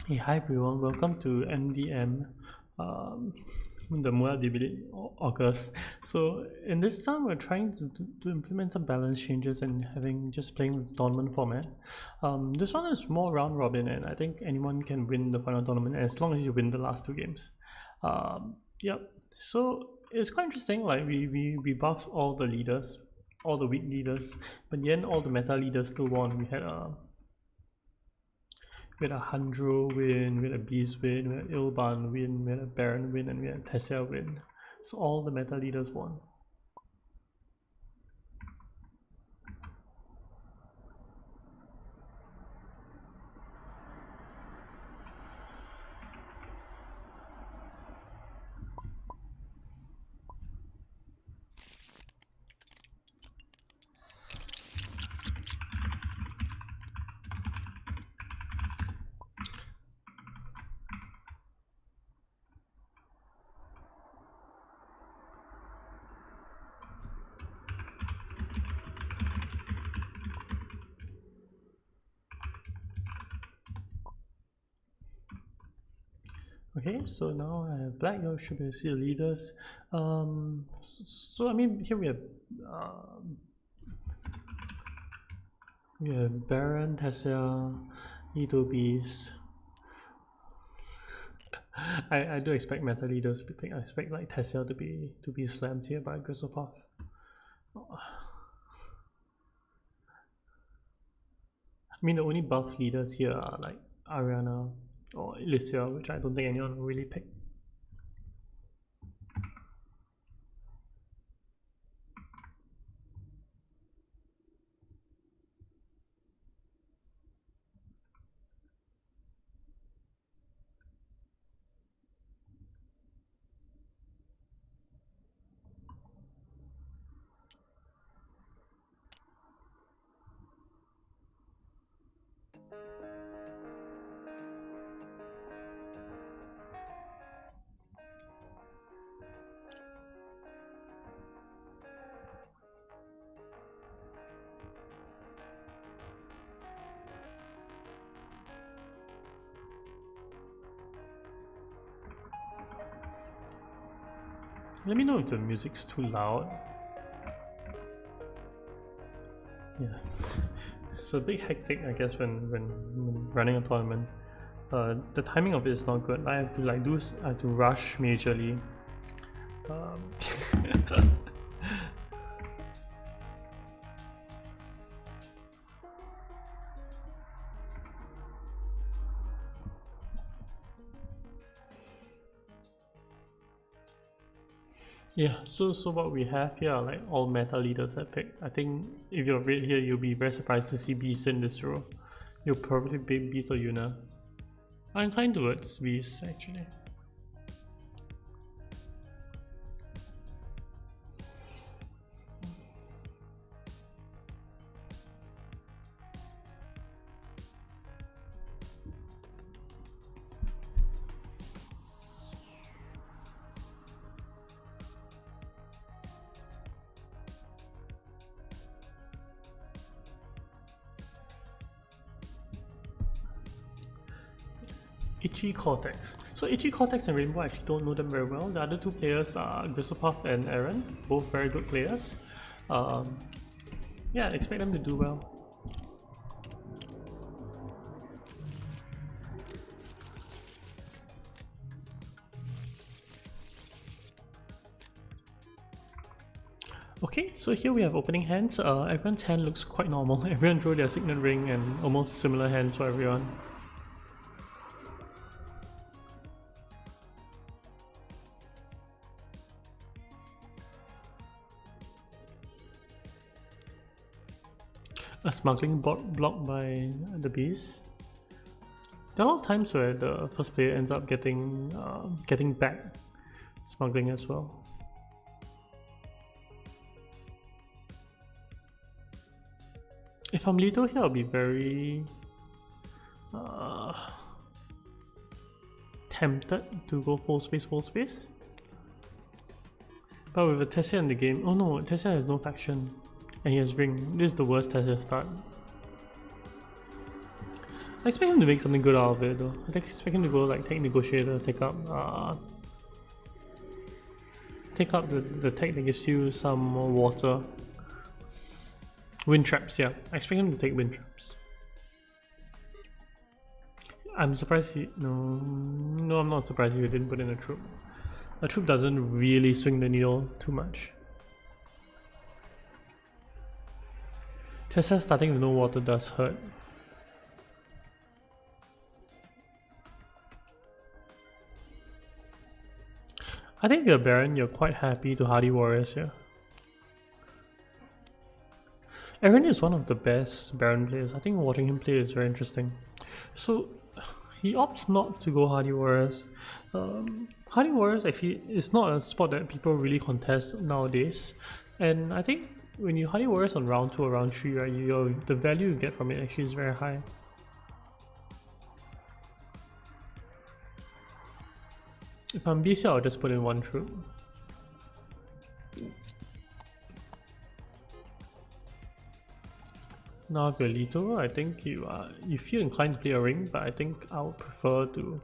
Hey, hi everyone, welcome to MDM, um, the Mula debate August. So in this time, we're trying to implement some balance changes and having just playing with the tournament format. This one is more round robin, and I think anyone can win the final tournament as long as you win the last two games. Yep. So it's quite interesting. Like we buffed all the leaders, all the weak leaders, but in the end, all the meta leaders still won. We had a Handro win, we had a Beast win, we had Ilban win, we had a Baron win, and we had Tessia win. So all the meta leaders won. Okay, so now I have black, you should be able to see the leaders. So I mean, here we have Baron, Tessia, Nido Beast. I do expect meta leaders to be picked. I expect like Tessia to be slammed here by Grisopov. I mean, the only buff leaders here are like Ariana or Elysia, which I don't think anyone will really pick. Let me know if the music's too loud. Yeah. It's a bit hectic, I guess, when running a tournament. The timing of it is not good. I have to rush majorly. Yeah, so what we have here are like all meta leaders I picked. I think if you're right here, you'll be very surprised to see Beast in this row. You'll probably pick Beast or Yuna. I'm inclined towards Beast actually. Itchy Cortex. So Itchy Cortex and Rainbow, I actually don't know them very well. The other two players are Grisopov and Aaron, both very good players. Yeah, expect them to do well. Okay, so here we have opening hands. Everyone's hand looks quite normal. Everyone drew their signet ring and almost similar hands for everyone. A smuggling bot blocked by the beast. There are a lot of times where the first player ends up getting back smuggling as well. If I'm Lido here, I'll be very tempted to go full space. But with a Tessia in the game, oh no, Tessia has no faction and he has ring. This is the worst Tessia start. I expect him to make something good out of it though. I expect him to go like tech negotiator, take up the tech that gives you some more water. Wind traps, yeah. I expect him to take wind traps. I'm surprised no, I'm not surprised he didn't put in a troop. A troop doesn't really swing the needle too much. Tessa starting with no water does hurt. I think you're Baron, you're quite happy to Hardy Warriors here. Aaron is one of the best Baron players. I think watching him play is very interesting. So he opts not to go Hardy Warriors. Hardy Warriors actually is not a spot that people really contest nowadays. And I think when you Hardy Warriors on round 2 or round 3, right, the value you get from it actually is very high. If I'm BC, I'll just put in one troop. Now if you're Lito, I think you feel inclined to play a ring, but I think I would prefer to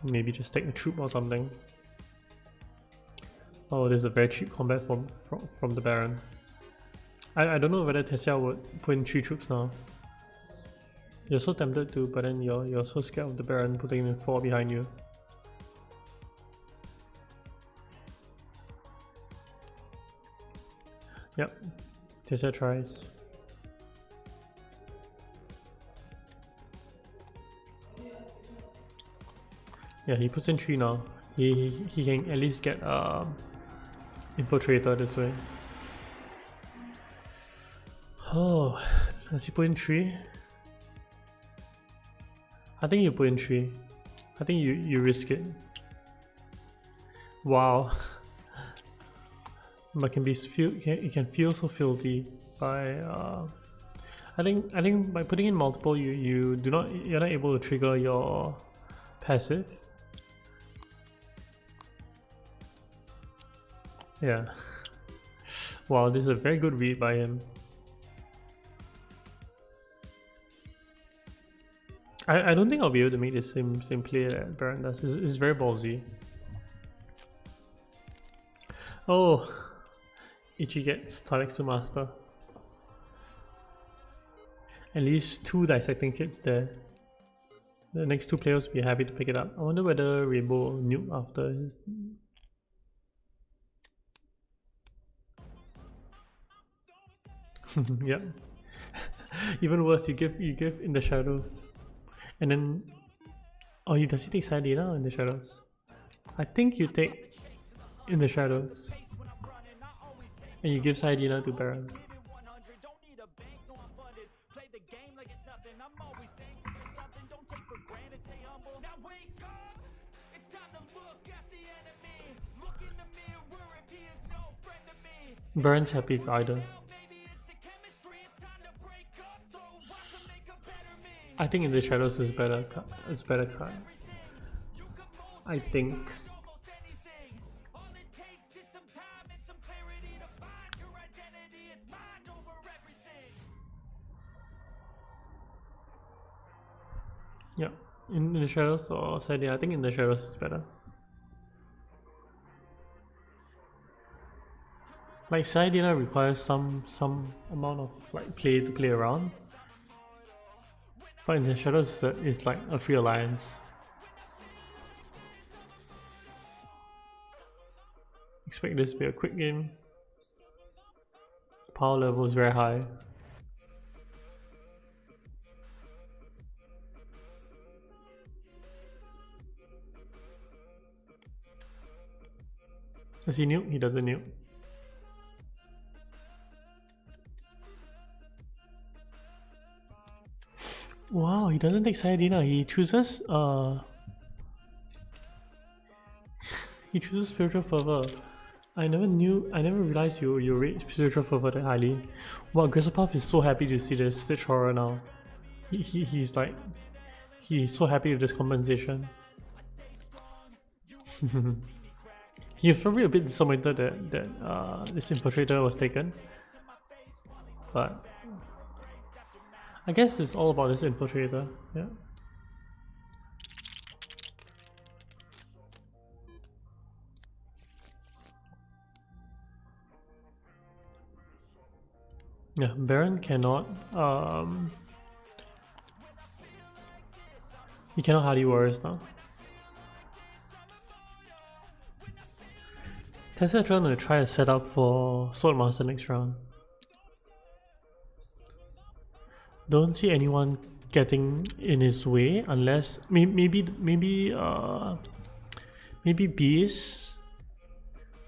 maybe just take a troop or something. Oh, there's a very cheap combat from the Baron. I don't know whether Tessia would put in 3 troops now. You're so tempted to, but then you're so scared of the Baron putting in 4 behind you. Yep, Tessia tries. Yeah, he puts in 3 now. He can at least get Infiltrator this way. Oh, does he put in 3? I think you put in 3. I think you risk it. Wow. But it can feel so filthy by I think by putting in multiple you're not able to trigger your passive. Yeah. Wow, this is a very good read by him. I don't think I'll be able to make the same play that Baron does. It's very ballsy. Oh, Ichi gets Toiletsu Master. At least 2 dissecting kits there. The next 2 players will be happy to pick it up. I wonder whether Rainbow will nuke after his... Yep. Even worse, you give in the shadows. And then, oh, does he take Sadina in the shadows? I think you take in the shadows. And you give Sadina to Baron. Baron's happy with either. I think in the shadows is better. It's better card. I think. Yeah, in the shadows or Sadie. I think in the shadows is better. Like Sadina requires some amount of like play to play around. But in the shadows is like a free alliance. Expect this to be a quick game. Power level is very high. Does he nuke? He doesn't nuke. Wow, he doesn't take Sayadina. He chooses he chooses Spiritual Fervor. I never realized you rate Spiritual Fervor that highly. Wow, Grizzlepuff is so happy to see this Stitch Horror now. He's so happy with this compensation. He was probably a bit disappointed that this Infiltrator was taken. but I guess it's all about this infiltrator. Yeah. Yeah, Baron cannot he cannot hardy warriors now. Tesla trying to try a setup for Swordmaster next round. Don't see anyone getting in his way unless maybe Beast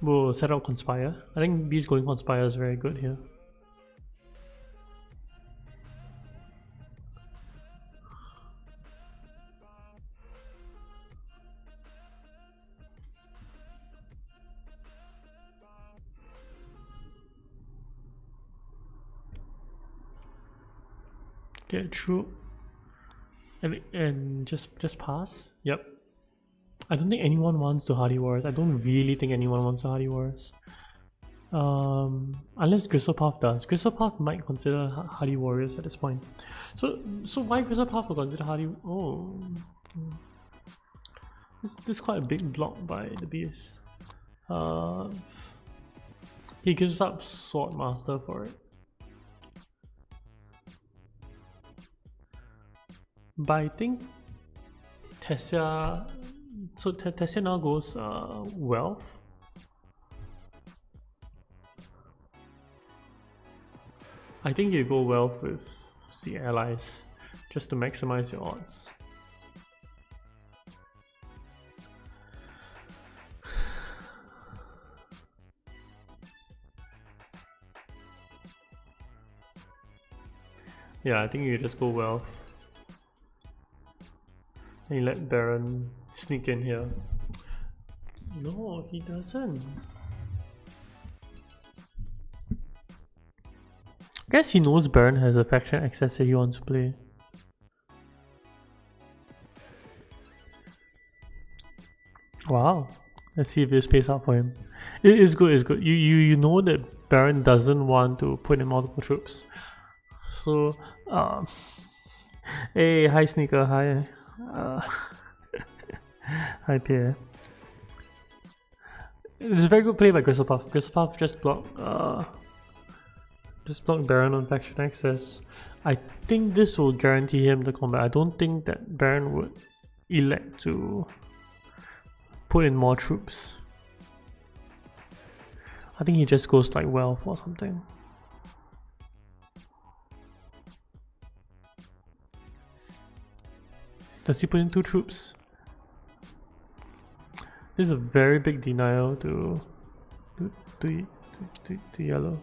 will set up Conspire. I think Beast going Conspire is very good here. Get through and just pass. Yep. I don't think anyone wants to hardy wars. I don't really think anyone wants to hardy wars. Unless Gristlepath does. Gristlepath might consider hardy warriors at this point. So why Gristlepath will consider hardy? Oh, this is quite a big block by the beast. He gives up Swordmaster for it. But I think Tessia. So Tessia now goes Wealth. I think you go Wealth with the allies just to maximize your odds. Yeah, I think you just go Wealth. And you let Baron sneak in here. No, he doesn't. I guess he knows Baron has a faction access that he wants to play. Wow. Let's see if this pays out for him. It is good, it's good. You know that Baron doesn't want to put in multiple troops. So hey, hi Sneaker, hi. Hi Pierre. It's a very good play by Gristlepath. Gristlepath just blocked Baron on faction access. I think this will guarantee him the combat. I don't think that Baron would elect to put in more troops. I think he just goes like Wealth or something. Does he put in 2 troops? This is a very big denial to yellow.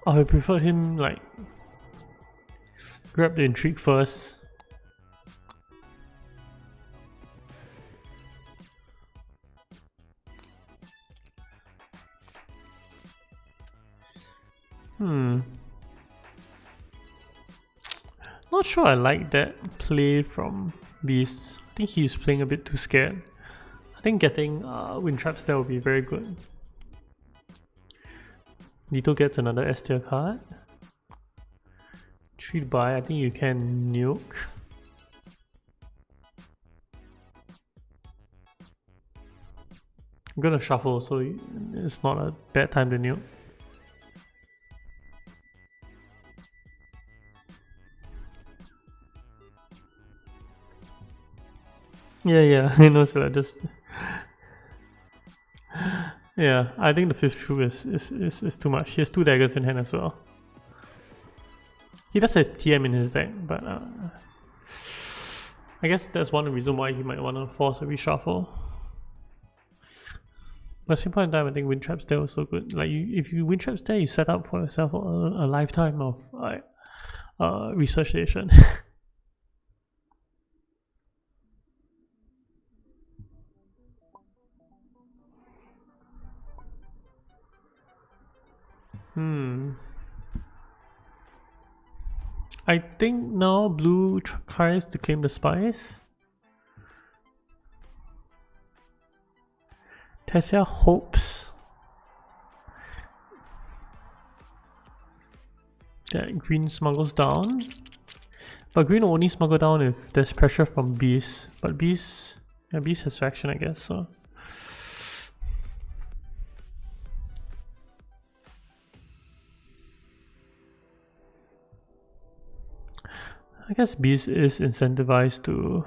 I would prefer him like grab the intrigue first. Not sure I like that play from Beast. I think he's playing a bit too scared. I think getting Wind Traps there would be very good. Nito gets another S tier card. 3 to buy, I think you can nuke. I'm gonna shuffle, so it's not a bad time to nuke. Yeah, I know, so I just... Yeah, I think the 5th troop is too much. He has 2 daggers in hand as well. He does have TM in his deck, but I guess that's one reason why he might want to force a reshuffle. But at the same point in time, I think Wind Traps there was so good. Like, if you Wind Traps there, you set up for yourself a lifetime of research station. I think now blue tries to claim the spice. Tessia hopes that green smuggles down, but green will only smuggle down if there's pressure from bees. But bees, yeah, bees has faction, I guess. So I guess bees is incentivized to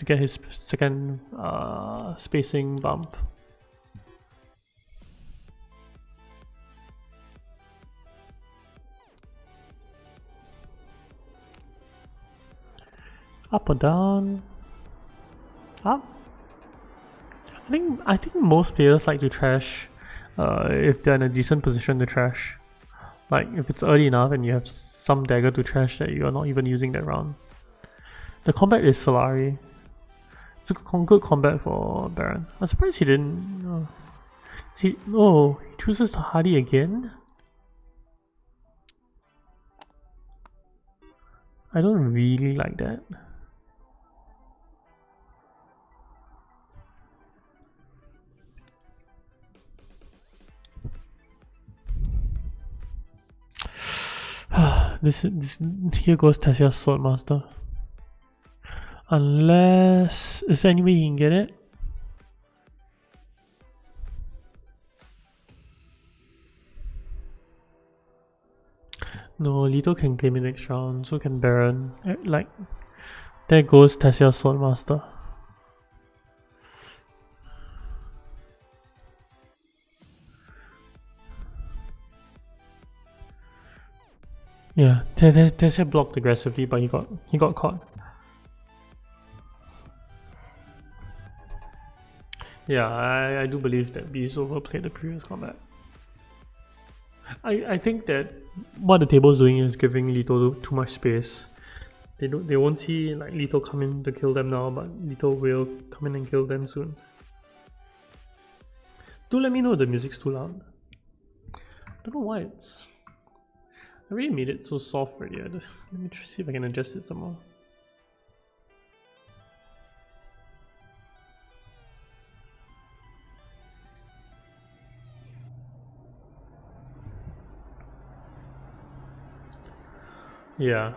get his second spacing bump. Up or down? Up. I think most players like to trash if they're in a decent position to trash. Like if it's early enough and you have some dagger to trash that you are not even using that round. The combat is Solari. It's a good combat for Baron. I'm surprised he didn't. He chooses to Hardy again? I don't really like that. this here goes Tessia's Swordmaster. Unless is there any way you can get it? No, Lito can claim it next round, so can Baron. Like, there goes Tessia's Swordmaster. Yeah, Tessia blocked aggressively, but he got caught. Yeah, I do believe that Beast overplayed the previous combat. I think that what the table's doing is giving Lito too much space. They won't see like Lito come in to kill them now, but Lito will come in and kill them soon. Do let me know if the music's too loud. I don't know why it's... I really made it so soft already. Let me see if I can adjust it some more. Yeah.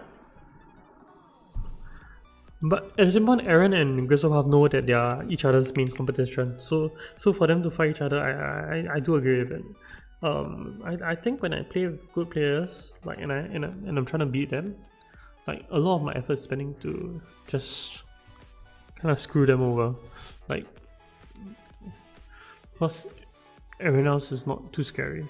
But at the same point, Aaron and Grizzlepuff know that they are each other's main competition. So for them to fight each other, I do agree with it. I think when I play with good players, like and I'm trying to beat them, like a lot of my effort is spending to just kind of screw them over. Like, plus everyone else is not too scary.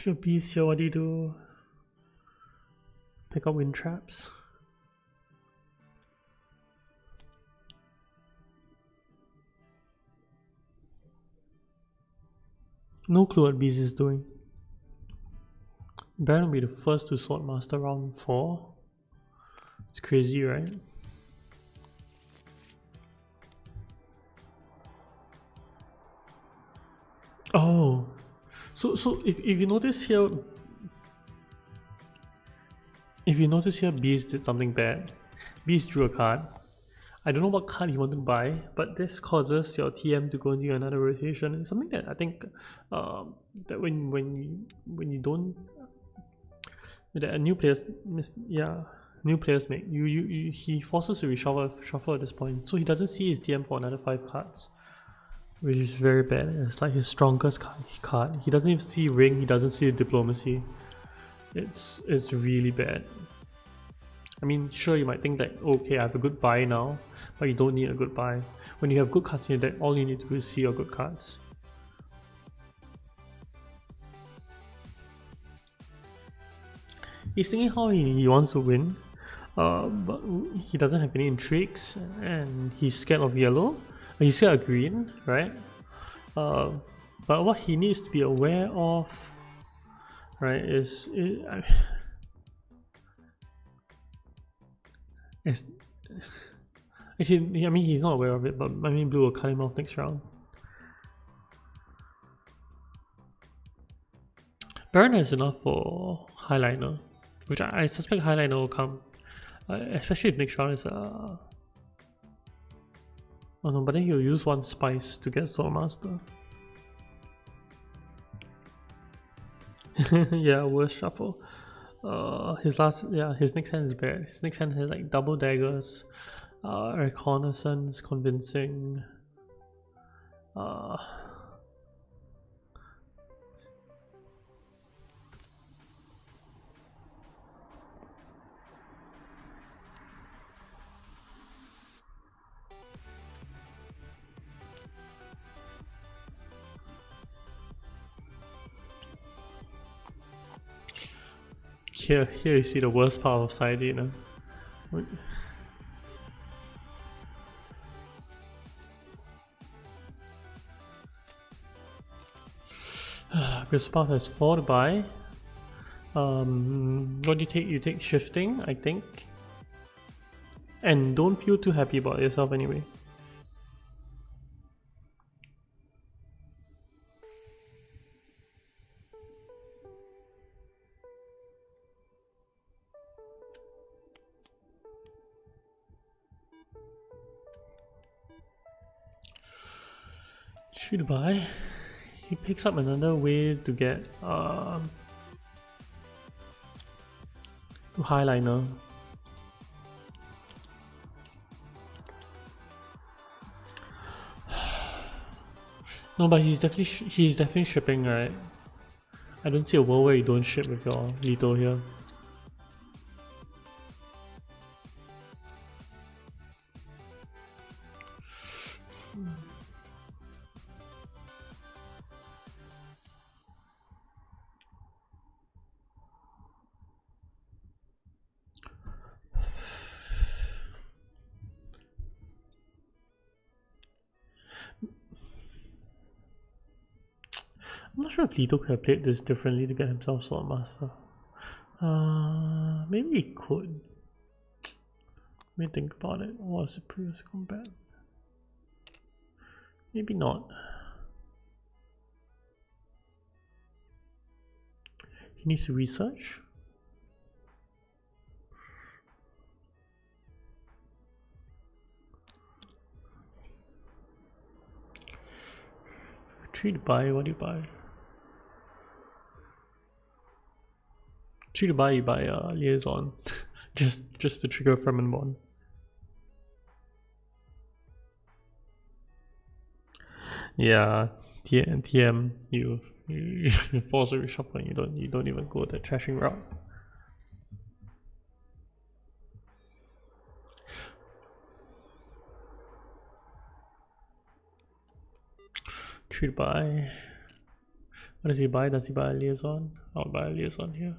Your beast here, what do you do? Pick up wind traps. No clue what Beast is doing. Baron will be the first to Swordmaster round 4. It's crazy, right? Oh. So if you notice here, Beast did something bad. Beast drew a card. I don't know what card he wanted to buy, but this causes your TM to go into another rotation. It's something that I think that when you don't, that new players make, he forces to reshuffle at this point, so he doesn't see his TM for another 5 cards. Which is very bad. It's like his strongest card. He doesn't even see ring, he doesn't see diplomacy. It's really bad. I mean, sure, you might think that, okay, I have a good buy now, but you don't need a good buy. When you have good cards in your deck, all you need to do is see your good cards. He's thinking how he wants to win, but he doesn't have any intrigues, and he's scared of yellow. He's scared of green, right? But what he needs to be aware of, right, is actually, I mean, he's not aware of it, but I mean, blue will cut him off next round. Baron has enough for Highliner, which I suspect Highliner will come, especially if next round is oh no, but then he'll use one spice to get Swordmaster. Yeah, worst shuffle. His next hand is bad. His next hand has like double daggers, reconnaissance, convincing. Here you see the worst part of side, you know. Grispath has 4 to buy. What do you take? You take shifting, I think. And don't feel too happy about yourself anyway. Should buy. He picks up another way to get to Highliner. No, but he's definitely shipping, right? I don't see a world where you don't ship with your Lito here. I'm not sure if Lito could have played this differently to get himself Swordmaster. Maybe he could. Let me think about it. What was the previous combat? Maybe not. He needs to research. Tree to buy, what do you buy? Tree to buy, you buy Liaison. just to trigger Ferment Bond. Yeah, TM, you force a reshuffle and you don't even go the trashing route. Tree to buy. What does he buy? Does he buy a Liaison? I'll buy a Liaison here.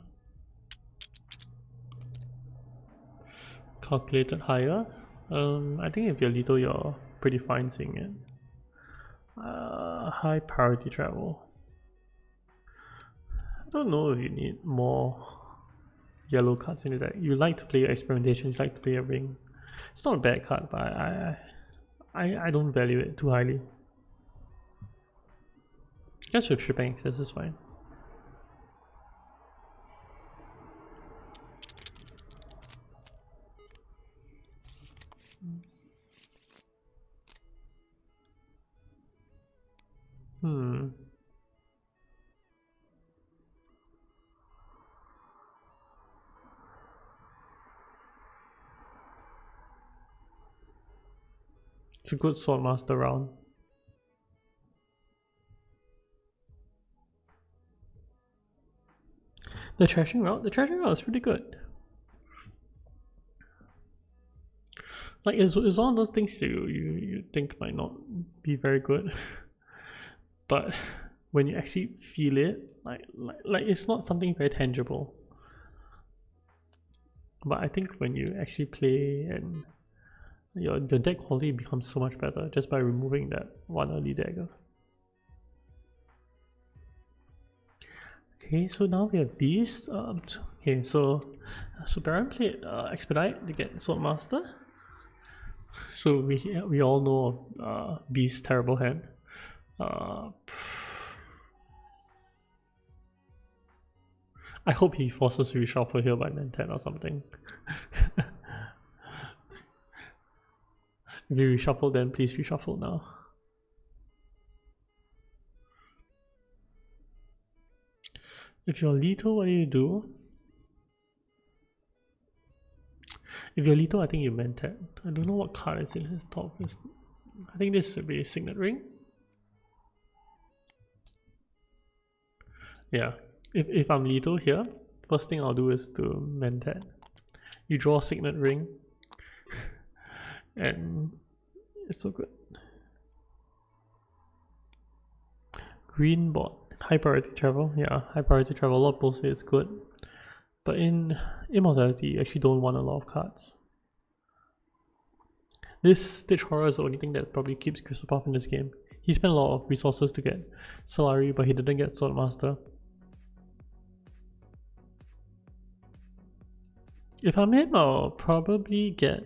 Calculated higher. I think if you're Lito, you're pretty fine seeing it. High priority travel. I don't know if you need more yellow cards in the deck. You like to play your experimentations, you like to play a ring. It's not a bad card, but I don't value it too highly. Just with shipping access is fine. It's a good Swordmaster round. The trashing route is pretty good. Like it's one of those things that you think might not be very good, but when you actually feel it, like it's not something very tangible. But I think when you actually play and your deck quality becomes so much better just by removing that one early dagger. Okay, so now we have Beast. Okay, so Baron played Expedite to get Swordmaster. So we all know Beast's terrible hand. I hope he forces reshuffle here by Mentat or something. If you reshuffle, then please reshuffle now. If you're lethal, what do you do? If you're lethal, I think you Mentat. I don't know what card is in his top. I think this should be a Signet Ring. Yeah. If I'm lethal here, first thing I'll do is to Mentat. You draw a Signet Ring. And it's so good. Green bot. High priority travel. Yeah, high priority travel. A lot of people say it's good. But in Immortality, you actually don't want a lot of cards. This Stitch Horror is the only thing that probably keeps Christopov in this game. He spent a lot of resources to get Solari, but he didn't get Swordmaster. If I'm him, I'll probably get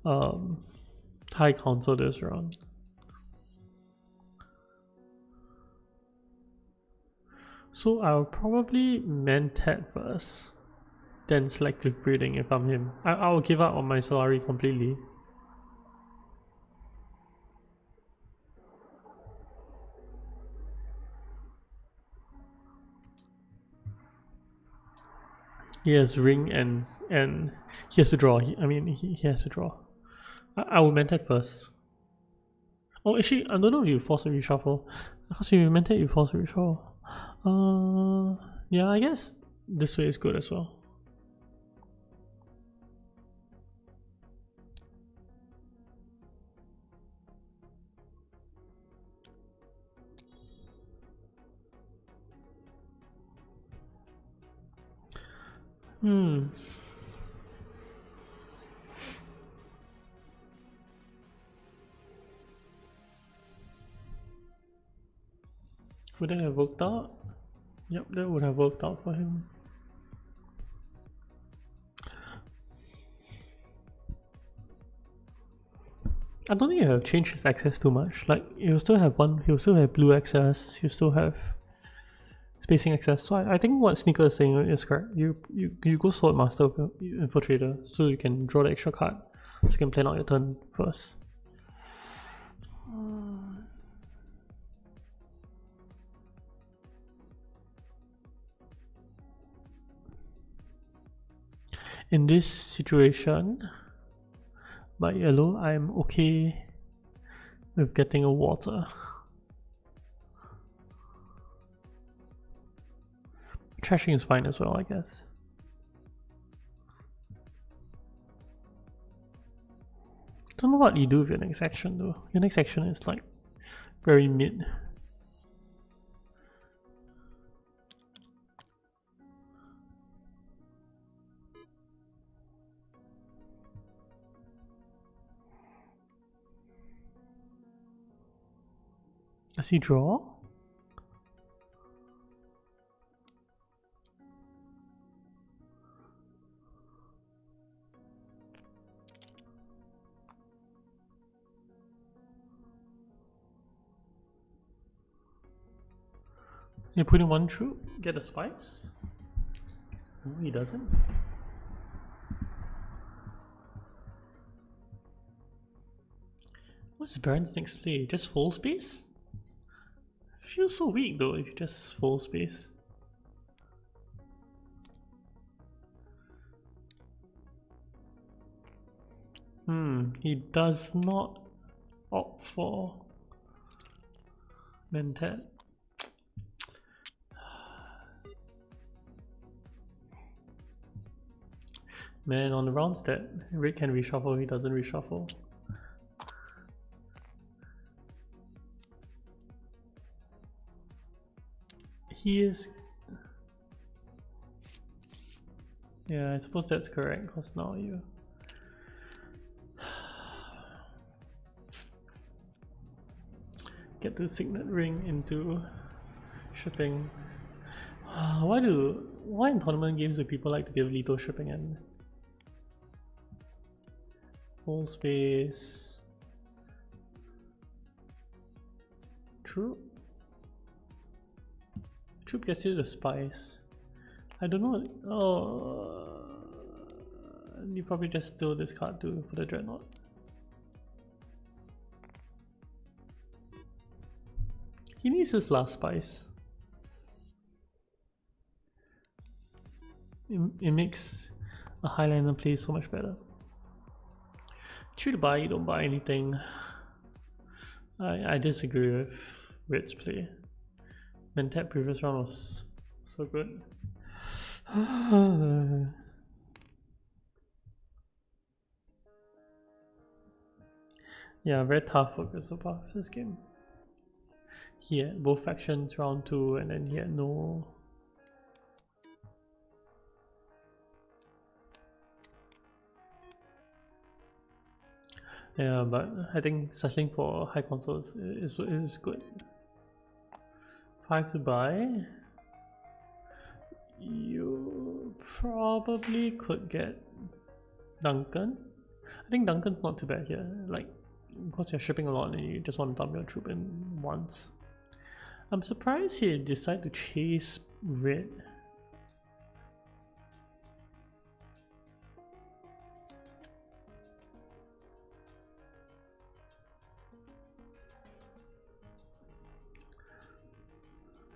High Council this round. So I'll probably Mentat first, then Selective Breeding if I'm him. I'll give up on my Solari completely. He has Ring and he has to draw. He has to draw. I will Mentat first. Oh, actually, I don't know if you force a reshuffle. Because if you Mentat, you force a reshuffle. Yeah, I guess this way is good as well. Would that have worked out? Yep, that would have worked out for him. I don't think you have changed his access too much. Like, he'll still have blue access, he'll still have spacing access. So I think what Sneaker is saying is correct. You go Swordmaster with Infiltrator so you can draw the extra card. So you can plan out your turn first. In this situation, by yellow, I'm okay with getting a water. Trashing is fine as well, I guess. Don't know what you do with your next action though. Your next action is like very mid. Does he draw? You put in one troop, get the spikes? No, he doesn't. What's Baron's next play? Just full space? Feels so weak though if you just full space. He does not opt for Mentat. Man, on the rounds that Red can reshuffle, he doesn't reshuffle. He is... Yeah, I suppose that's correct, because now you... get the Signet Ring into shipping. Why in tournament games do people like to give lethal shipping and full space? Troop gets you the spice. I don't know. Oh, you probably just steal this card too for the dreadnought. He needs his last spice. It makes a Highlander play so much better. True to buy, you don't buy anything. I disagree with Red's play. Mentep previous round was so good. Yeah, very tough for Crystal Path this game. He had both factions round 2 and then he had no. Yeah, but I think searching for high consoles is good. 5 to buy. You probably could get Duncan. I think Duncan's not too bad here. Like, because you're shipping a lot and you just want to dump your troop in once. I'm surprised he decided to chase Red.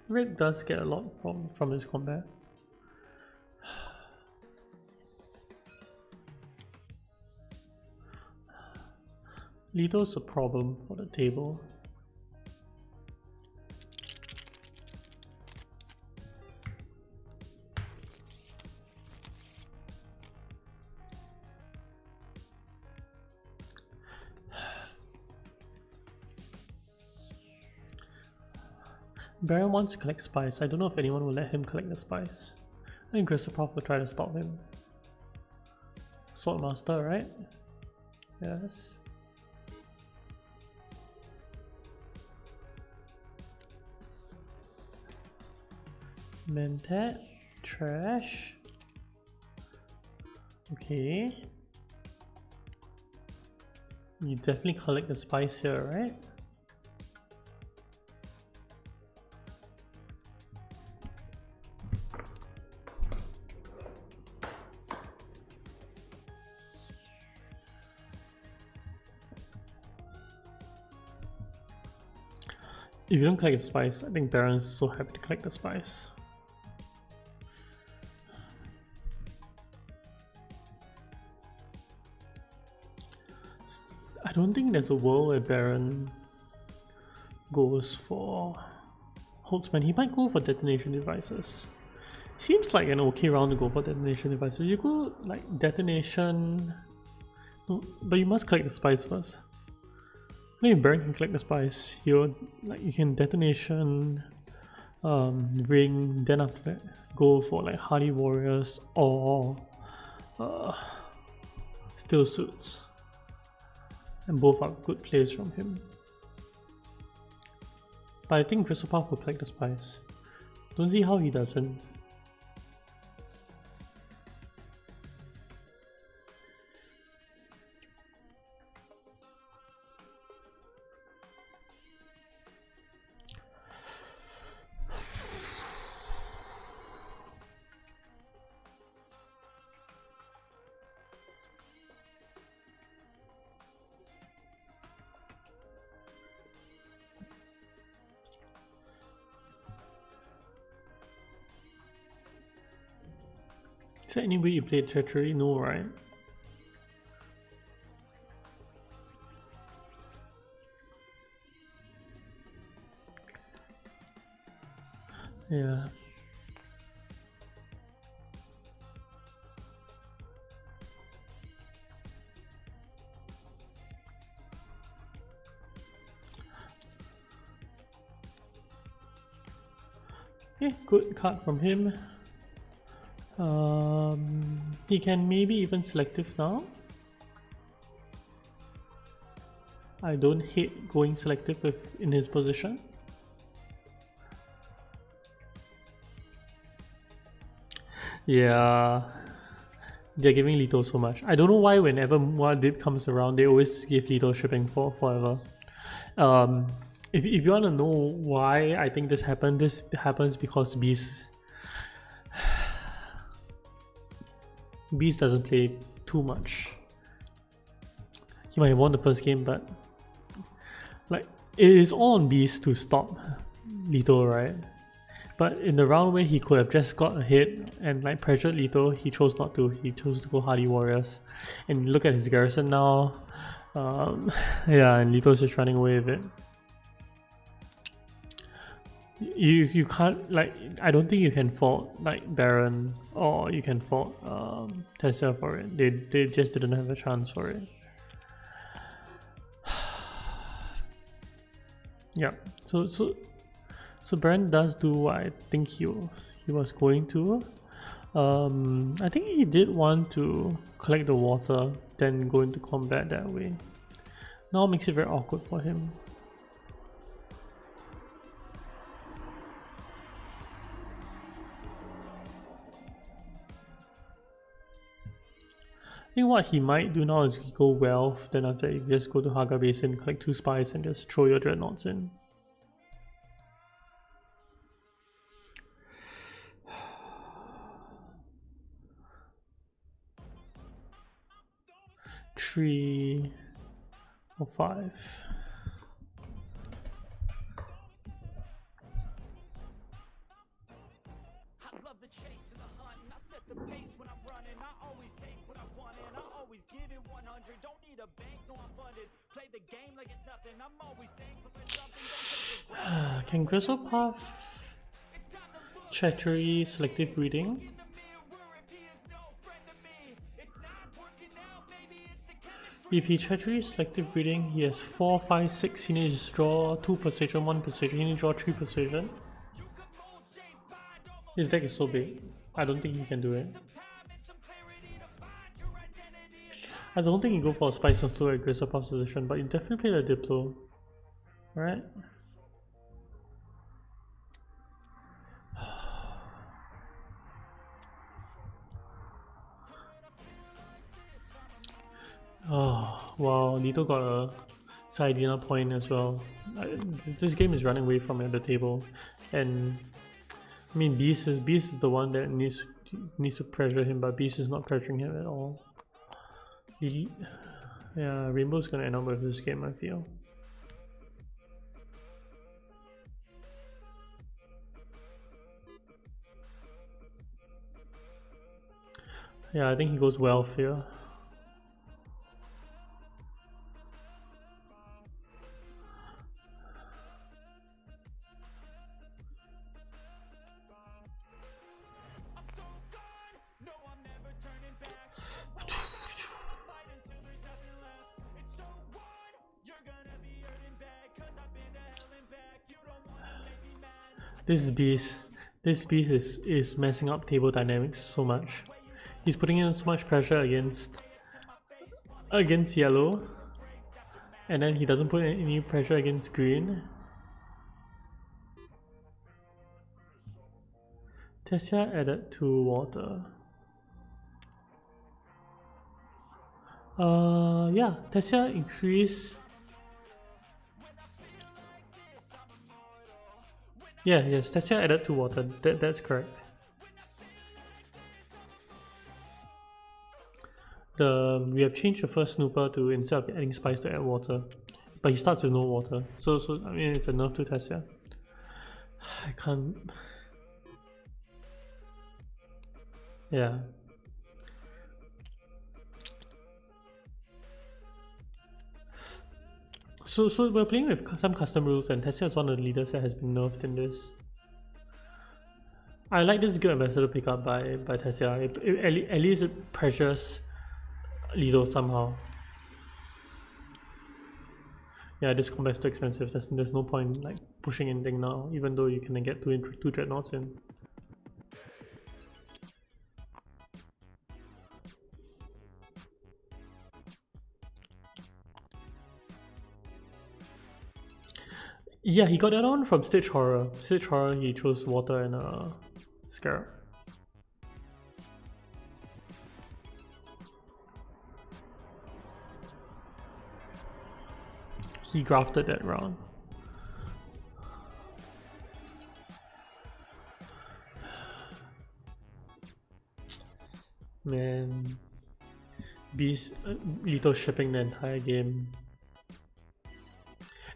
Red does get a lot from his combat. Lethal's a problem for the table. Baron wants to collect spice. I don't know if anyone will let him collect the spice. I think Christopher will try to stop him. Swordmaster, right? Yes. Mentat, trash. Okay. You definitely collect the spice here, right? If you don't collect the spice, I think Baron's so happy to collect the spice. I don't think there's a world where Baron goes for Holtzman. He might go for detonation devices. Seems like an okay round to go for detonation devices. You go like detonation, no, but you must collect the spice first. I think if Baron can collect the spice, you can detonation, ring, then after that go for like hardy warriors or steel suits. And both are good plays from him. But I think Crystal Path will collect the spice. Don't see how he doesn't. Is there any way you played Treachery? No, right? Yeah. Okay, good card from him. He can maybe even selective now. I don't hate going selective in his position. Yeah, they're giving Lito so much. I don't know why whenever Muad'Dib comes around, they always give Lito shipping for forever. If you want to know why I think this happens because Beast doesn't play too much. He might have won the first game, but like it is all on Beast to stop Lito, right? But in the round where he could have just got ahead and like pressured Lito, he chose not to. He chose to go Hardy Warriors. And look at his garrison now. Yeah, and Lito's just running away with it. You can't, like, I don't think you can fault like Baron or you can fault Tessia for it. They just didn't have a chance for it. Yeah, so Baron does do what I think he was going to. I think he did want to collect the water, then go into combat that way. Now it makes it very awkward for him. I think what he might do now is he go Wealth, then after that you just go to Haga Basin, collect 2 spies and just throw your dreadnoughts in. Three or 5. Can Gristlepath treachery selective breeding? If he treachery selective breeding, he has 4, 5, 6. He needs to draw 2 persuasion, 1 persuasion. He needs to draw 3 persuasion. His deck is so big. I don't think he can do it. I don't think he go for a Spice of Slow at Gristlepath's position, but you definitely play the Diplo. Right? Oh, wow, Lito got a Sidina point as well. This game is running away from at the table. And I mean Beast is the one that needs to pressure him, but Beast is not pressuring him at all. Yeah, Rainbow's gonna end up with this game, I feel. Yeah, I think he goes Wealth here. This beast is messing up table dynamics so much. He's putting in so much pressure against yellow, and then he doesn't put any pressure against green. Tessia added 2 water. Yeah, Tessia increased. Yeah, yes, Tessia added 2 water. That's correct. We have changed the first snooper to, instead of adding spice, to add water, but he starts with no water. So I mean it's a nerf to Tessia. I can't. Yeah. So we're playing with some custom rules, and Tessia is one of the leaders that has been nerfed in this. I like this good ambassador pickup by Tessia. At least it pressures Lito somehow. Yeah, this combat is too expensive. There's no point like pushing anything now, even though you can get two dreadnoughts in. Yeah, he got that on from Stage Horror. Stage Horror, he chose water and Scarab. he grafted that round. Man, Beast Lito shipping the entire game,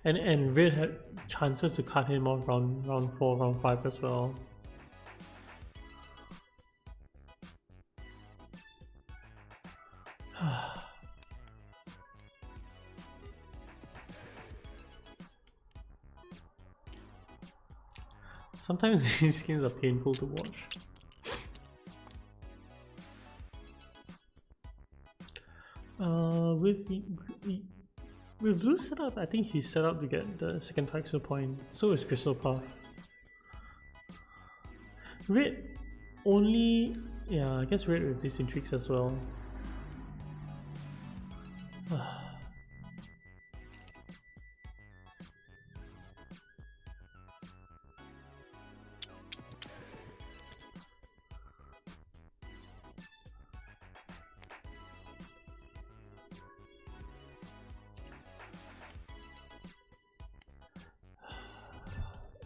and Red had chances to cut him off round 4, round 5 as well. Sometimes these games are painful to watch. With blue setup, I think he's set up to get the second Taixu point. So is Crystal Path. Red only, yeah, I guess red with these intrigues as well.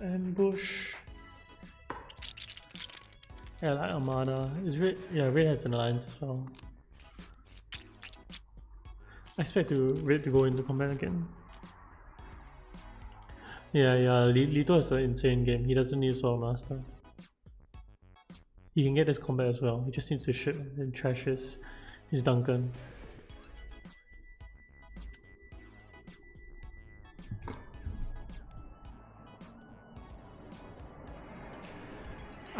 Ambush. Yeah, like Armada. Is red? Yeah, red has an alliance as well. I expect red to go into combat again. Yeah, Lito has an insane game. He doesn't need Sword Master. He can get his combat as well. He just needs to shit and trash his Duncan.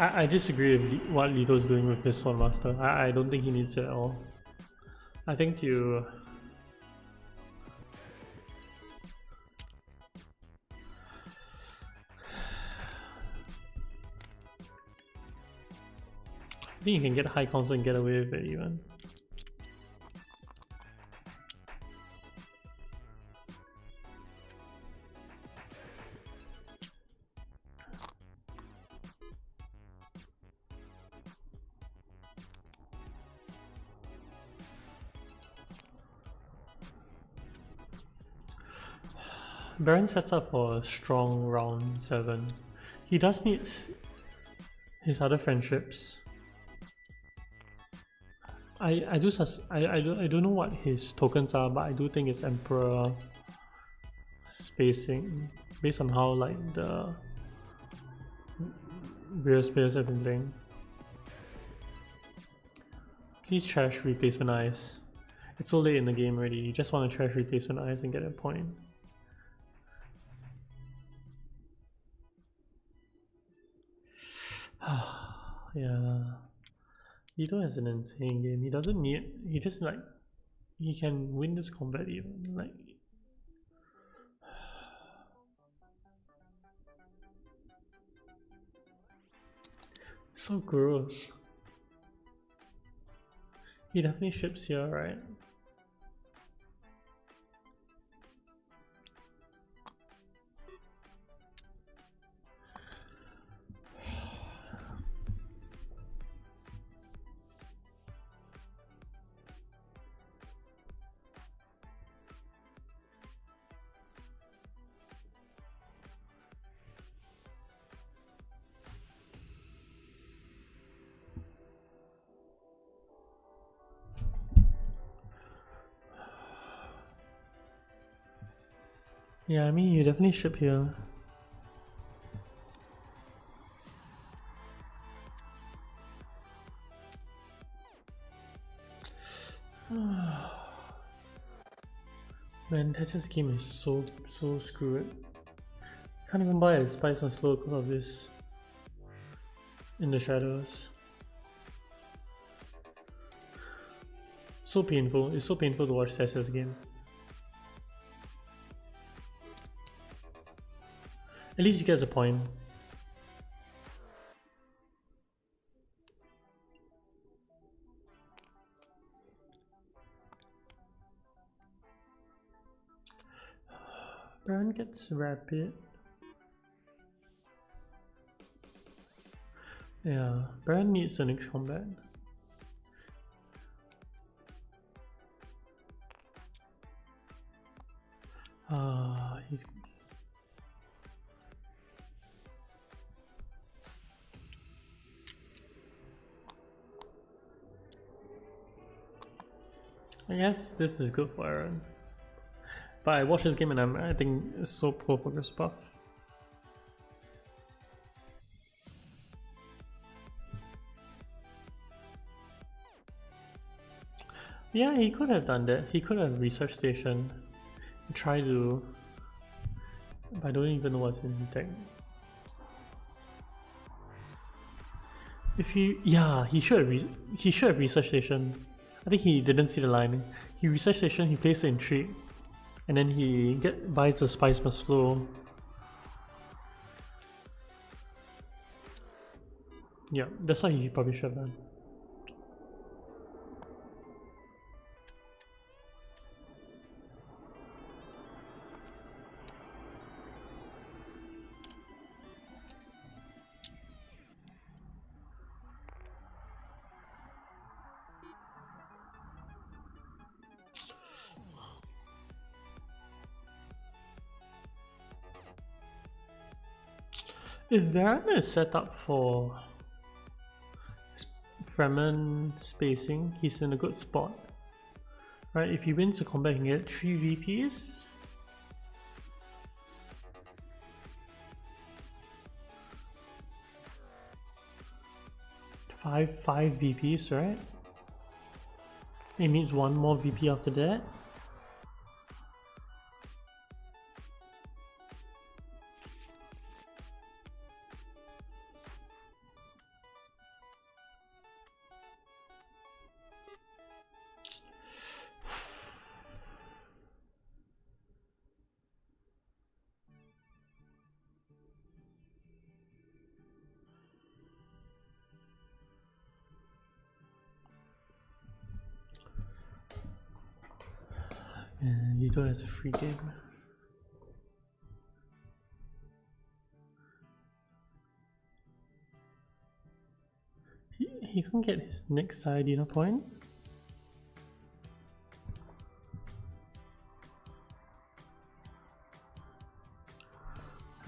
I disagree with what Lito's doing with his Sword Master. I don't think he needs it at all. I think you... I think you can get high council and get away with it even. Baron sets up for a strong round 7. He does need his other friendships. I don't know what his tokens are, but I do think it's Emperor spacing based on how like the various players have been playing. Please trash replacement eyes. It's so late in the game already. You just want to trash replacement eyes and get a point. Yeah, Lito has an insane game. He doesn't need. He just like he can win this combat even like. So gross. He definitely ships here, right? Yeah, I mean, you definitely ship here. Man, Tetris game is so screwed. Can't even buy a Spice on slow because of this. In the shadows. So painful. It's so painful to watch Tetris game. At least he gets a point. Baron gets rapid. Yeah, Baron needs the next combat. He's... I guess this is good for Aaron. But I watched this game and I think it's so poor for Chris Buff. Yeah, he could have done that. He could have research station, try to. But I don't even know what's in his deck. If he, yeah, he should have research station. I think he didn't see the line. He research station. He plays the intrigue, and then he buys the spice must flow. Yeah, that's what he probably should have done. If Varana is set up for Fremen spacing, he's in a good spot. Right, if he wins the combat, he can get 3 VPs. Five VPs, right? He needs 1 more VP after that. And Lito has a free game. He can get his next side point.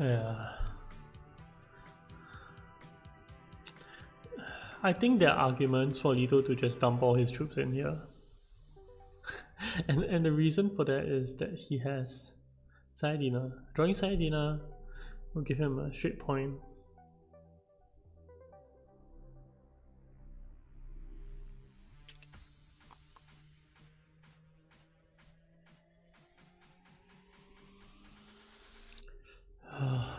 Yeah. I think there are arguments for Lito to just dump all his troops in here. and the reason for that is that he has Sayadina. Drawing Sayadina will give him a straight point.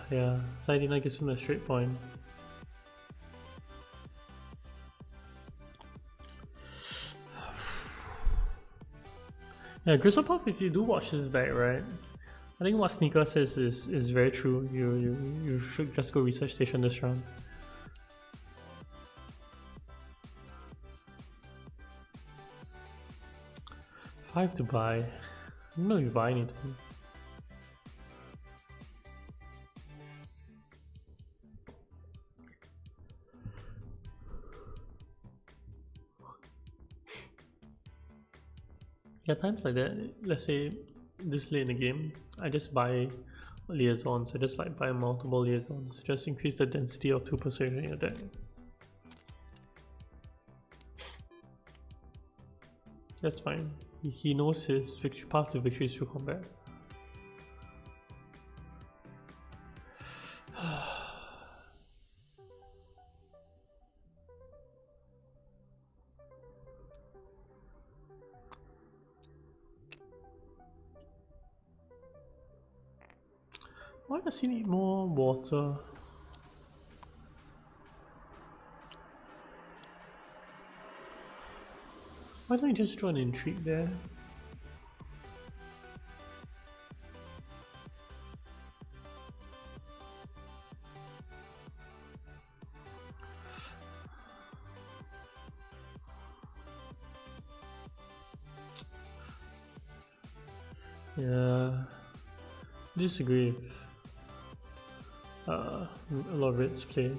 Yeah, Sayadina gives him a straight point. Yeah, Grizzlepuff, if you do watch this back, right? I think what Sneaker says is very true. You should just go research station this round. $5 to buy. I don't know if you buy anything. Yeah, times like that, let's say this late in the game, I just buy liaisons. I just like buy multiple liaisons, just increase the density of 2 persuasion in your deck. That's fine. He knows his path to victory is through combat. Why does he need more water? Why don't you just draw an intrigue there? Yeah, disagree. A lot of Reds play.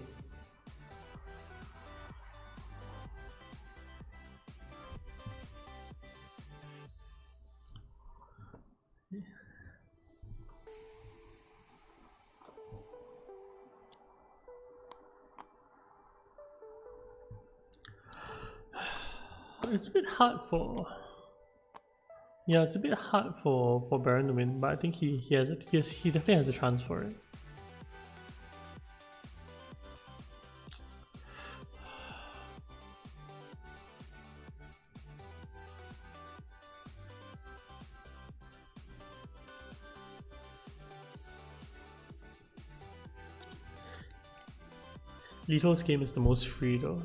It's a bit hard for. Yeah, it's a bit hard for Baron to win, but I think he definitely has a chance for it. Lito's game is the most free though.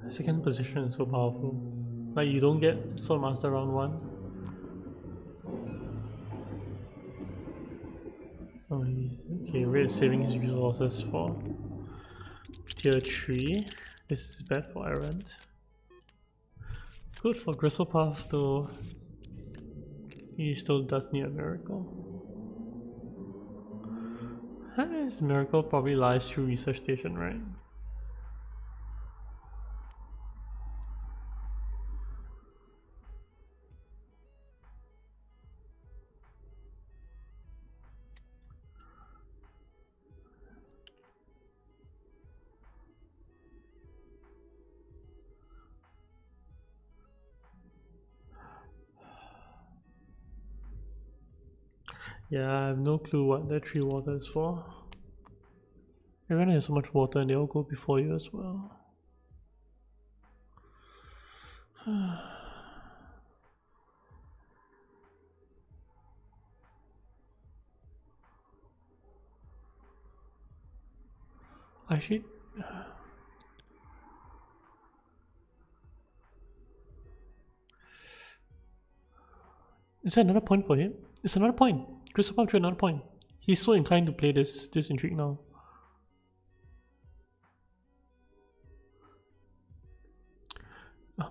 Second position is so powerful. Like you don't get Sword Master round 1. Oh, okay, Red is saving his resources for tier 3. This is bad for Errant. Good for Gristlepath though. He still does need a miracle. His miracle probably lies through research station, right? Yeah, I have no clue what that 3 water is for. Everyone has so much water and they all go before you as well. Actually, is there another point for him? It's another point. Christopher drew another point. He's so inclined to play this intrigue now.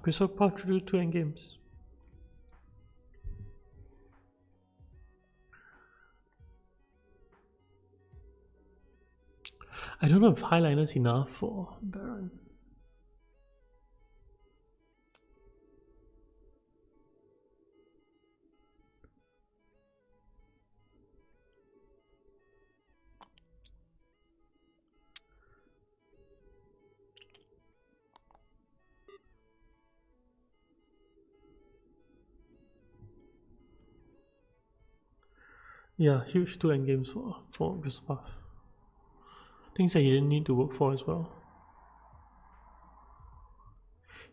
Christopher drew 2 endgames. I don't know if Highliner's enough for Baron. Yeah, huge 2 endgames for Christopher. Things that he didn't need to work for as well.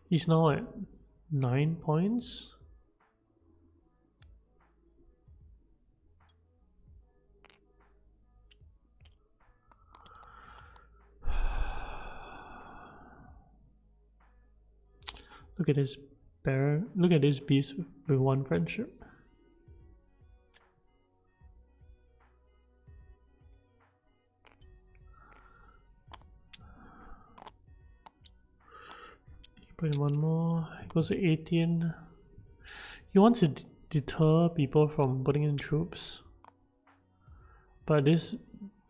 He's now at 9 points. Look at this Baron. Look at this beast with 1 friendship. Put in 1 more. It goes to 18. He wants to deter people from putting in troops. But this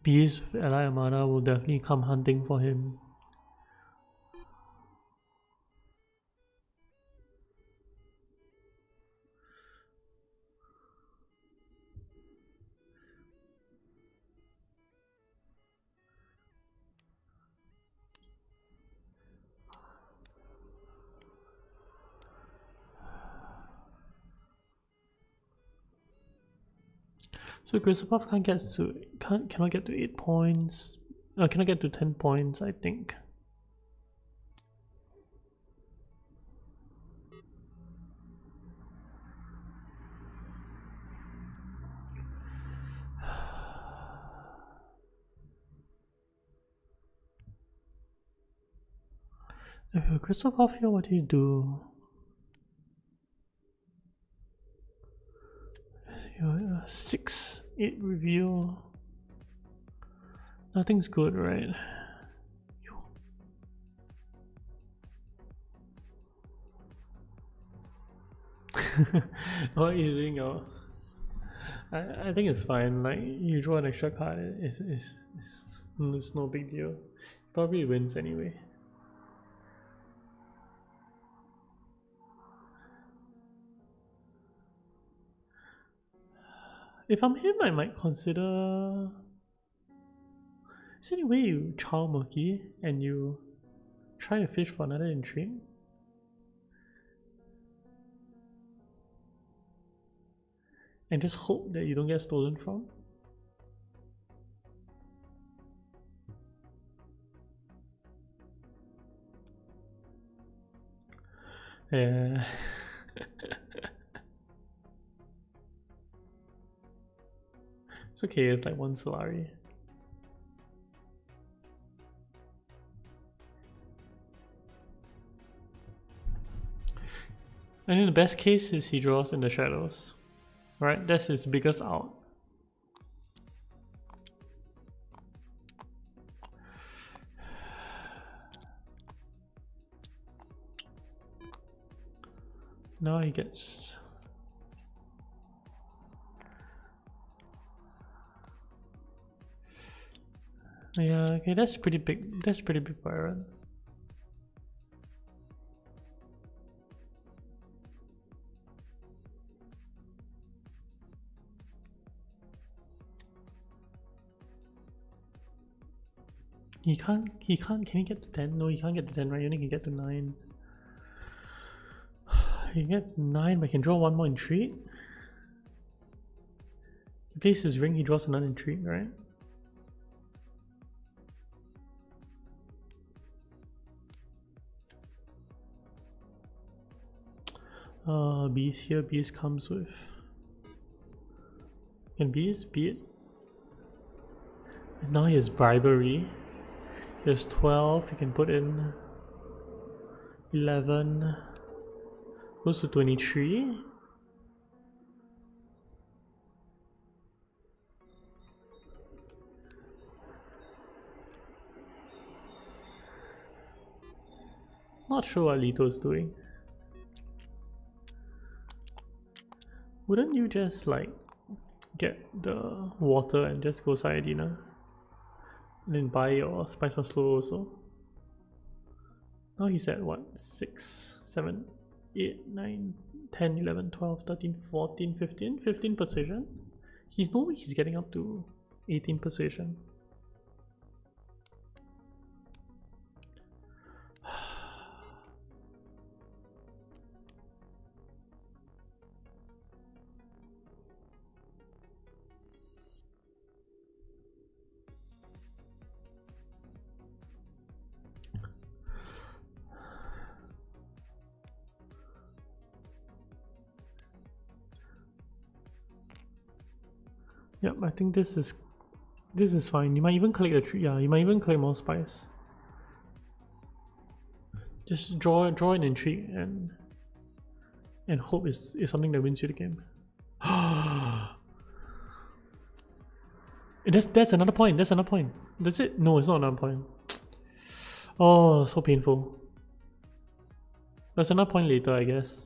beast with Ally Armada will definitely come hunting for him. So Grizzlepuff cannot get to 8 points. Cannot get to 10 points, I think. If you're Grizzlepuff here, what do you do? You're 6, 8 review. Nothing's good, right? What are you doing now? I think it's fine. Like, you draw an extra card, it's no big deal. Probably wins anyway. If I'm him, I might consider... Is there any way you chow Murky and you try to fish for another intrigue? And just hope that you don't get stolen from? Yeah. It's okay, it's like one Solari. And in the best case is he draws in the shadows. Right? That's his biggest out. Now he gets... Yeah, okay, that's pretty big. That's pretty big for Aaron. Can he get to 10? No, he can't get to 10, right? You only can get to 9. He can get 9, but he can draw one more intrigue. He plays his ring, he draws another intrigue, right? Beast here, Beast comes with... Can Beast beat it? And now he has Bribery. There's 12, you can put in 11, goes to 23. Not sure what Lito's doing. Wouldn't you just like get the water and just go Sayadina? And then buy your Spice on Slow also. Now he's at what? 6, 7, 8, 9, 10, 11, 12, 13, 14, 15? 15 persuasion? He's no way he's getting up to 18 persuasion. Yep, I think this is fine. You might even collect the tree. Yeah, you might even collect more spice. Just draw an intrigue and hope is something that wins you the game. That's another point. That's another point. That's it. No, it's not another point. Oh, so painful. There's another point later, I guess.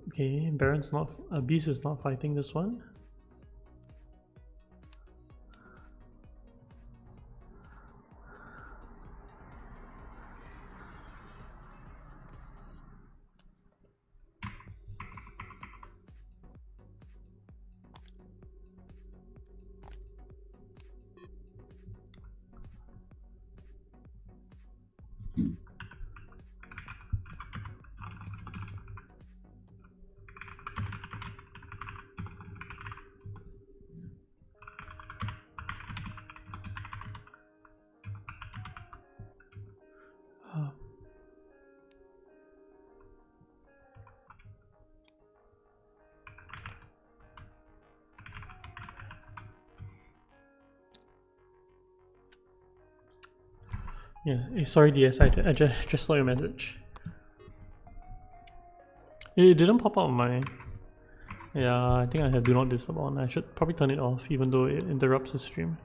Okay, Baron's not, Beast is not fighting this one. Yeah, sorry DS, I just saw your message. It didn't pop up on my... Yeah, I think I have do not disturb on. I should probably turn it off even though it interrupts the stream.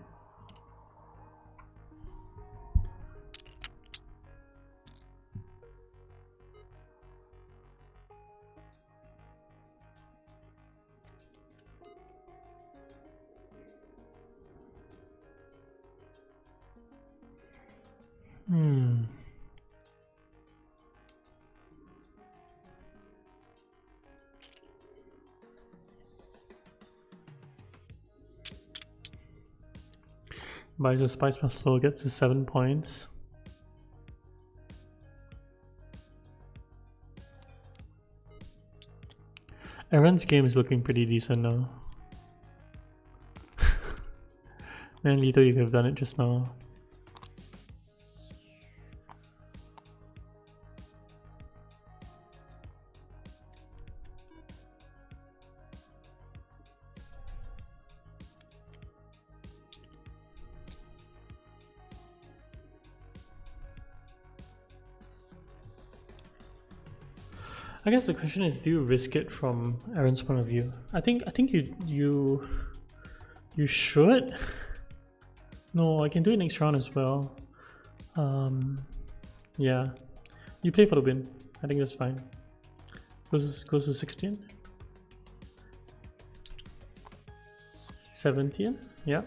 Hmm. Buys the Spice Muscle, gets to 7 points. Aaron's game is looking pretty decent now. Man, Lito, you could have done it just now. I guess the question is, do you risk it from Aaron's point of view? I think you should. No, I can do it next round as well. Yeah, you play for the win. I think that's fine. Goes to 16, 17. Yeah.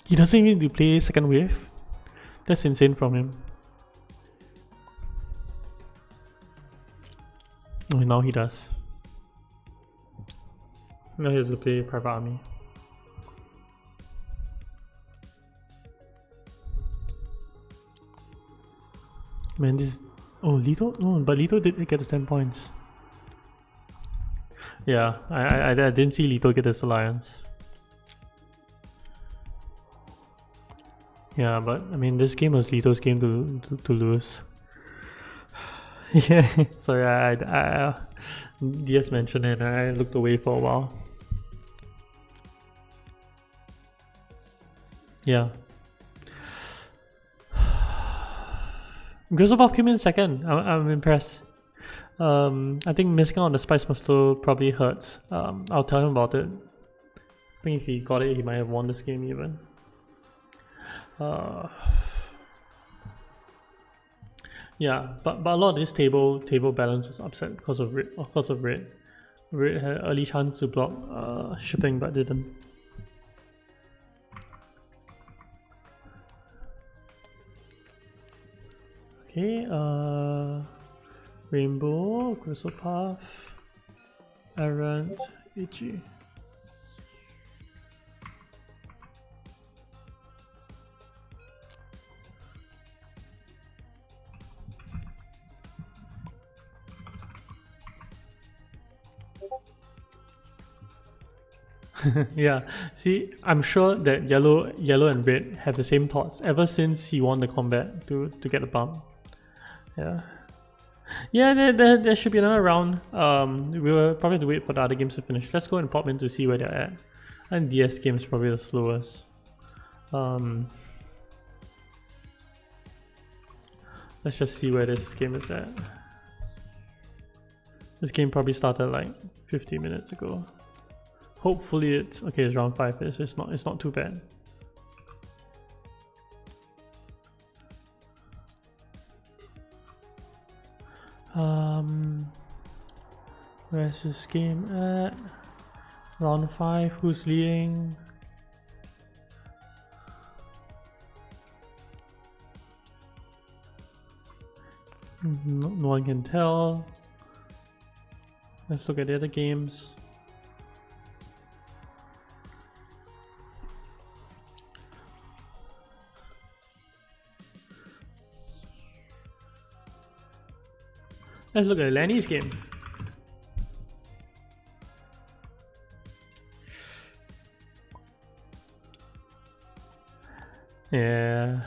He doesn't even need to play second wave. That's insane from him. Oh, now he does. Now he has to play Private Army. Man, this... Oh, Lito? No, but Lito did get the 10 points. Yeah, I didn't see Lito get this alliance. Yeah, but I mean, this game was Lito's game to lose. Yeah, sorry, I DS mentioned it and I looked away for a while. Yeah. Grizzlebop came in second. I'm impressed. I think missing out on the Spice Muscle probably hurts. I'll tell him about it. I think if he got it, he might have won this game even. Yeah, but a lot of this table balance was upset because of red. Red had early chance to block shipping but didn't. Okay, Rainbow, Crystal Path, Errant, Itchy. Yeah, see, I'm sure that yellow and red have the same thoughts ever since he won the combat to get a bump. Yeah. Yeah, there should be another round. We will probably have to wait for the other games to finish. Let's go and pop in to see where they're at. And DS game is probably the slowest. Let's just see where this game is at. This game probably started like 50 minutes ago. Hopefully it's okay. It's round 5. It's not too bad. Where's this game at? Round 5. Who's leading? No one can tell. Let's look at the other games. Let's look at Lenny's game. Yeah.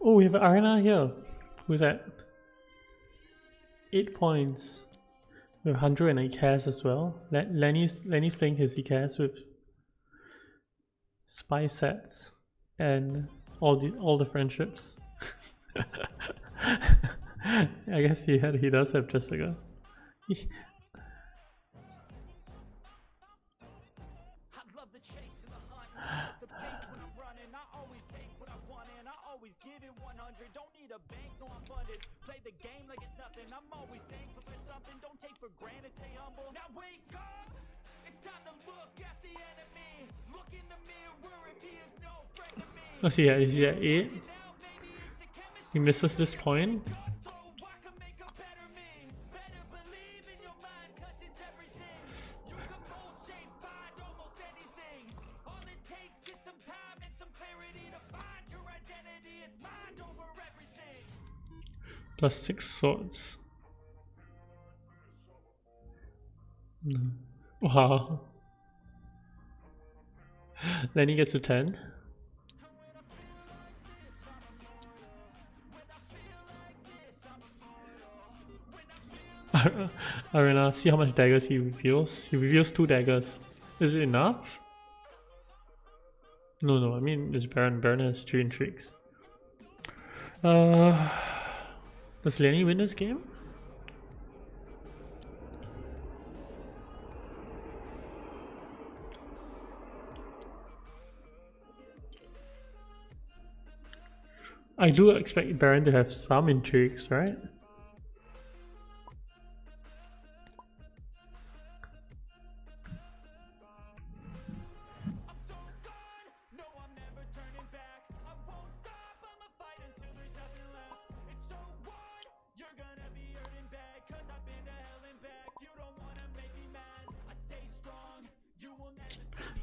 Oh, we have an arena here. Who's that? 8 points. With 108 casts as well. Lenny's playing his ECAS with spy sets and all the friendships. I guess he does have Jessica. Oh, see, yeah, is he at 8? He misses this point. Plus 6 swords. Wow. Lenny gets a 10. Arena, see how much daggers he reveals? He reveals 2 daggers. Is it enough? No, I mean it's Baron. Baron has 3 intrigues. Does Lenny win this game? I do expect Baron to have some intrigues, right?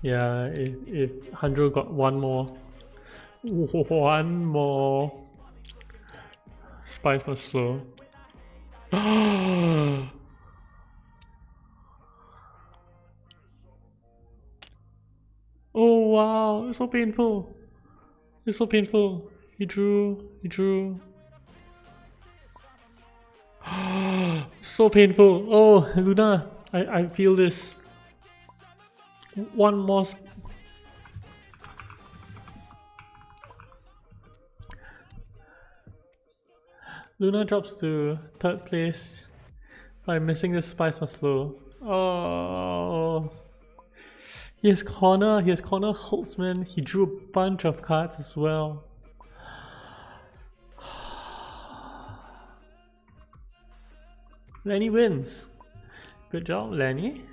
Yeah, if Handro got one more Spice was slow. Oh wow, it's so painful. It's so painful. He drew. So painful. Oh, Luna, I feel this. One more. Luna drops to 3rd place by missing this Spice Maslow. Oh. He has corner Holtzman. He drew a bunch of cards as well. Lenny wins. Good job, Lenny.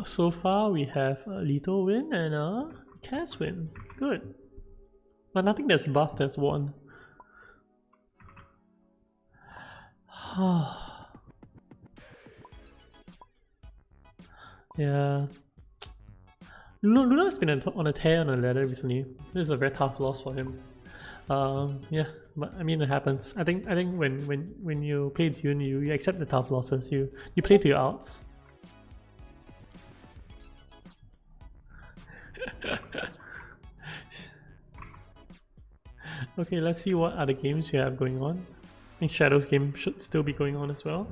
So far we have a Lito win and a Cass win. Good. But nothing that's buffed has won. Yeah. Luna's been on a tear on a ladder recently. This is a very tough loss for him. Yeah, but I mean it happens. I think when you play Dune, you accept the tough losses. You play to your outs. Okay, let's see what other games we have going on. I think Shadow's game should still be going on as well.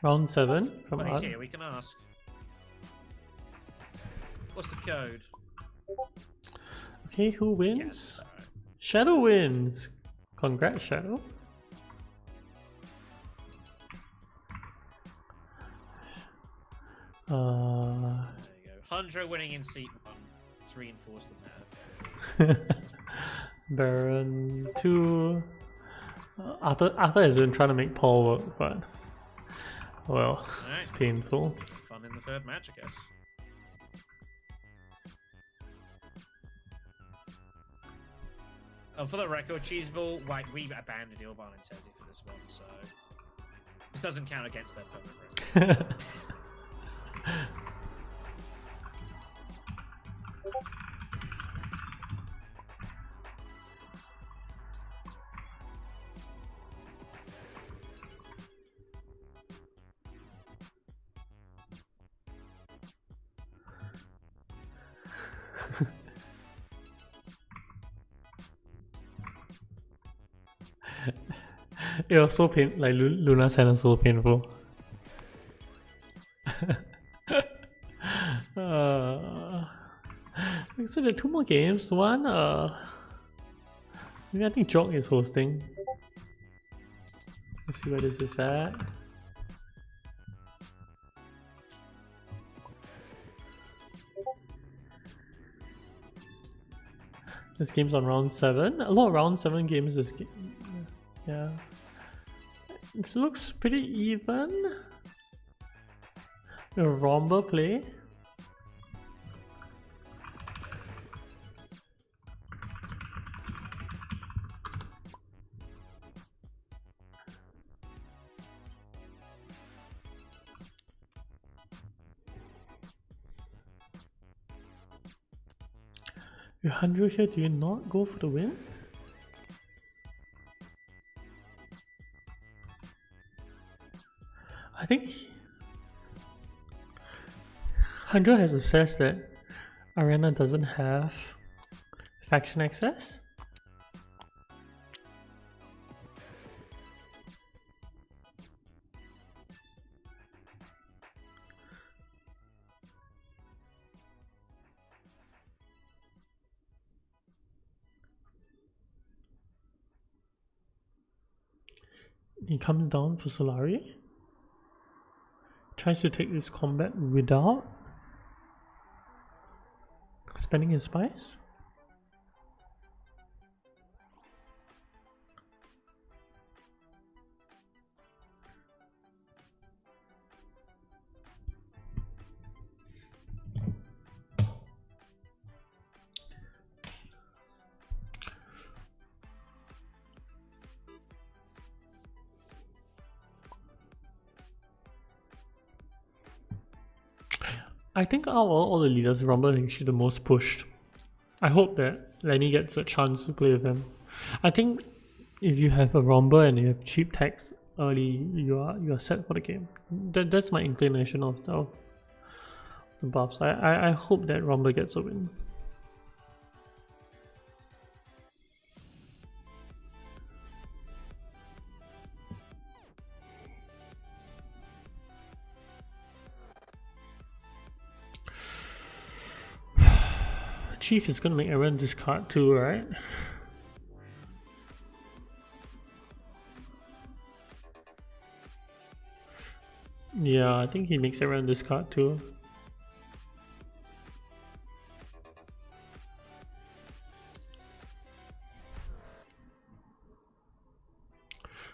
Round 7 from Money's here, we can ask. What's the code? Okay, who wins? Yes, Shadow wins! Congrats, Shadow. There you go. Hundra winning in seat 1. Let's reinforce the map. Baron 2. Arthur has been trying to make Paul work, but well, right. It's painful. Fun in the 3rd match, I guess. For the record, Cheeseball, we abandoned Ilban and Tezzy for this one, so this doesn't count against their permanent record. It was so painful, like Luna's hand was so painful. So there are 2 more games. One, maybe I think Jog is hosting. Let's see where this is at. This game's on round 7. A lot of round 7 games this game. Yeah. It looks pretty even. A Romba play. Your 100 here, do you not go for the win? I think 100 has assessed that Arena doesn't have faction access. He comes down for Solari. Tries to take this combat without spending his spice. I think out of all the leaders, Rumble is actually the most pushed. I hope that Lenny gets a chance to play with him. I think if you have a Rumble and you have cheap tags early, you are set for the game. That's my inclination of the buffs. I hope that Rumble gets a win. Chief is gonna make everyone discard too, right? Yeah, I think he makes everyone discard too.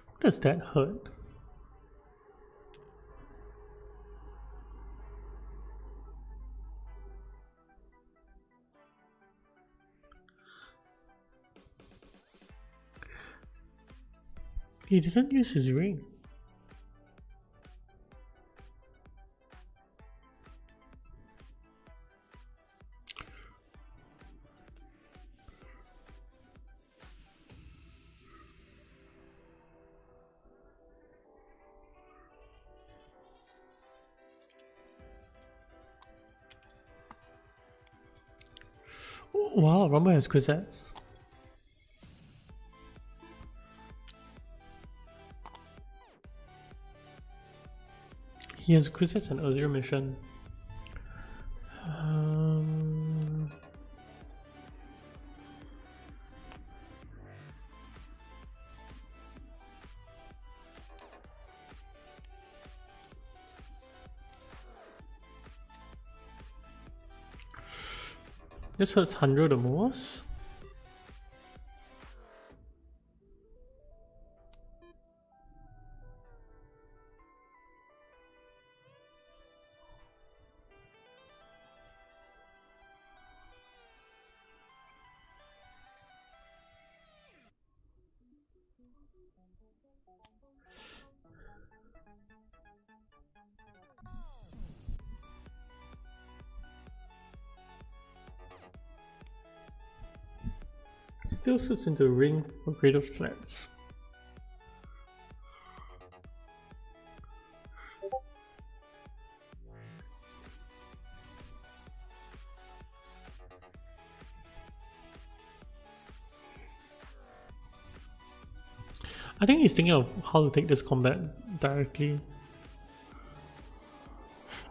What does that hurt? He didn't use his ring. Wow, Rumble has Quizets. He has Quizets and Azure Mission. This hurts 100 the most. Still suits into a ring for greater flats. I think he's thinking of how to take this combat directly.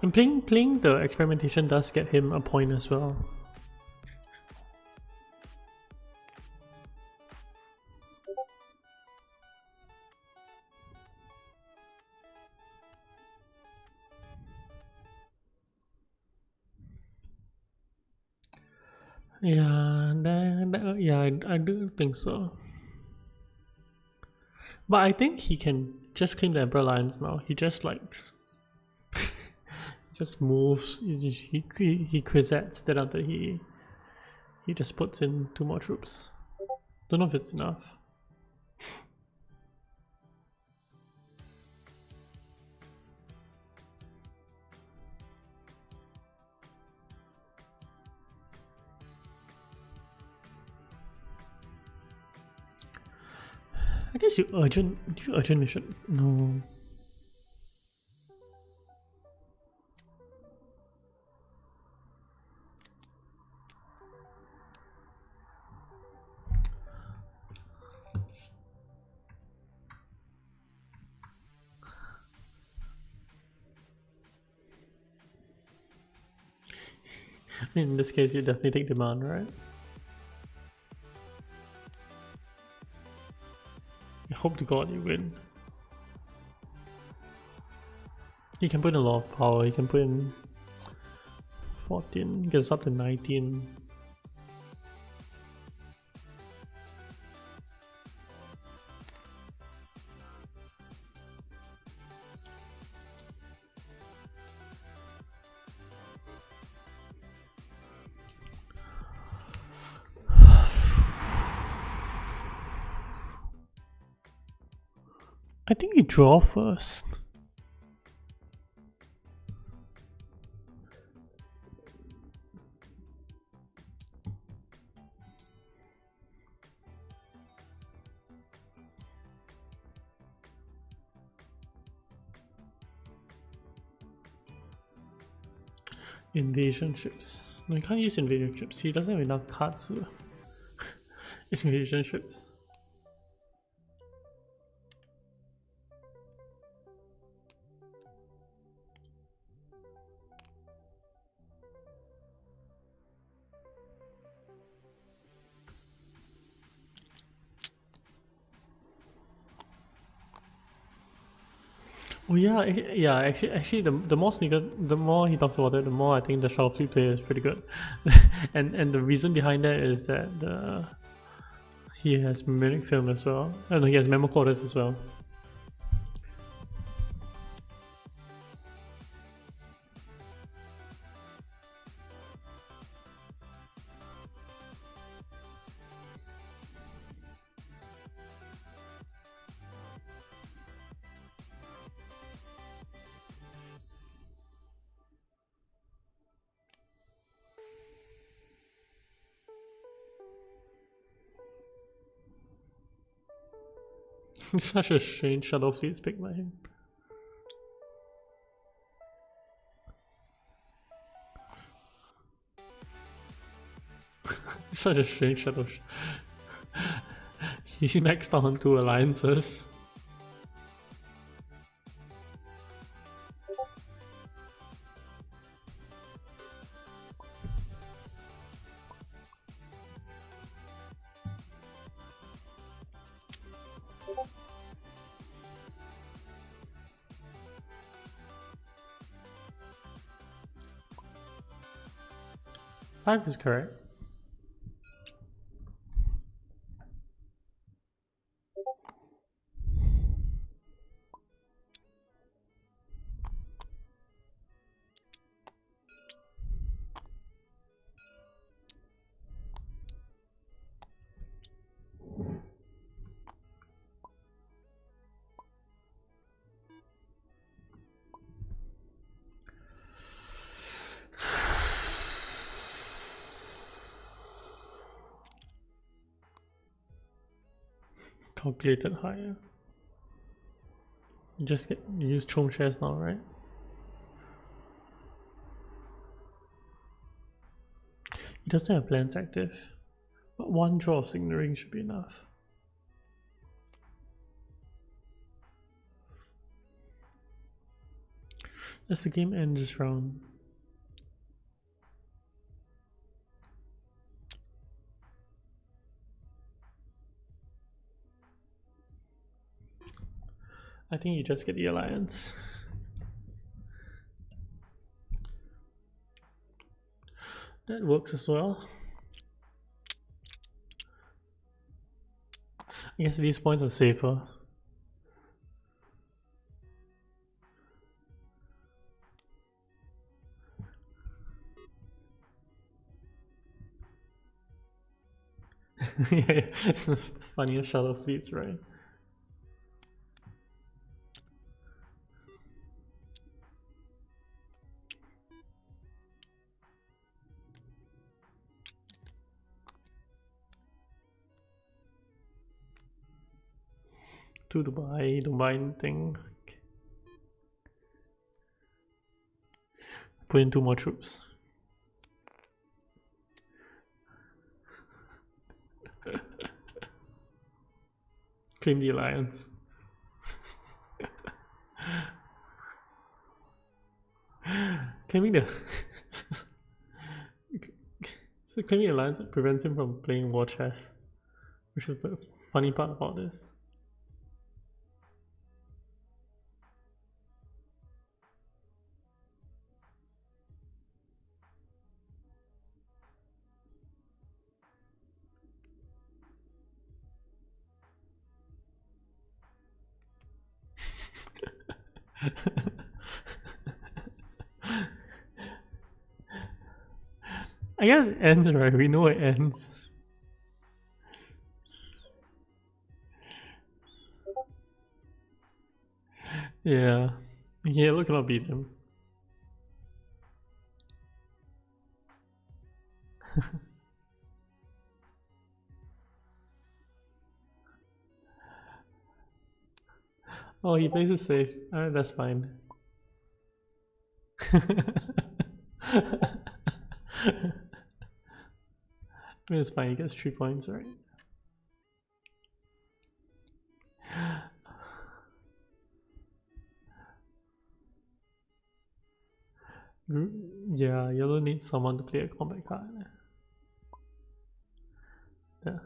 And playing the experimentation does get him a point as well. Yeah, yeah, I do think so. But I think he can just claim the Emperor Alliance now. He just like just moves. He crisets. Then after he just puts in 2 more troops. Don't know if it's enough. I guess you urgent. Do you urgent mission? No. In this case, you definitely take demand, right? I hope to God you win. You can put in a lot of power. You can put in 14, gets up to 19. I think you draw first. Invasion ships. No, you can't use invasion ships. He doesn't have enough cards to invasion ships. Oh yeah, yeah. Actually, the more sneaker, the more he talks about it, the more I think the Shuffle play is pretty good. and the reason behind that is that he has mimic film as well. No, he has memo quarters as well. It's such a strange Shadow Fleet picked by him. It's such a strange Shadow. He maxed out on 2 alliances. Five is correct. Calculated higher. You just use Chong shares now, right? He doesn't have plans active, but 1 draw of signaling should be enough. Does the game end this round? I think you just get the alliance. That works as well. I guess these points are safer. Yeah, it's the funniest shuttle fleets, right? To Dubai, don't buy anything. Put in 2 more troops. Claim the alliance. Claiming the so claiming the alliance prevents him from playing war chess, which is the funny part about this. I guess it ends, right? We know it ends. Yeah. Yellow cannot beat him. Oh, he plays it safe. That's fine. I mean, it's fine, he gets 3 points, right? Yeah, yellow needs someone to play a combat card. Yeah.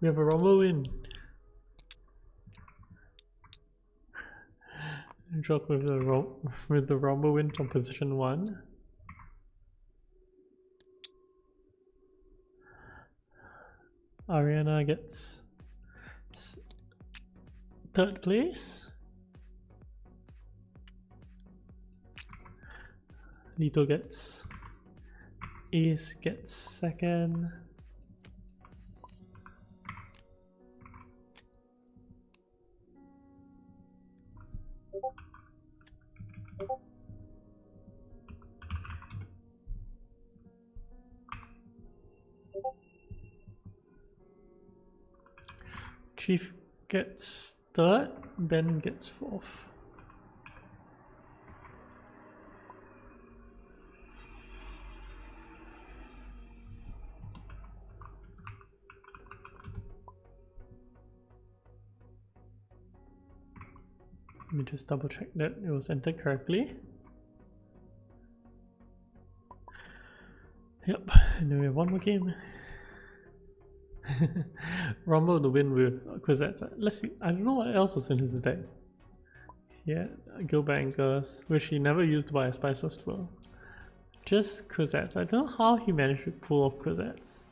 We have a rumble win. Drop with the rumble win from position 1. Ariana gets 3rd place. Lito gets Ace gets 2nd. Chief gets 3rd, Ben gets 4th. Let me just double check that it was entered correctly. Yep, and then we have 1 more game. Rumble to win with Quizette. Let's see, I don't know what else was in his deck. Yeah, Guild Bankers, which he never used by a Spicer's Flow. Just Quizettes. I don't know how he managed to pull off Quizettes.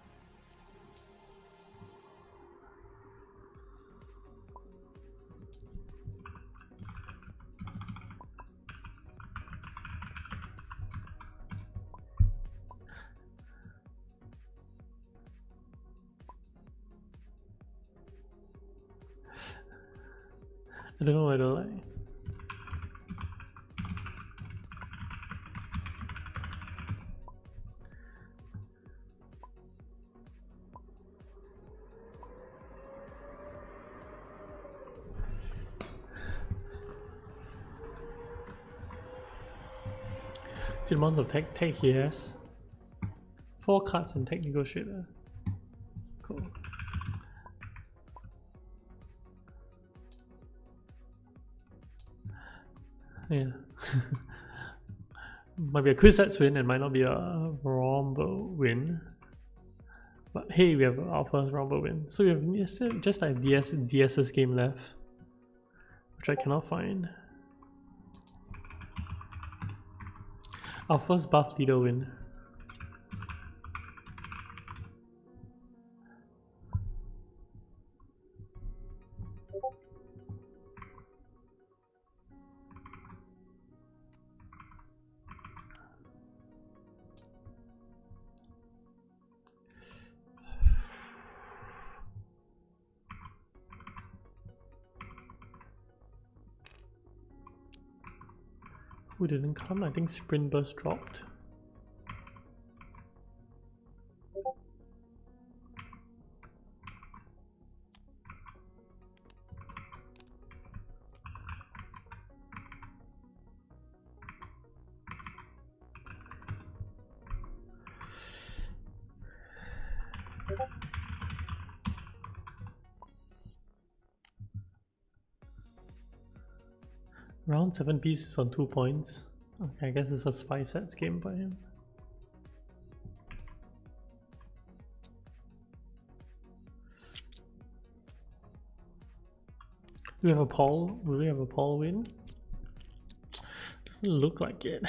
I don't know whether like see the amount of tech he has. 4 cards in Tech Negotiator. Cool. Yeah. Might be a Quizette win and might not be a Rumble win. But hey, we have our first Rumble win. So we have just like DS's game left, which I cannot find. Our first buff leader win. Who didn't come? I think Sprint Burst dropped. Round 7 pieces on 2 points. Okay, I guess it's a spy sets game by him. Do we have a Paul? Will we have a Paul win? Doesn't look like it.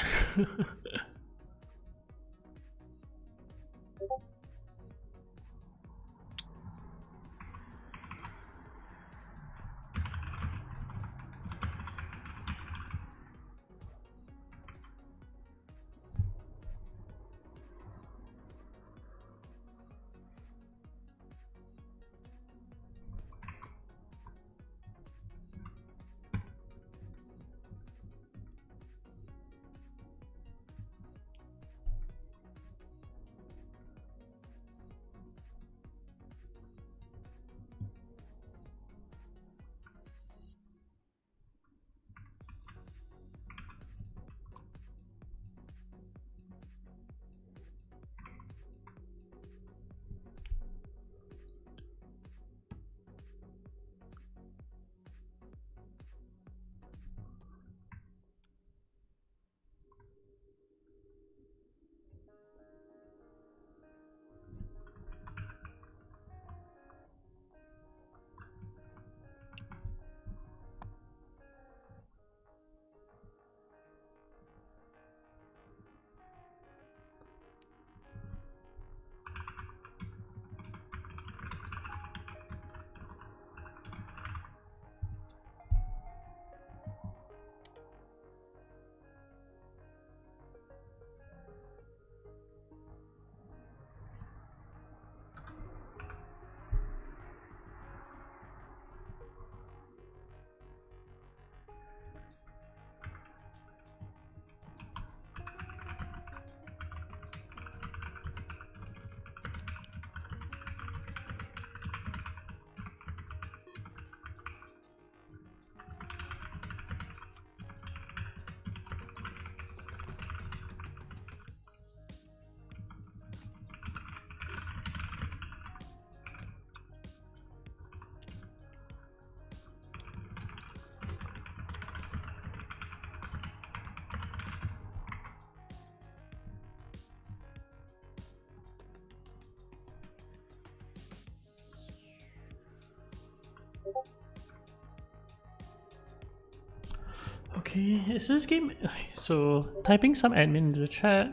Okay, is this game... So, typing some admin into the chat.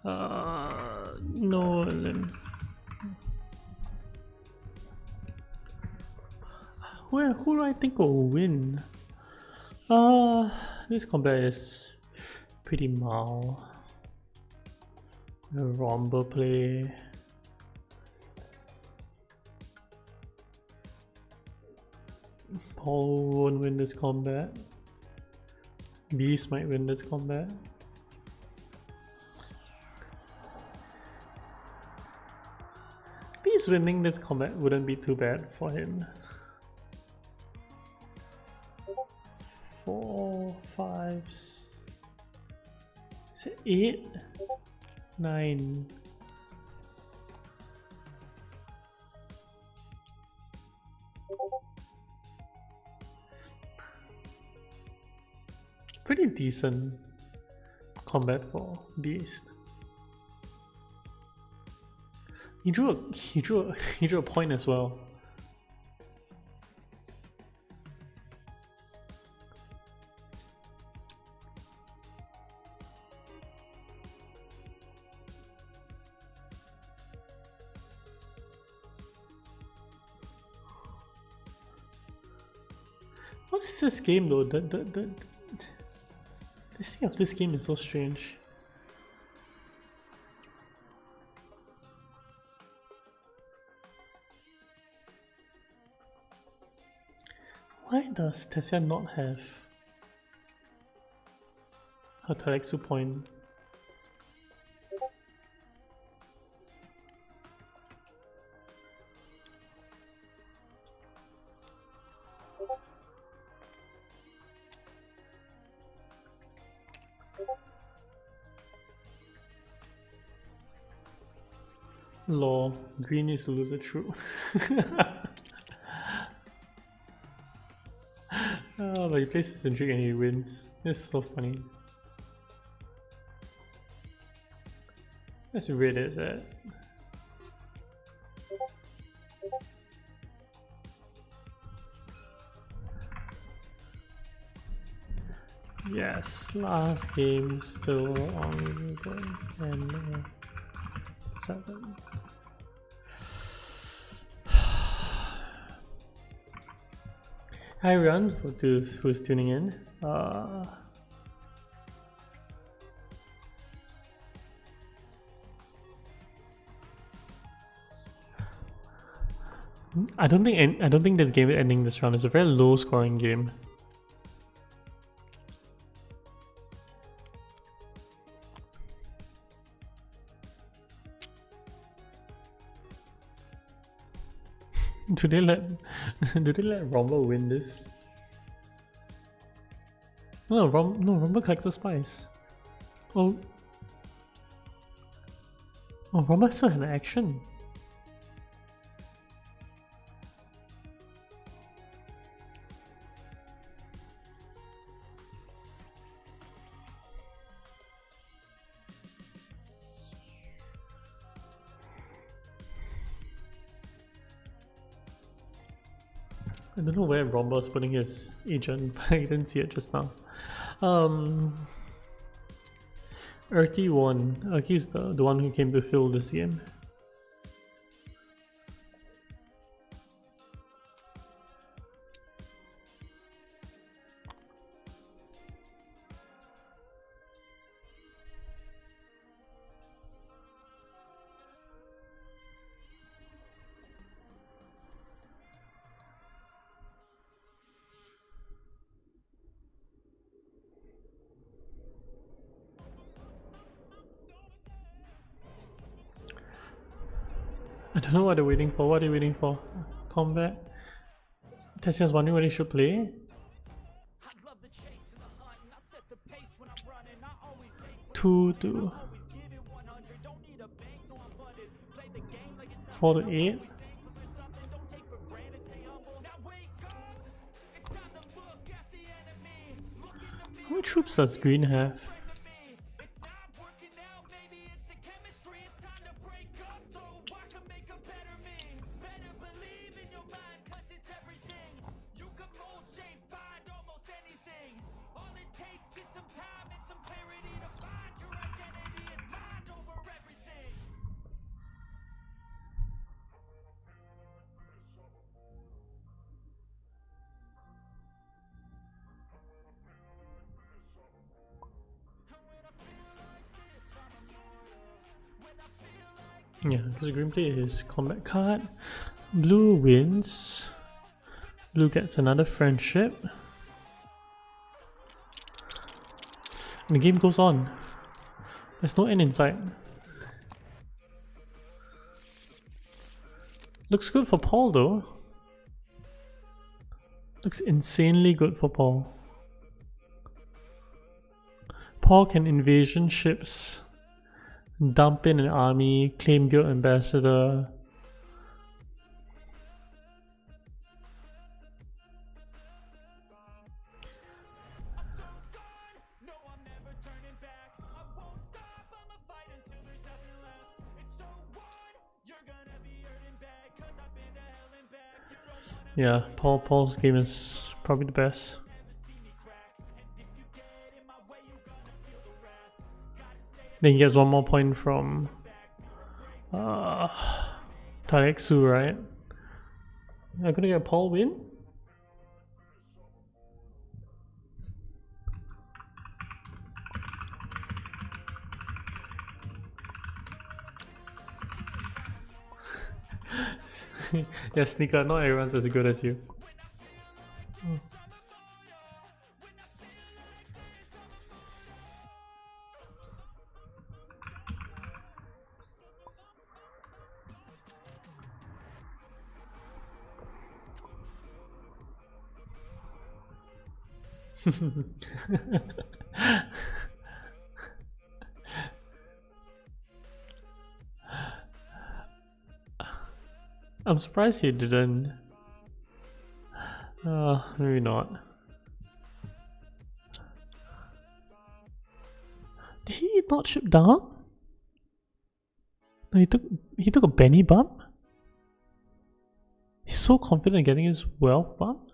No, who do I think will win? This combat is pretty mild. The Rombo play. Paul won't win this combat. Beast might win this combat. Beast winning this combat wouldn't be too bad for him. 4, 5, 8, 9. Pretty decent combat for Beast. He drew a point as well. What's this game though? This thing of this game is so strange. Why does Tessia not have her Tareksu point? Lol, green needs to lose a true. Oh, but he plays his intrigue and he wins. It's so funny. That's weird, is that? Yes, last game still on and 7. Hi everyone, for those who's tuning in. I don't think this game is ending this round. It's a very low scoring game. Do they let Rumble win this? No, Rumble collects the spice. Oh, Rumble still has action. I don't know where Romble's putting his agent, but I didn't see it just now. Urki won. Urki's the one who came to fill this game. I don't know what they're waiting for. What are they waiting for? Combat? Tessia's wondering what they should play? 2 to 4 to 8. How many troops does green have? Yeah, because the green plays his combat card. Blue wins. Blue gets another friendship. And the game goes on. There's no end in sight. Looks good for Paul though. Looks insanely good for Paul. Paul can invasion ships, dump in an army, claim guild ambassador. Yeah, Paul's game is probably the best. Then he gets one more point from Tareksu, right? I'm gonna get a Paul win. Yeah, Sneaker, not everyone's as good as you. I'm surprised he didn't. Maybe not. Did he not ship down? No, he took a Benny bump? He's so confident in getting his wealth bump?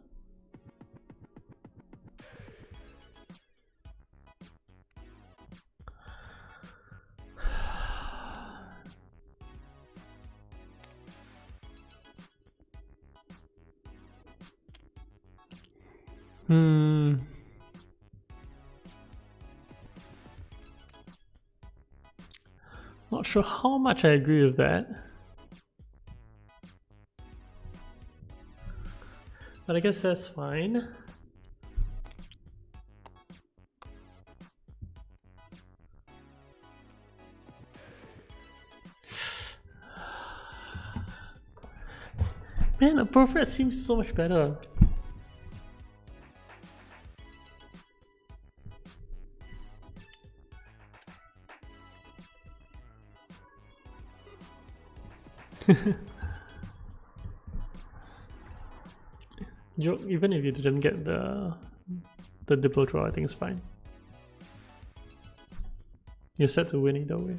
Not sure how much I agree with that. But I guess that's fine. Man, a perfect seems so much better. Joke, even if you didn't get the Diplo draw, I think it's fine. You're set to win either way.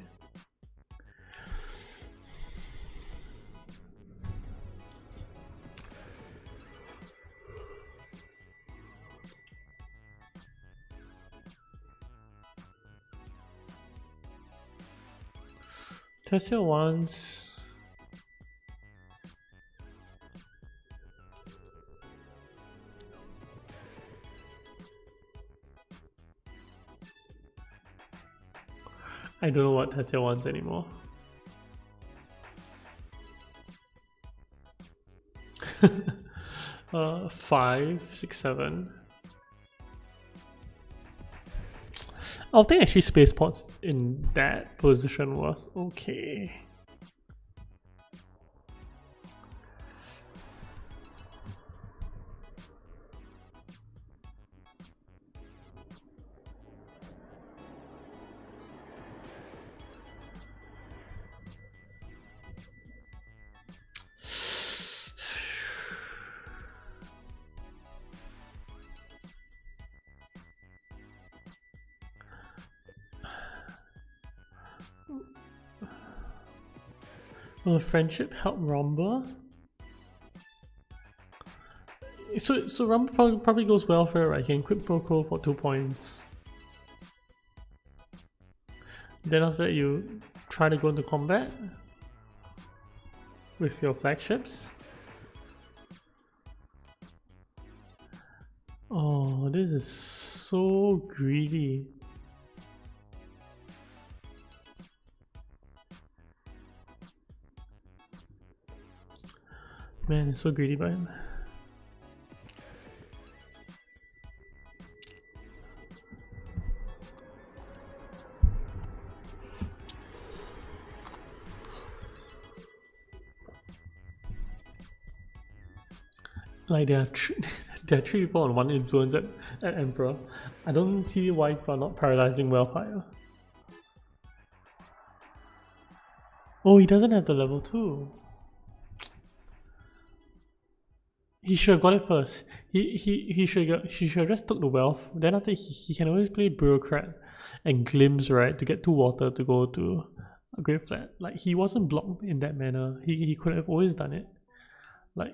Tesla once. I don't know what Tesla wants anymore. Five, six, seven. I think actually spaceports in that position was okay. Will the friendship help Rumble? So Rumble probably goes welfare, right? You can quit Proco for 2 points. Then after that you try to go into combat with your flagships. Oh, this is so greedy. Man, it's so greedy by him. Like there are three people on one influence at Emperor. I don't see why people are not paralyzing Wellfire. Oh, he doesn't have the level 2. He should have got it first. He should have just took the wealth. Then after he can always play Bureaucrat and Glimpse, right, to get 2 water to go to a Great Flat. Like he wasn't blocked in that manner. He could have always done it. Like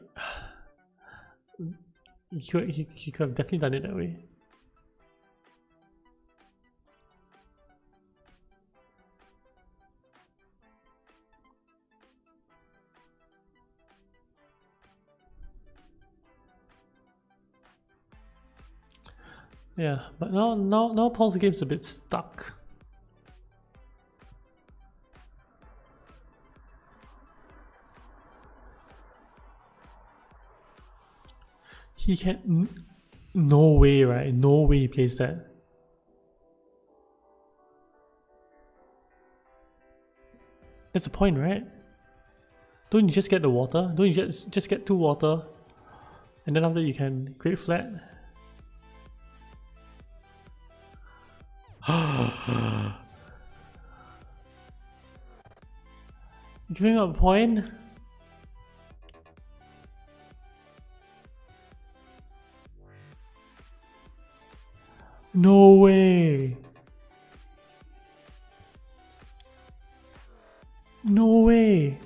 he could have definitely done it that way. Yeah, but now Paul's game's a bit stuck. He can't. No way, right? No way he plays that. That's the point, right? Don't you just get the water? Don't you just get 2 water? And then after you can create flat? Giving up a point? No way! No way!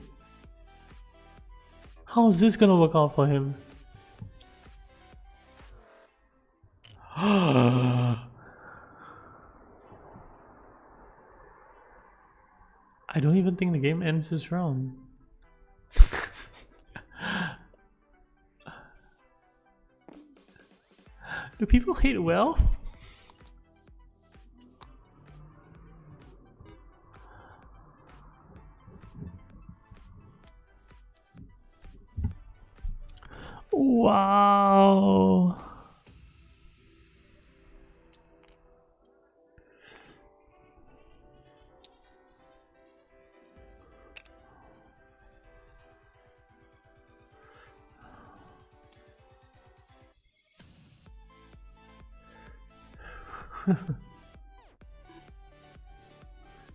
How is this gonna work out for him? I don't even think the game ends this round. Do people hate well? Wow.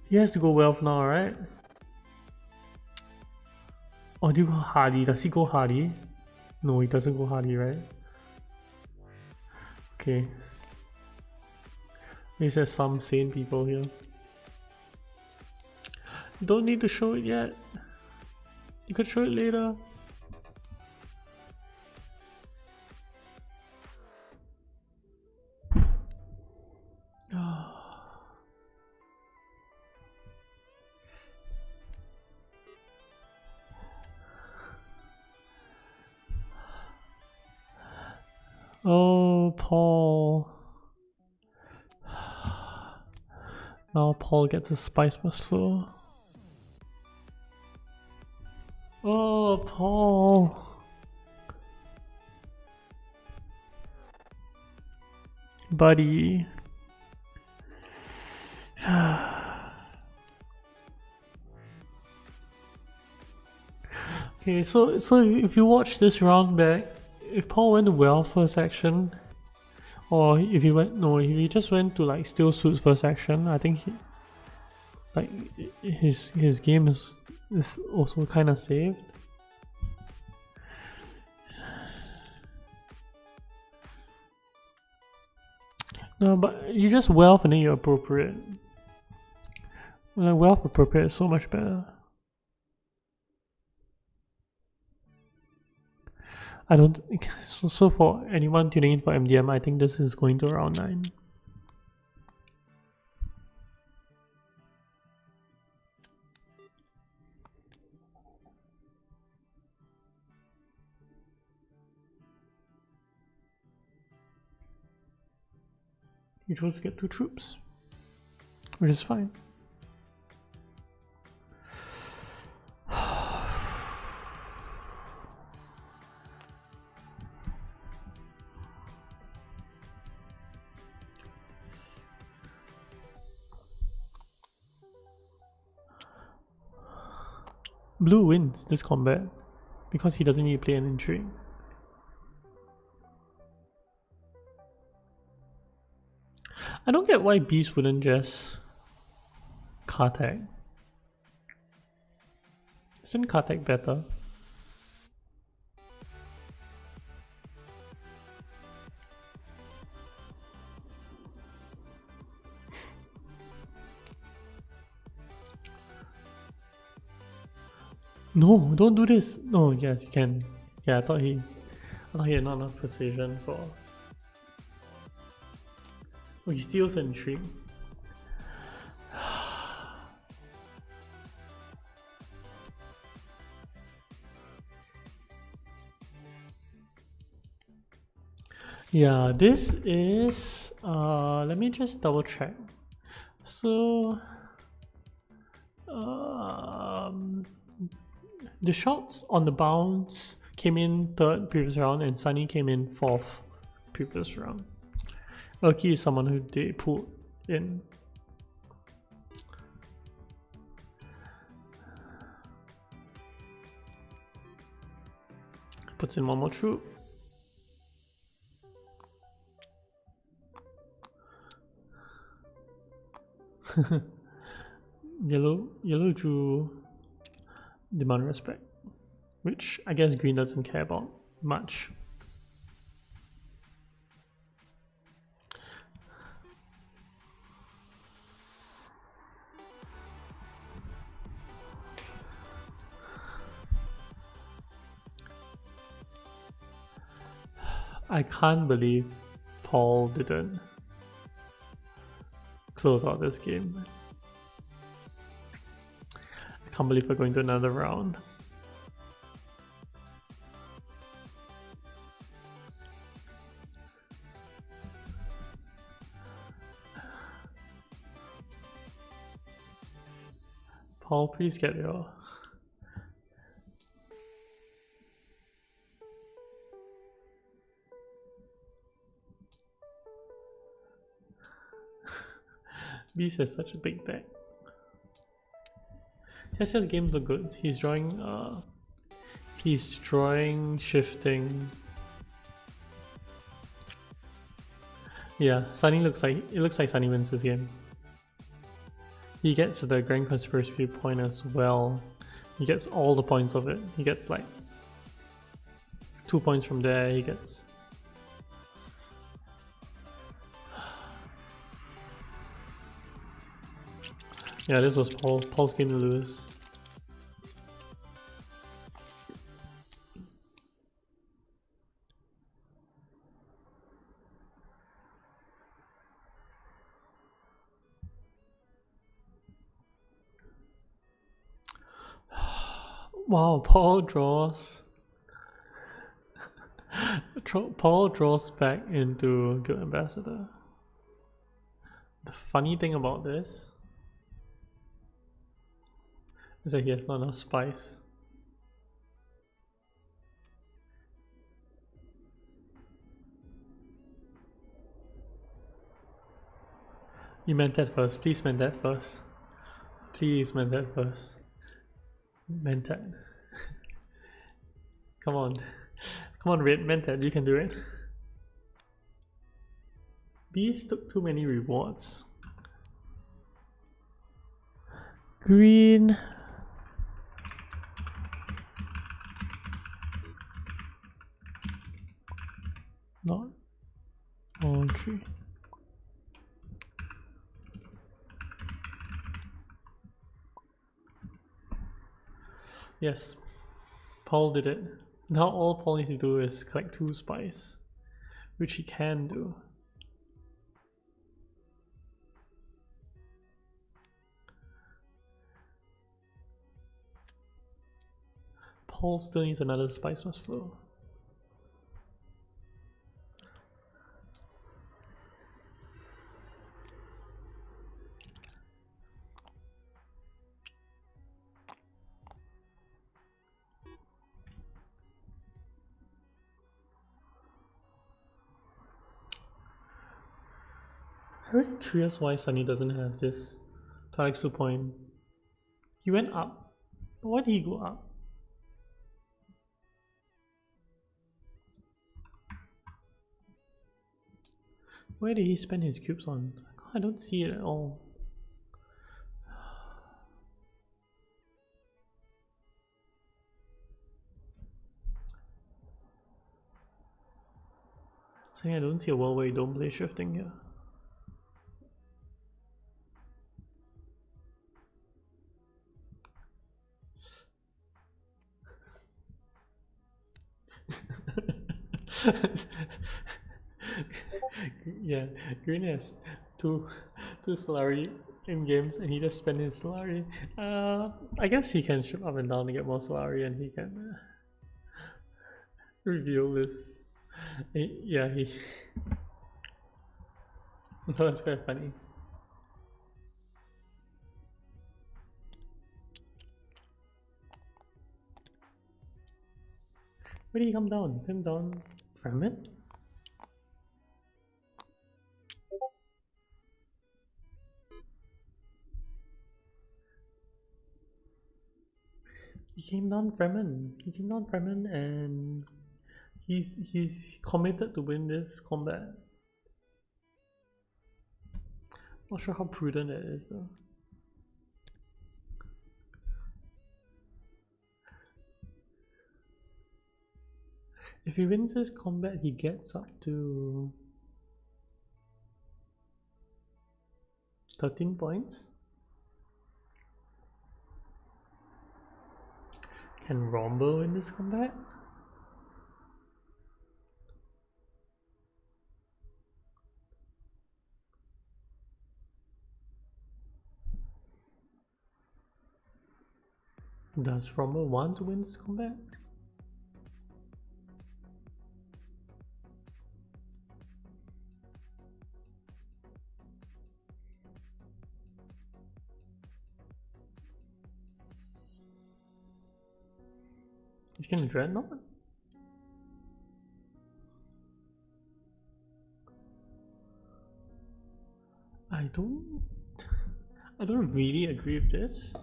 He has to go wealth now, right? Or do you go hardy? Does he go hardy? No, he doesn't go hardy, right? Okay. At least there's some sane people here. You don't need to show it yet. You could show it later. Oh, Paul. Now Paul gets his spice much slower. Oh, Paul. Buddy. Okay, so if you watch this round back, if Paul went to well first action, or if he just went to like still suits first action, I think his game is also kind of saved. No, but you just wealth and then you're appropriate. Like wealth appropriate is so much better. I don't think so for anyone tuning in for MDM, I think this is going to round 9. He chose to get 2 troops, which is fine. Blue wins this combat because he doesn't need to play an intrigue. I don't get why Beast wouldn't just Kartak. Isn't Kartak better? No, don't do this. No, yes, you can. Yeah, I thought he had not enough precision for. Oh, he steals an intrigue. Yeah, this is let me just double check. So the shots on the bounce came in third previous round, and Sunny came in fourth previous round. Erky is someone who they pulled in. Puts in one more troop. Yellow drew demand respect, which I guess green doesn't care about much. I can't believe Paul didn't close out this game. I can't believe we're going to another round. Paul, please get your... Beast has such a big deck. His games look good. He's drawing shifting. Yeah, Sunny looks like Sunny wins this game. He gets the Grand Conspiracy point as well. He gets all the points of it. He gets like 2 points from there. He gets... Yeah, this was Paul's game to lose. Wow, Paul draws. Paul draws back into Guild Ambassador. The funny thing about this is that he has not enough spice. You meant that first. Please meant that first. Please meant that first. Meant that. Come on. Come on, Red. Meant that. You can do it. Beast took too many rewards. Green. Not all three. Yes, Paul did it. Now all Paul needs to do is collect 2 spice, which he can do. Paul still needs another spice must flow. I'm really curious why Sunny doesn't have this Talexu point. He went up. Why did he go up? Where did he spend his cubes on? I don't see it at all. So I don't see a world where you don't play shifting here. Yeah, Green has two Solari in games and he just spent his Solari. I guess he can ship up and down to get more Solari and he can reveal this. Yeah, he... No, it's quite funny. Where did he come down? Came down Fremen? He came down Fremen. He came down Fremen and he's committed to win this combat. Not sure how prudent that is though. If he wins this combat, he gets up to 13 points. Can Rombo win this combat? Does Rombo want to win this combat? He's gonna Dreadnought? I don't really agree with this.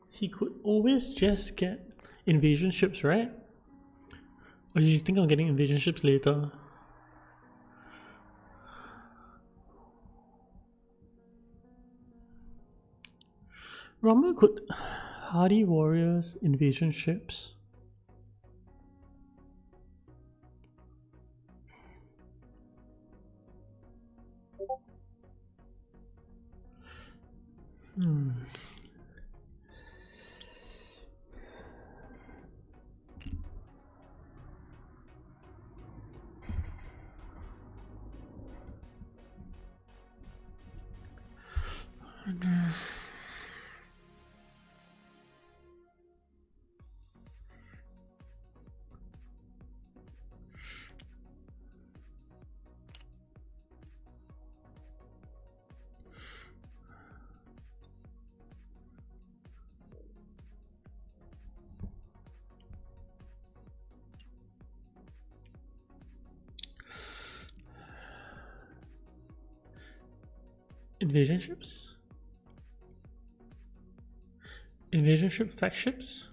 He could always just get invasion ships, right? Or do you think of getting invasion ships later? Rumble could Hardy Warriors invasion ships. Invasion ships? Invasion ship flagships?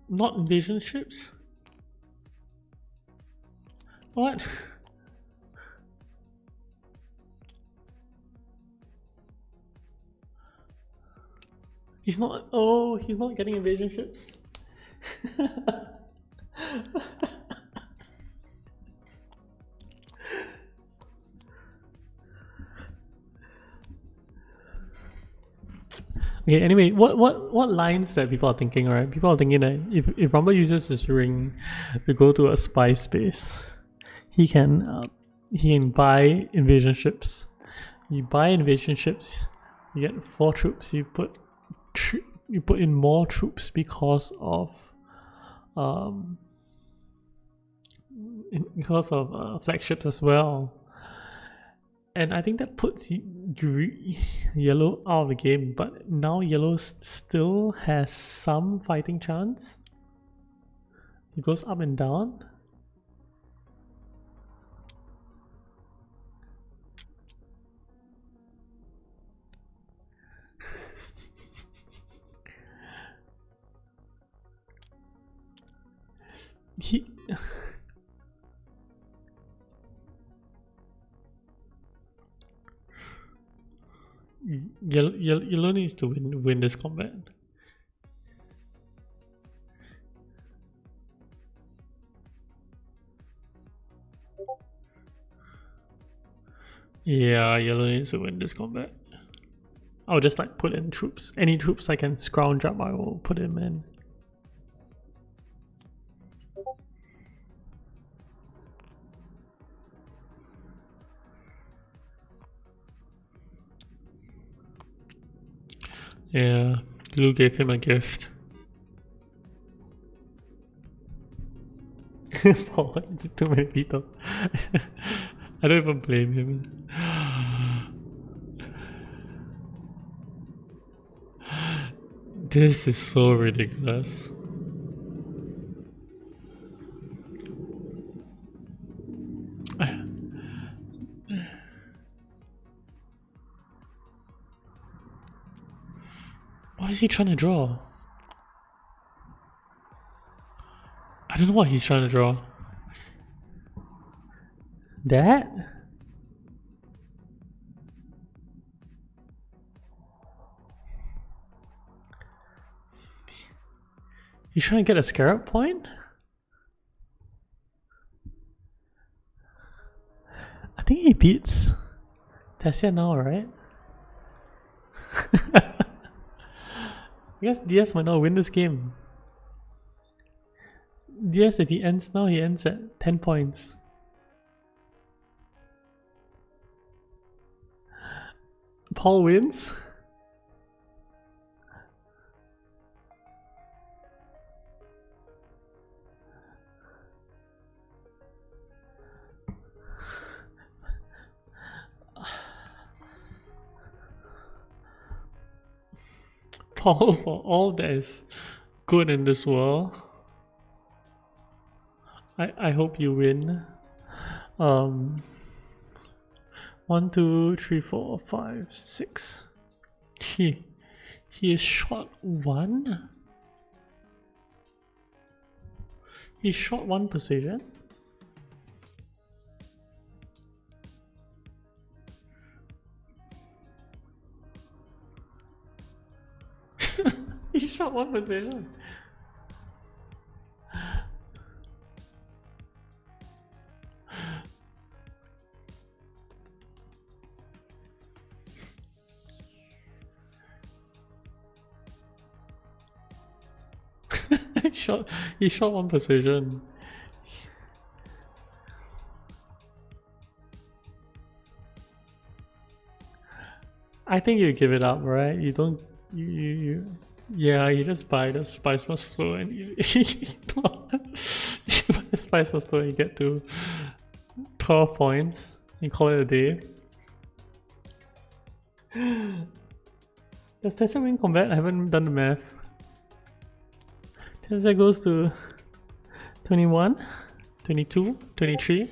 Not invasion ships? What? He's not. Oh, he's not getting invasion ships. Okay, anyway, what lines that people are thinking, right? People are thinking that if Rumble uses his ring to go to a spy space, he can buy invasion ships. You buy invasion ships, you get 4 troops. You put in more troops because of flagships as well. And I think that puts yellow out of the game, but now yellow still has some fighting chance. It goes up and down. Yellow needs to win this combat. Yeah, yellow needs to win this combat. I'll just like put in troops. Any troops I can scrounge up, I will put them in. Yeah, Lou gave him a gift. Oh, it's too many people. I don't even blame him. This is so ridiculous. What is he trying to draw? I don't know what he's trying to draw. That? He's trying to get a scarab point? I think he beats Tessia now, right? I guess DS might not win this game. DS, if he ends now, he ends at 10 points. Paul wins? Paul, for all that is good in this world, I hope you win. 1, 2, 3, 4, 5, 6. He is short 1. He's short 1 persuasion. He shot 1 persuasion. He shot 1 persuasion. I think you give it up, right? You don't. Yeah, you just buy the spice must flow and you buy the spice must flow and you get to 12 points. You call it a day. Does Tessia win combat? I haven't done the math. Tessia goes to 21, 22, 23.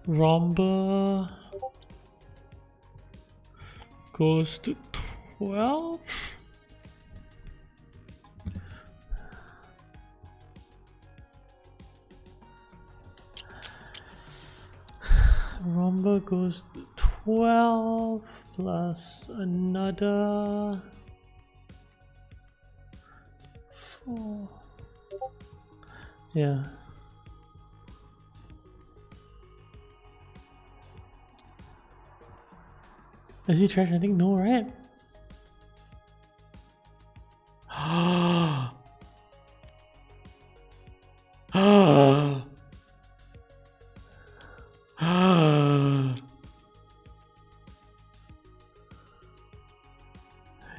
Romba goes to 12. Romba goes to 12 plus another 4. Yeah. Is he trash? I think no, right?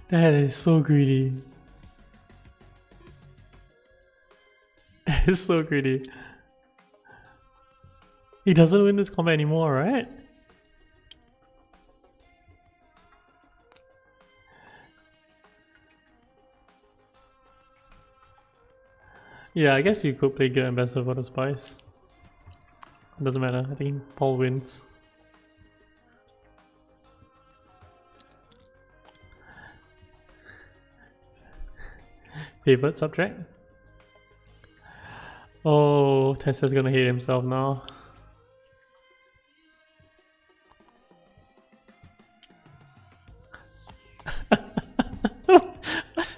That is so greedy. That is so greedy. He doesn't win this combat anymore, right? Yeah, I guess you could play good ambassador for the spice. Doesn't matter, I think Paul wins. Favorite subject? Oh, Tessa's gonna hate himself now.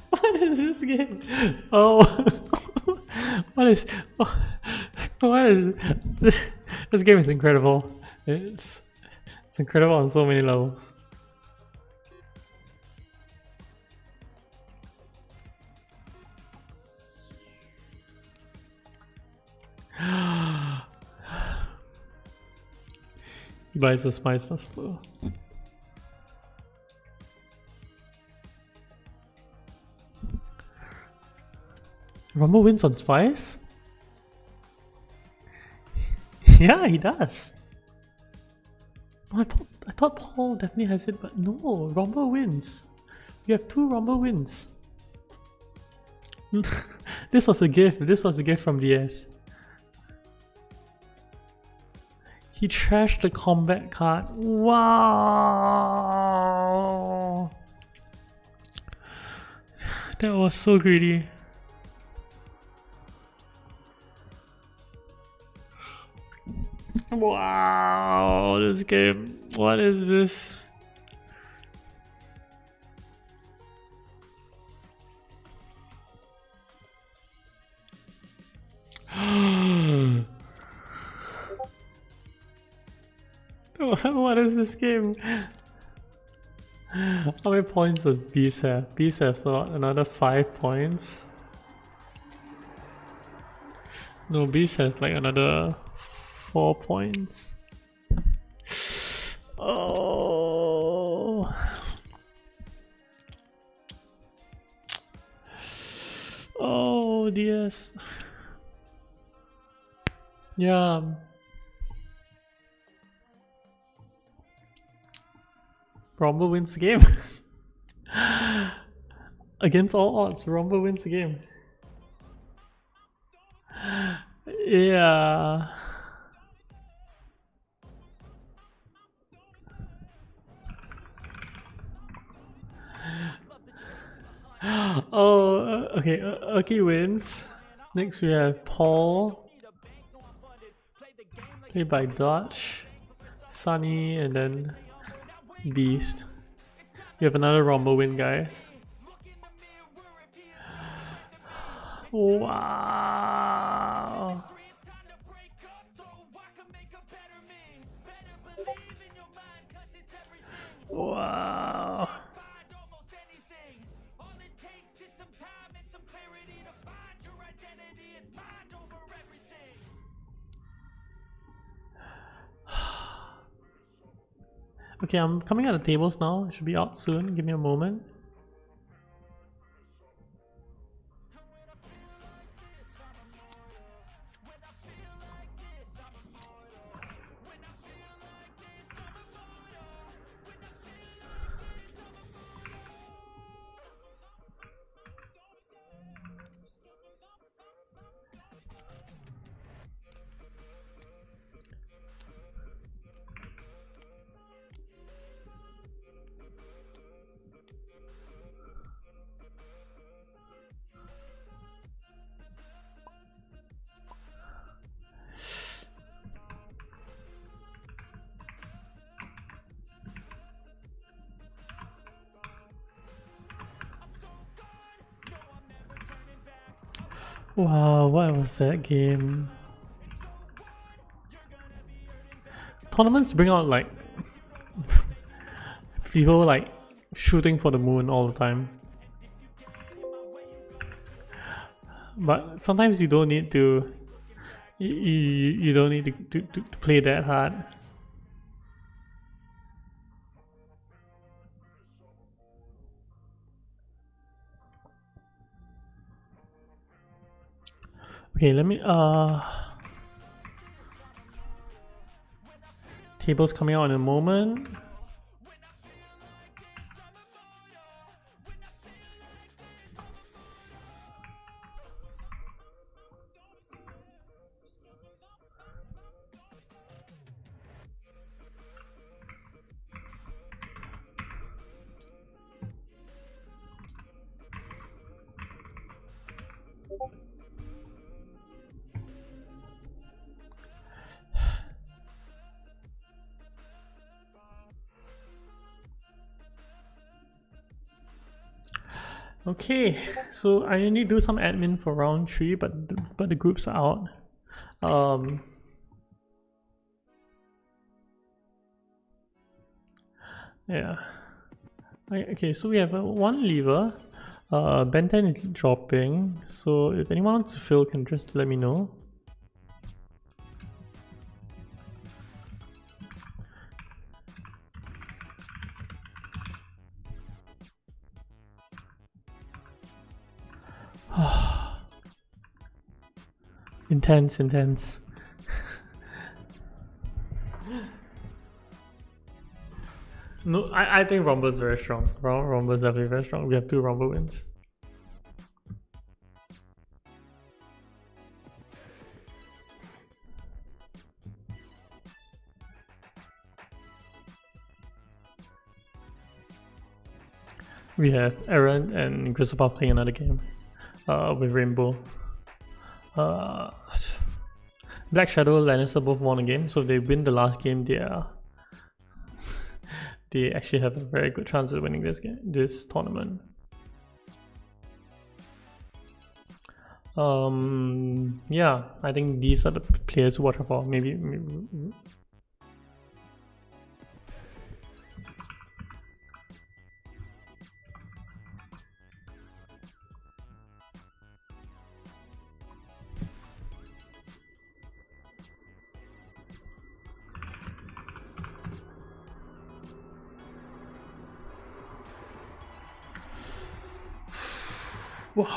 What is this game? Oh, what is this game is incredible. It's incredible on so many levels. He buys the spice first flow. Rumble wins on spice? Yeah, he does. What? I thought Paul definitely has it, but no, Rumble wins. We have 2 Rumble wins. This was a gift. This was a gift from DS. He trashed the combat card. Wow! That was so greedy. Wow, this game. What is this? What is this game? How many points does Beast have? Beast has another 5 points. No, Beast has like another 4 points. Oh. Oh, DS. Yeah. Rumble wins the game. Against all odds, Rumble wins the game. Yeah. Oh, okay. Urki wins. Next we have Paul, played by Dodge, Sunny, and then Beast. We have another Rumble win, guys. Wow. Wow. Okay, I'm coming out of tables now. It should be out soon. Give me a moment. Wow, what was that game? Tournaments bring out like people like shooting for the moon all the time. But sometimes you don't need to. You don't need to play that hard. Okay, let me tables coming out in a moment. Okay, so I need to do some admin for round 3, but the group's out. Yeah. Okay, so we have one lever. Ben 10 is dropping, so if anyone wants to fill, can just let me know. Intense. No, I think Rumble is very strong. Rumble is definitely very strong. We have 2 Rumble wins. We have Aaron and Christopher playing another game with Rainbow. Black Shadow, Lannister both won a game, so if they win the last game, they actually have a very good chance of winning this tournament. Yeah, I think these are the players to watch out for. Maybe Whoa.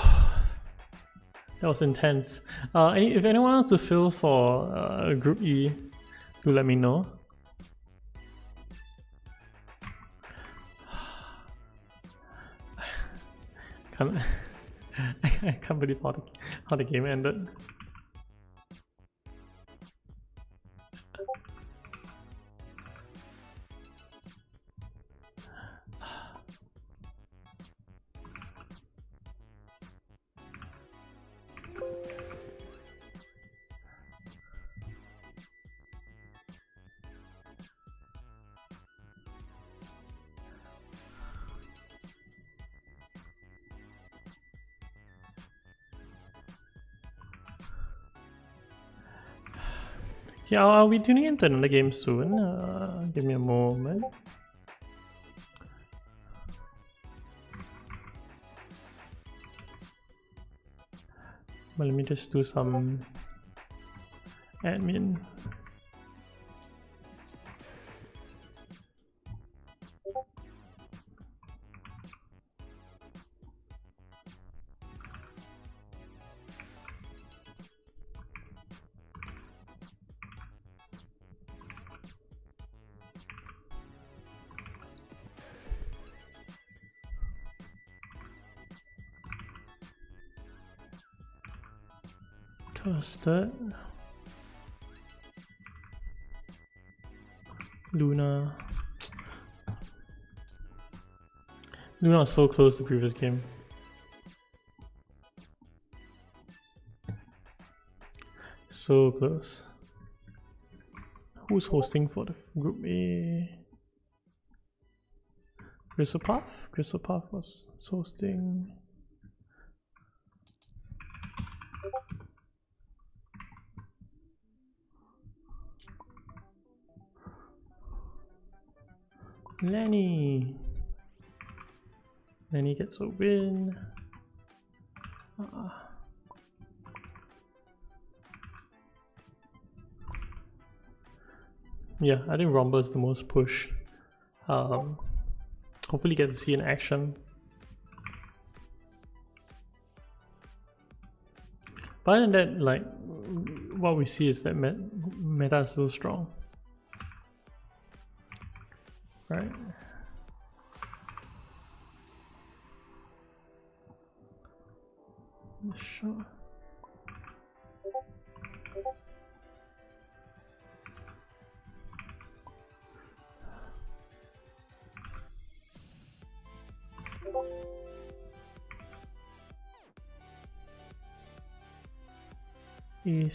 That was intense. If anyone wants to fill for Group E, do let me know. I can't believe how the game ended. Yeah, I'll be tuning into another game soon. Give me a moment. But let me just do some admin. Custard, Luna was so close to the previous game. So close. Who's hosting for the Group A? Crystal Puff was hosting. Lenny gets a win. Yeah, I think Rumble is the most push. Hopefully get to see in action. But other than that, like, what we see is that meta is still strong. Right. Sure. E/.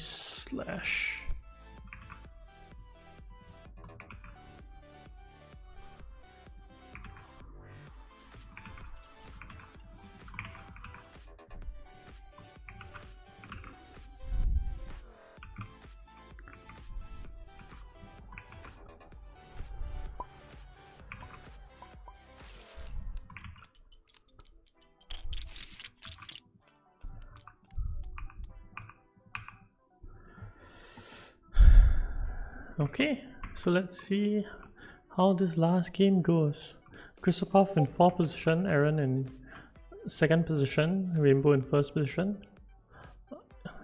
Okay, so let's see how this last game goes. Christopher in 4th position, Aaron in 2nd position, Rainbow in 1st position.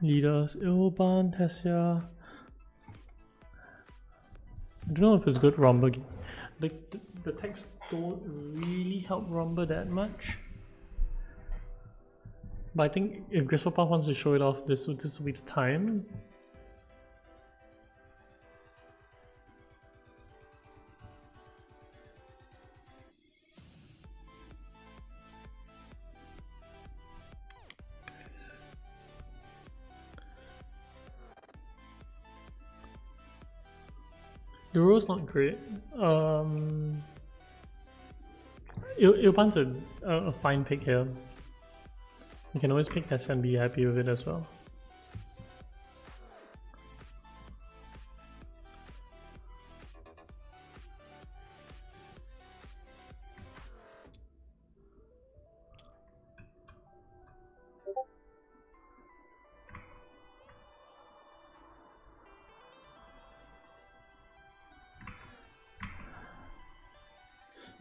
Leaders Ilban, Tessia. I don't know if it's good Rumble game. the text don't really help Romba that much. But I think if Gristlepath wants to show it off, this will be the time. The role's not great. Ilpan's a fine pick here. You can always pick Tessa and be happy with it as well.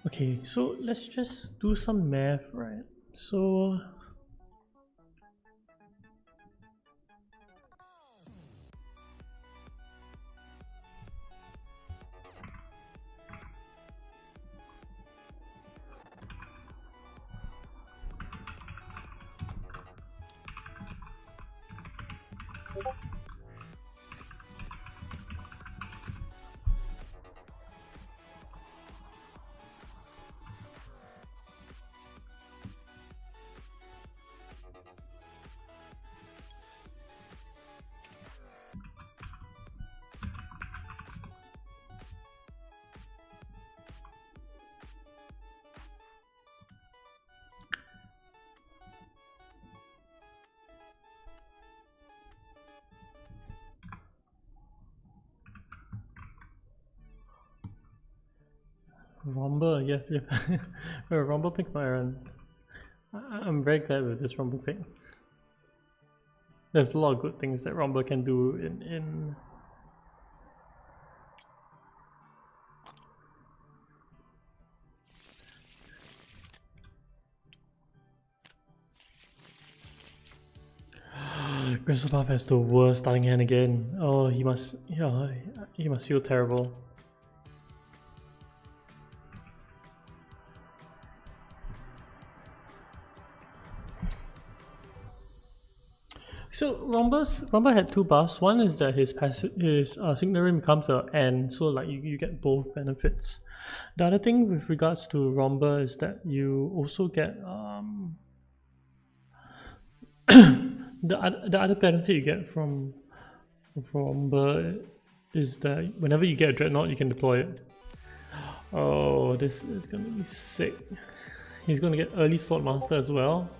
Okay, so let's just do some math, right? So Romba, yes, we have a Romba pick for Aaron. I'm very glad with this Romba pick. There's a lot of good things that Romba can do in Gristlepath has the worst starting hand again. Oh, he must feel terrible. So Romba had two buffs. One is that his Signal Ring becomes a N, so like you get both benefits. The other thing with regards to Romba is that you also get the other benefit you get from Romba is that whenever you get a Dreadnought, you can deploy it. Oh, this is gonna be sick. He's gonna get early Swordmaster as well.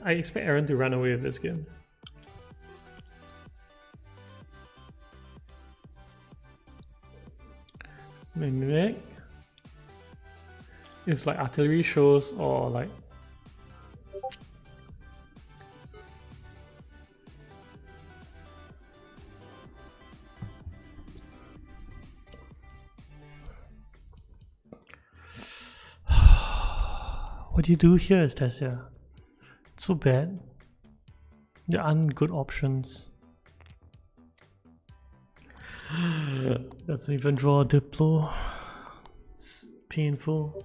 I expect Aaron to run away with this game. Mimic. If like artillery shows or like what do you do here, Estasia? It's so bad. There aren't good options. Doesn't even draw a Diplo. It's painful.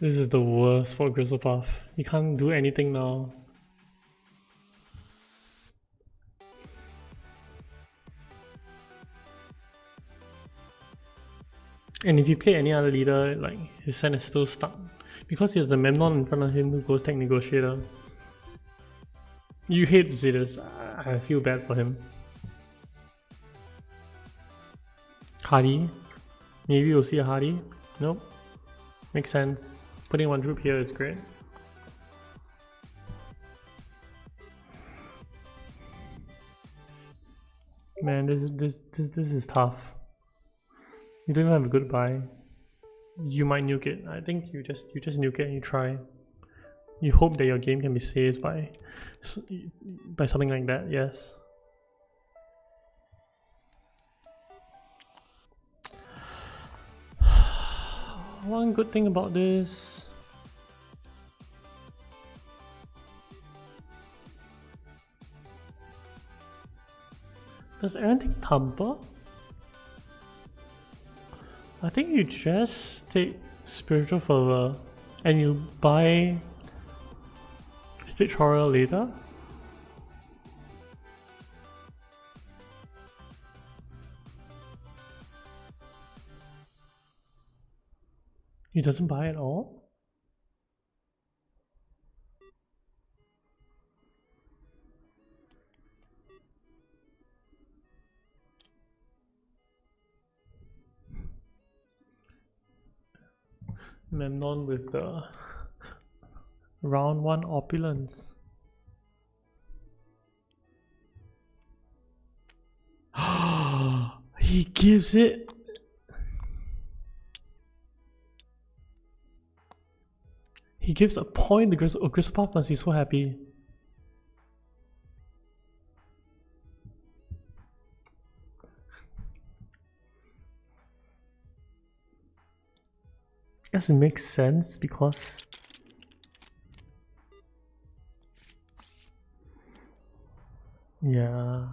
This is the worst for Gristlepath. He can't do anything now. And if you play any other leader, like his hand is still stuck. Because he has a Memnon in front of him who goes Tech Negotiator. You hate to see this. I feel bad for him. Hardy. Maybe we'll see a Hardy. Nope. Makes sense. Putting one troop here is great. Man, this is tough. You don't even have a good buy. you might nuke it. I think you just nuke it and you try. You hope that your game can be saved by something like that. Yes. One good thing about this. Does Aaron take Tampa? I think you just take Spiritual Fervor and you buy Stage Horror later. He doesn't buy at all? Memnon with the round 1 opulence. He gives it. He gives a point. The Griswold must be so happy. Yes, it makes sense because yeah.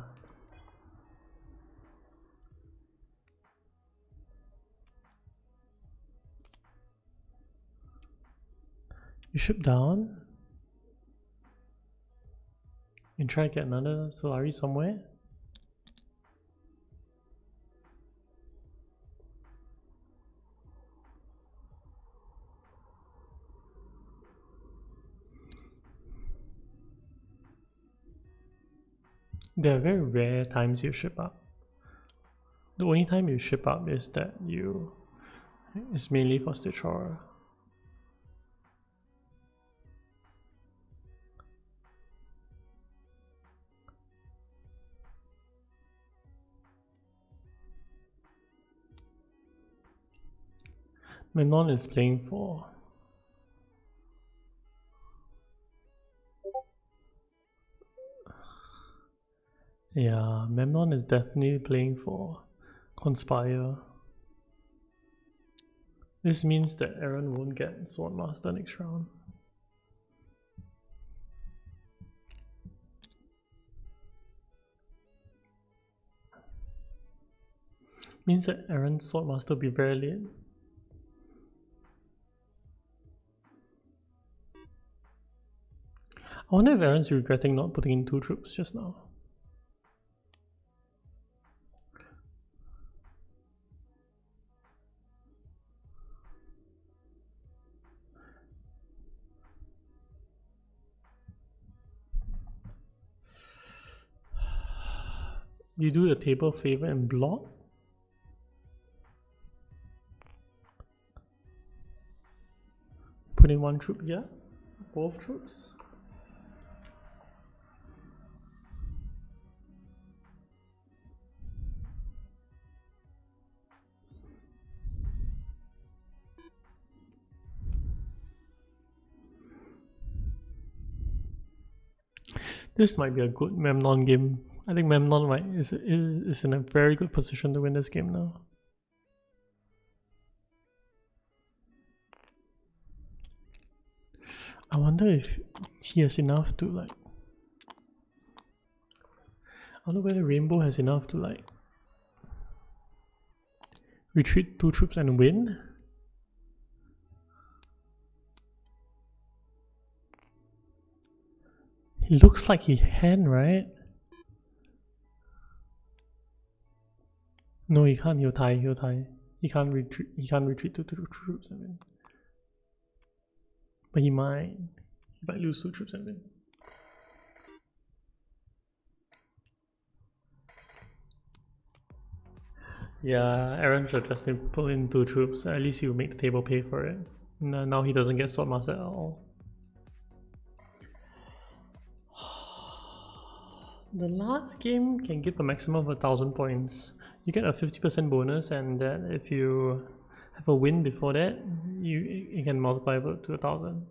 You ship down and try to get another Solari somewhere. There are very rare times you ship up. The only time you ship up is that it's mainly for Stitch Horror. Menon is playing for yeah, Memnon is definitely playing for Conspire. This means that Aaron won't get Swordmaster next round. Means that Aaron's Swordmaster will be very late. I wonder if Aaron's regretting not putting in 2 troops just now. You do the table favor and block. Put in 1 troop here, both troops. This might be a good Memnon game. I think Memnon is in a very good position to win this game now. I wonder if he has enough to like... I wonder whether Rainbow has enough to like retreat 2 troops and win. He looks like he can, right? No, he can't. He'll tie. He can't retreat 2 troops and win. But he might lose 2 troops and win. Yeah, Aaron should just pull in 2 troops. At least you make the table pay for it. Now he doesn't get Swordmaster at all. The last game can give a maximum of 1,000 points. You get a 50% bonus, and then if you have a win before that, you can multiply it to 1,000.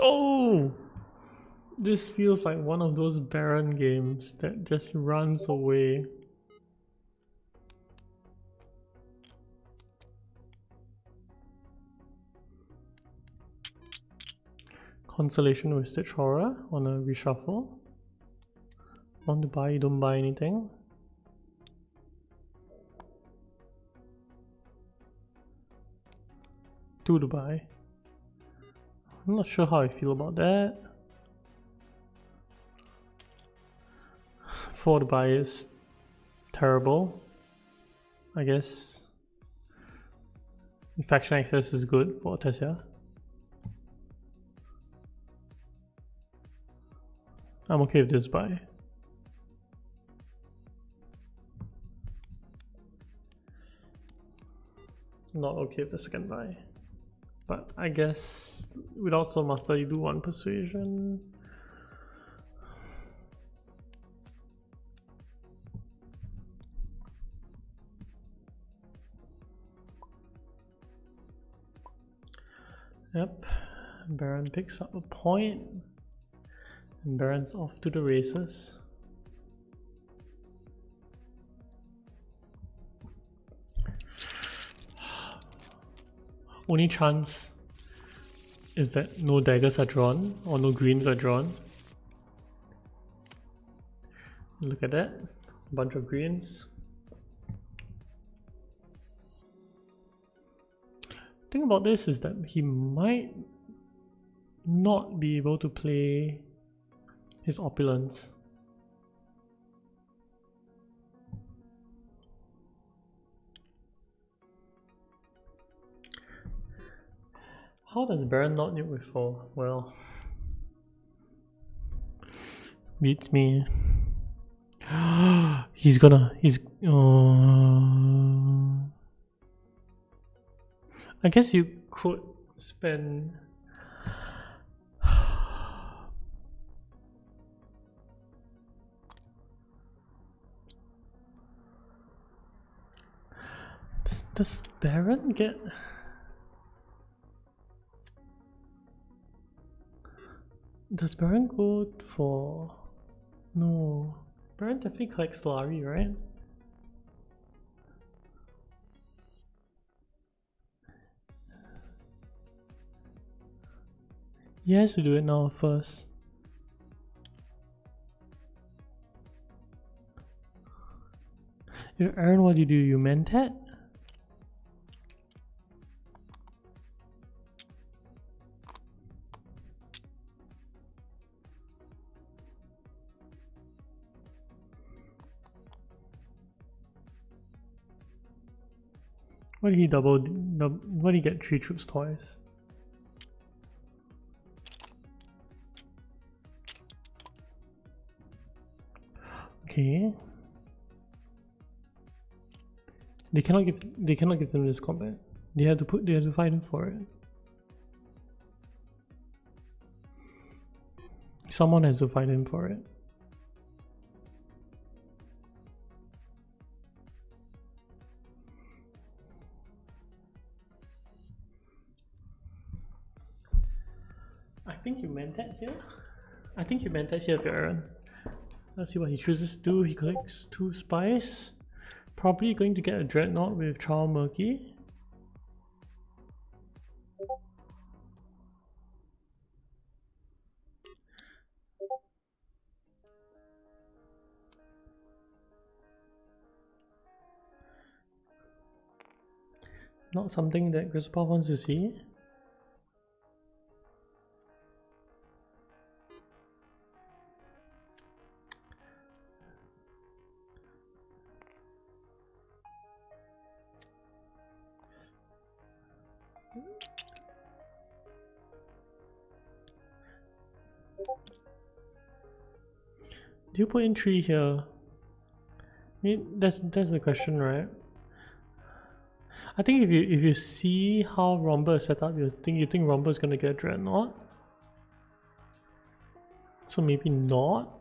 Oh! This feels like one of those Baron games that just runs away. Consolation with Stitch Horror on a reshuffle. Want to buy, you don't buy anything. Two to buy. I'm not sure how I feel about that. 4 to buy is terrible. I guess Faction Access is good for Tessia. I'm okay with this buy. Not okay with the second buy. But I guess without Soul Master you do want Persuasion. Yep, Baron picks up a point. And Baron's off to the races. Only chance is that no daggers are drawn or no greens are drawn. Look at that, a bunch of greens. The thing about this is that he might not be able to play his opulence. How does Baron not nuke with 4? Well, beats me. He's I guess you could spend Does Baron get... Does Baron go for... No. Baron definitely collects Solari, right? He has to do it now first. Aaron, what do? You Mentat? What did he what did he get 3 troops twice? Okay. They cannot give them this combat. They have to fight him for it. Someone has to fight him for it. I think you meant that here. I think you meant that here, Aaron. Let's see what he chooses to do. He collects 2 spies. Probably going to get a Dreadnought with Charles Murky. Not something that Christopher wants to see. Do you put in 3 here? I mean, that's the question, right? I think if you see how Romba is set up, you think Romba is gonna get Dreadnought. So maybe not.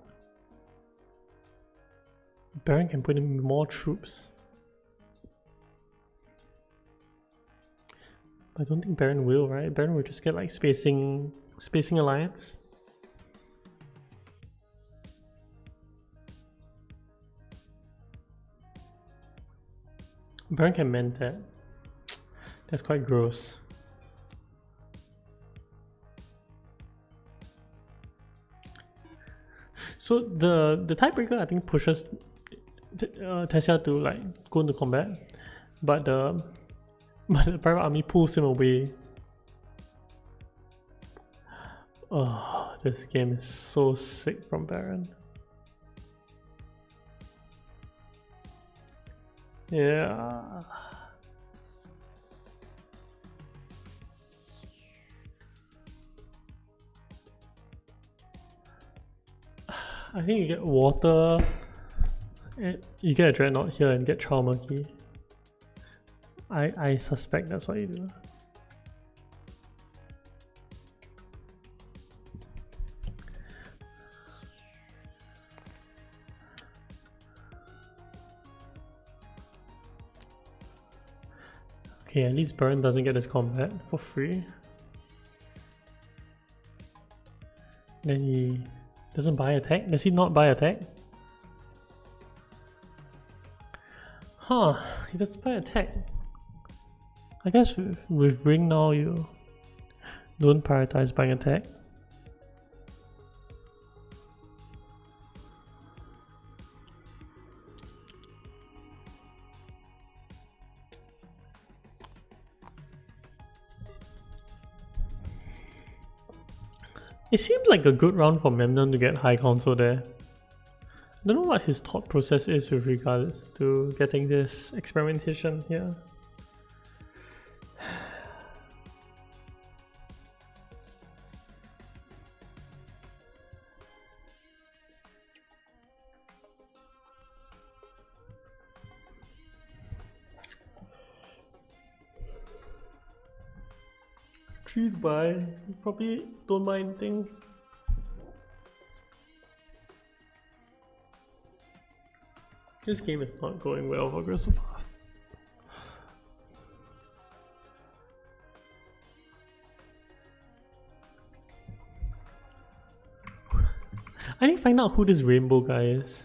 Baron can put in more troops. I don't think Baron will, right? Baron will just get like spacing alliance. Baron can mend that. That's quite gross. So the tiebreaker I think pushes Tessia to like go into combat, but the private army pulls him away. Oh, this game is so sick from Baron. Yeah. I think you get water, and you get a Dreadnought here and get Trial Monkey. I suspect that's what you do. Okay, at least Baron doesn't get his combat for free. Then he doesn't buy attack? Does he not buy attack? Huh, he doesn't buy attack. I guess with Ring now you don't prioritize buying attack. It seems like a good round for Memnon to get high console there. I don't know what his thought process is with regards to getting this experimentation here. Treat by, probably don't mind anything. This game is not going well for Gristlepath. I need to find out who this rainbow guy is.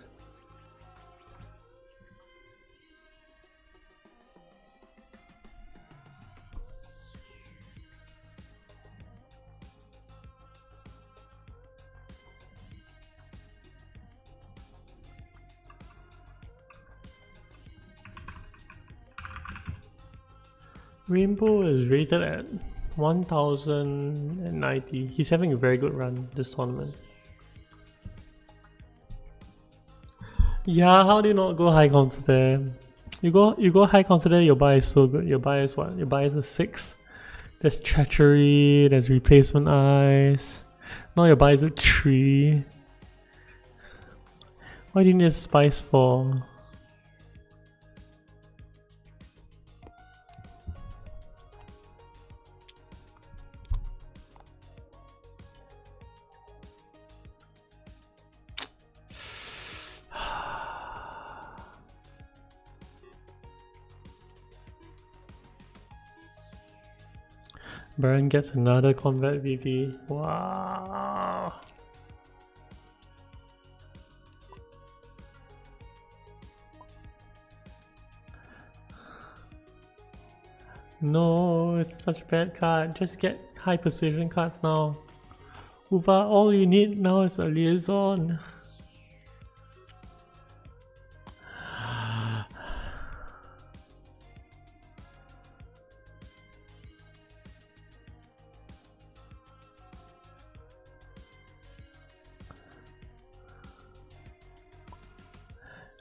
Rainbow is rated at 1090. He's having a very good run this tournament. Yeah, how do you not go high console there? You go high console there, your buy is so good. Your buy is what? Your buy is a 6. There's treachery, there's replacement eyes. Now your buy is a 3. Why do you need spice for? Baron gets another combat VP. Wow. No, it's such a bad card. Just get high persuasion cards now. Uba, all you need now is a liaison.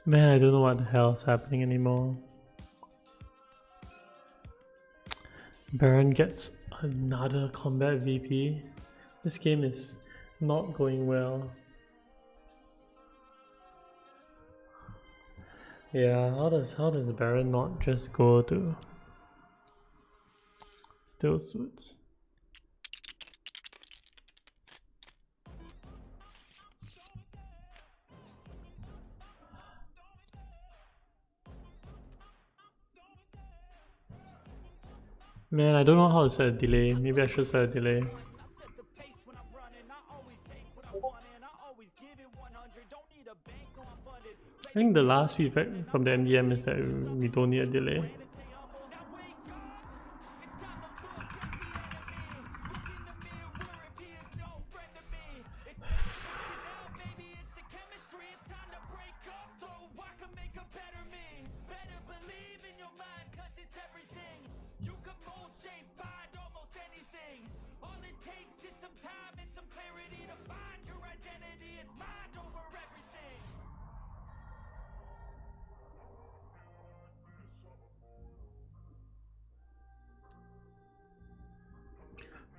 Man, I don't know what the hell is happening anymore. Baron gets another combat VP. This game is not going well. Yeah, how does Baron not just go to Still suits. Man, I don't know how to set a delay. Maybe I should set a delay. I think the last feedback from the MDM is that we don't need a delay.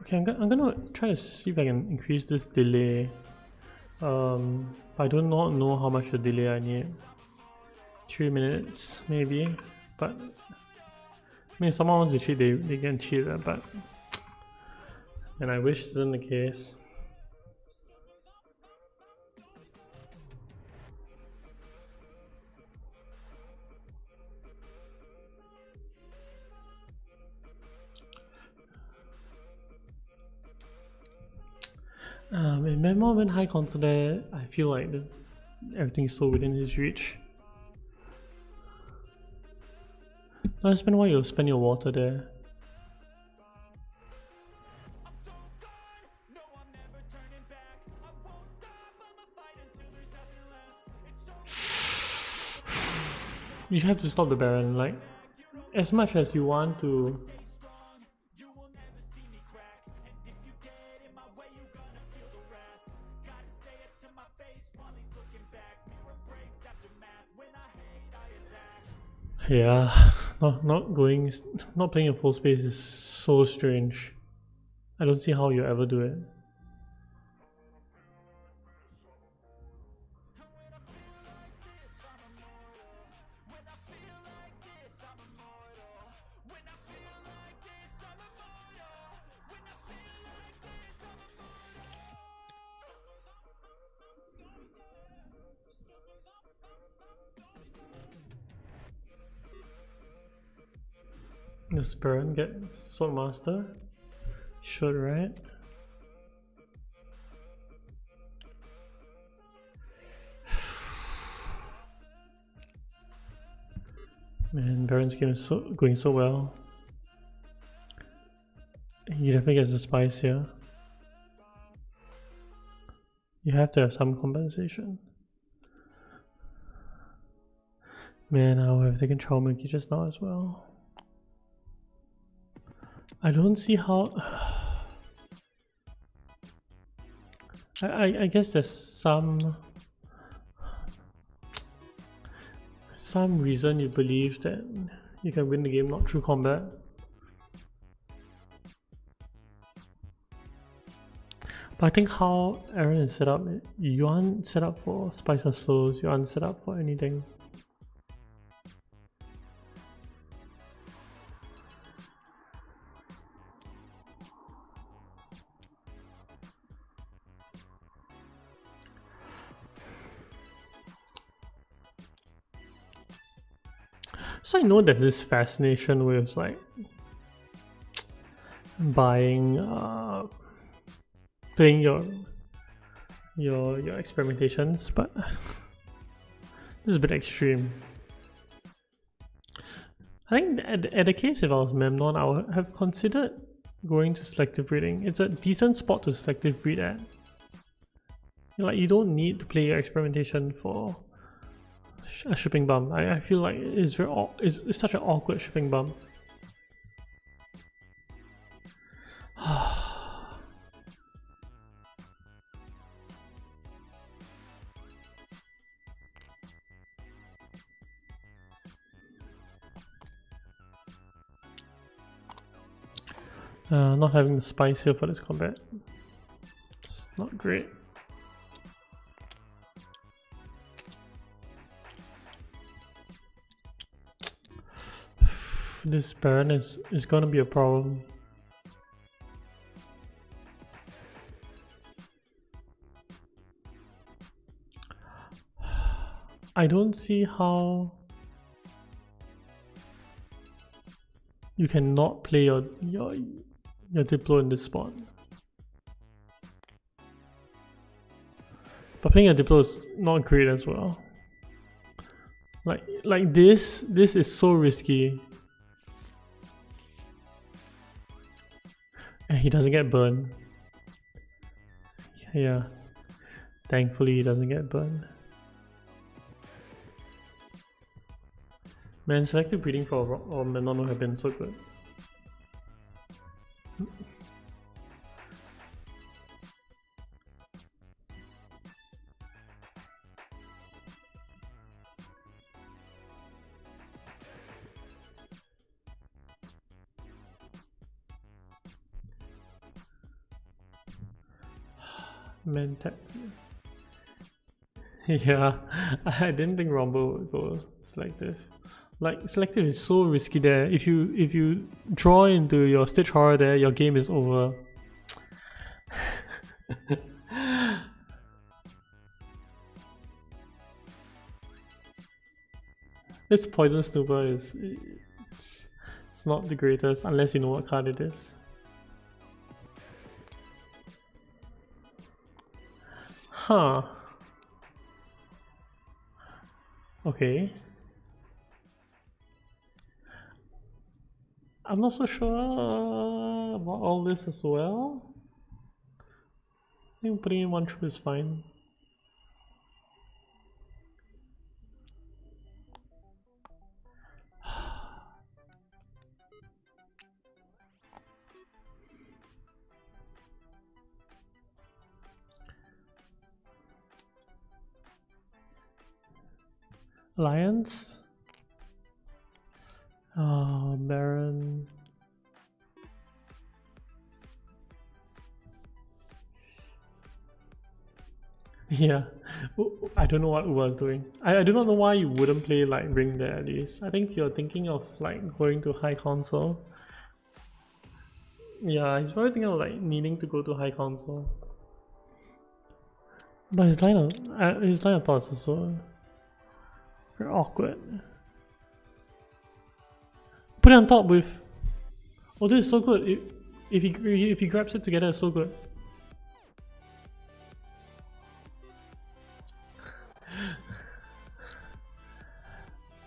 Okay, I'm gonna try to see if I can increase this delay. I do not know how much the delay I need. 3 minutes maybe, but I mean, if someone wants to cheat, they can cheat, but and I wish this isn't the case. In Memo when high concert there, I feel like everything is so within his reach. No, it's been a while you spend your water there. You have to stop the Baron, like, as much as you want to. Yeah, not playing in full space is so strange. I don't see how you ever do it. Does Baron get Sword Master? Should, right? Man, Baron's game is going so well. He definitely gets the spice here. You have to have some compensation. Man, I would have taken Chowmilky just now as well. I don't see how. I guess there's some reason you believe that you can win the game not through combat. But I think how Aaron is set up, you aren't set up for spice or slows, you aren't set up for anything. So I know there's this fascination with like buying, playing your experimentations, but this is a bit extreme. I think at the case if I was Memnon, I would have considered going to selective breeding. It's a decent spot to selective breed at. Like, you don't need to play your experimentation for a shipping bump. I feel like it's such an awkward shipping bump. Not having the spice here for this combat. It's not great. This Baron is gonna be a problem. I don't see how you cannot play your Diplo in this spot. But playing a Diplo is not great as well. Like this is so risky. And he doesn't get burned. Yeah. Thankfully he doesn't get burned. Man, selective breeding for Menono have been so good. Man, yeah, I didn't think Rumble would go selective. Like selective is so risky there. If you draw into your Stitch Horror there, your game is over. This Poison Snooper it's not the greatest unless you know what card it is. Huh. Okay. I'm not so sure about all this as well. I think putting in one true is fine. Alliance? Baron. Yeah, I don't know what Uwa is doing. I do not know why you wouldn't play like Ring there at least. I think you're thinking of like going to High Console. Yeah, he's probably thinking of like needing to go to High Console. But his line of thoughts is so very awkward. Put it on top with. Oh, this is so good. If he grabs it together, it's so good.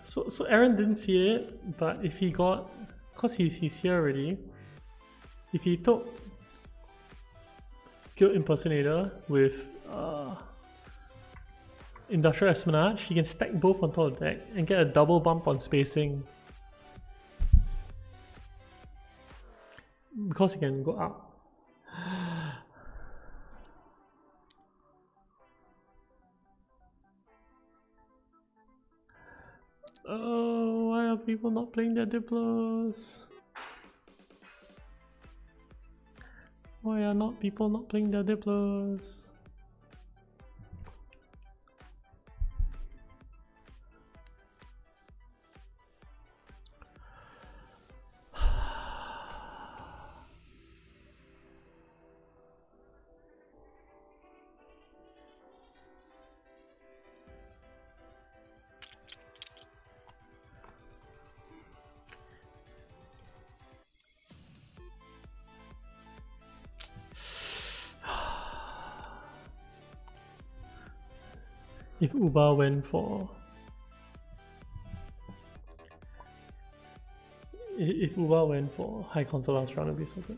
So Aaron didn't see it, but if he got, cause he's here already. If he took Guild Impersonator with Industrial Espionage, he can stack both on top of the deck and get a double bump on spacing. Because he can go up. Oh, why are people not playing their Diplos? Why are people not playing their Diplos? If Uba went for High Console last round, it'd be so good.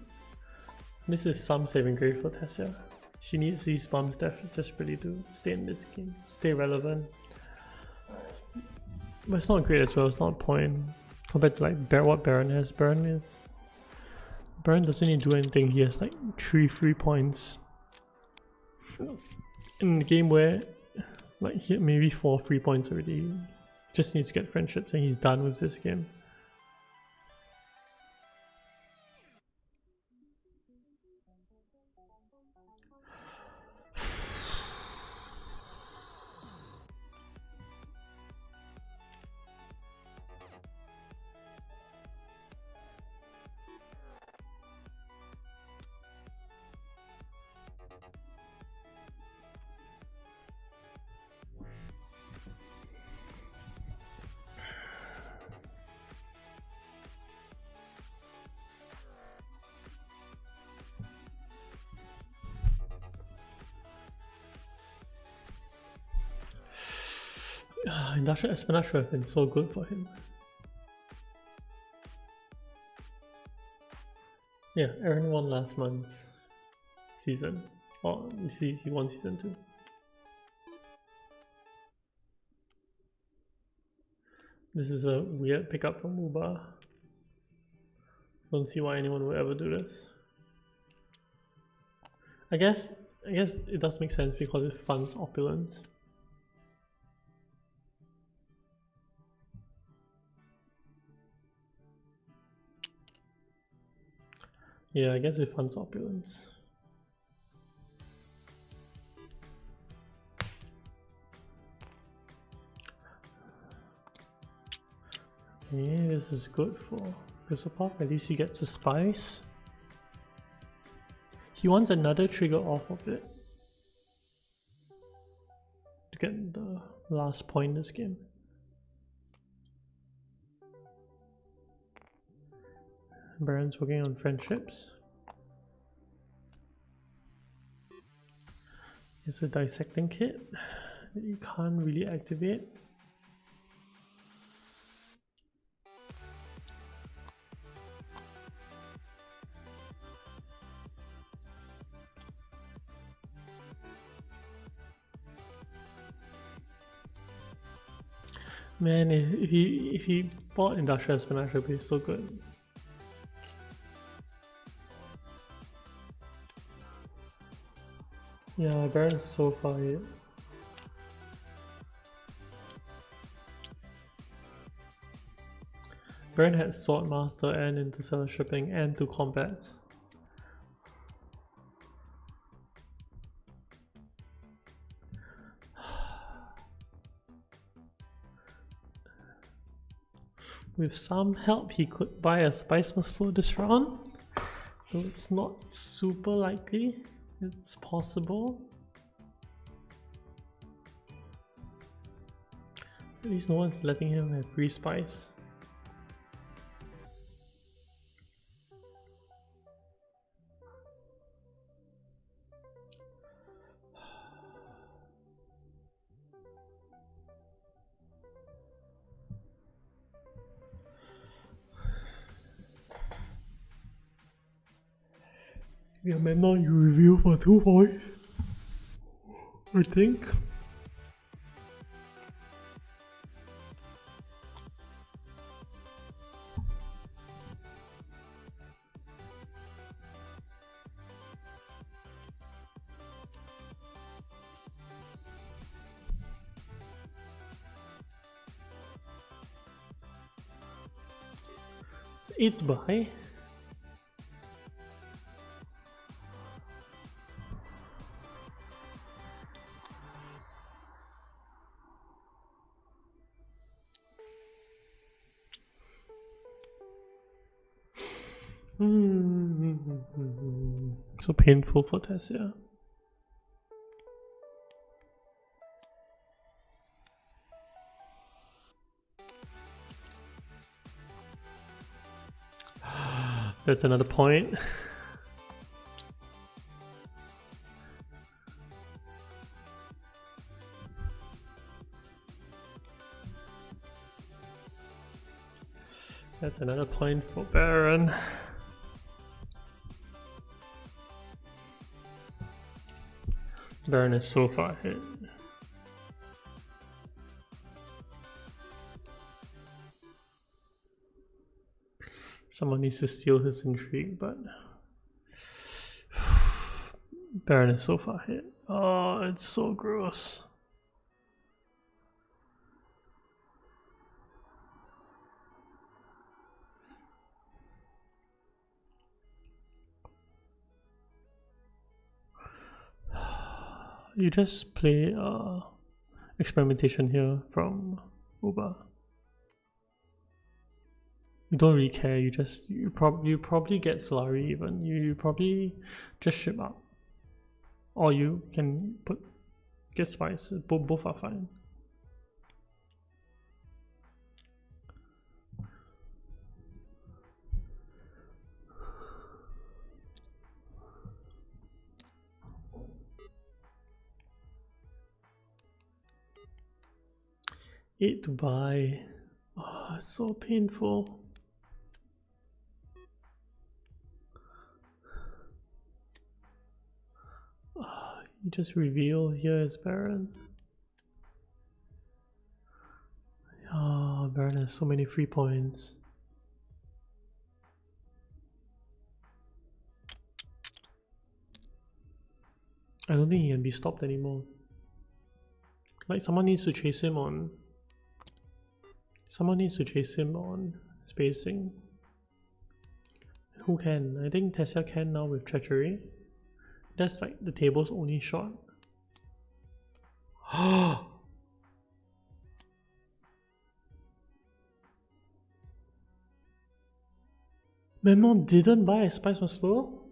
This is some saving grace for Tessia. She needs these bumps desperately to stay in this game, stay relevant. But it's not great as well, it's not a point. Compared to like what Baron has. Baron doesn't need to do anything, he has like 3 free points. In a game where like he had maybe 4 free points already, he just needs to get friendships and he's done with this game. Industrial Espionage would have been so good for him. Yeah, Aaron won last month's season. Or he won season 2. This is a weird pickup from Uber. Don't see why anyone would ever do this. I guess it does make sense because it funds opulence. Yeah, I guess it funds opulence. Okay, this is good for Pop. At least he gets a spice. He wants another trigger off of it to get the last point this game. Baron's working on friendships. It's a dissecting kit that you can't really activate. Man, if he bought Industrial Espionage, it would be so good. Yeah, Baron's so far ahead. Baron had Swordmaster and Interstellar Shipping and 2 combats. With some help, he could buy a Spice Must Flow this round, though it's not super likely. It's possible. At least no one's letting him have free spice. Yeah, man, now you review for 2 points, I think. It's 8 buy. So painful for Tessia. That's another point. That's another point for Baron. Baron is so far ahead. Someone needs to steal his intrigue, but Baron is so far ahead. Oh, it's so gross. You just play experimentation here from Uber. You don't really care. You probably get Solari even. You probably just ship up, or you can get Spice. Both are fine. 8 to buy. Oh, it's so painful. Oh, you just reveal here is Baron. Oh, Baron has so many free points. I don't think he can be stopped anymore. Like someone needs to chase him on. Someone needs to chase him on spacing. Who can? I think Tessia can now with Treachery. That's like the table's only shot. Memnon didn't buy a Spice was slow?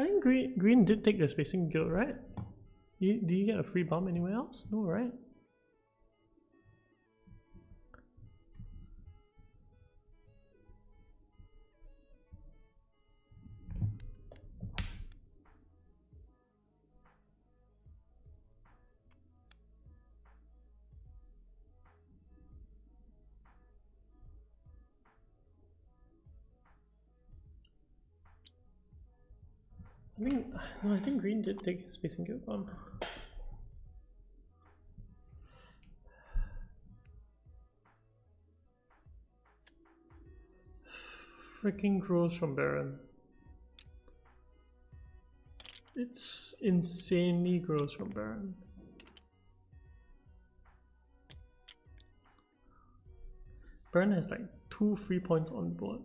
I think green did take the spacing guild, right? Do you get a free bump anywhere else? No, right? I think green did take his spacing guild bump. Freaking grows from Baron. It's insanely grows from Baron. Baron has like 2 free points on board.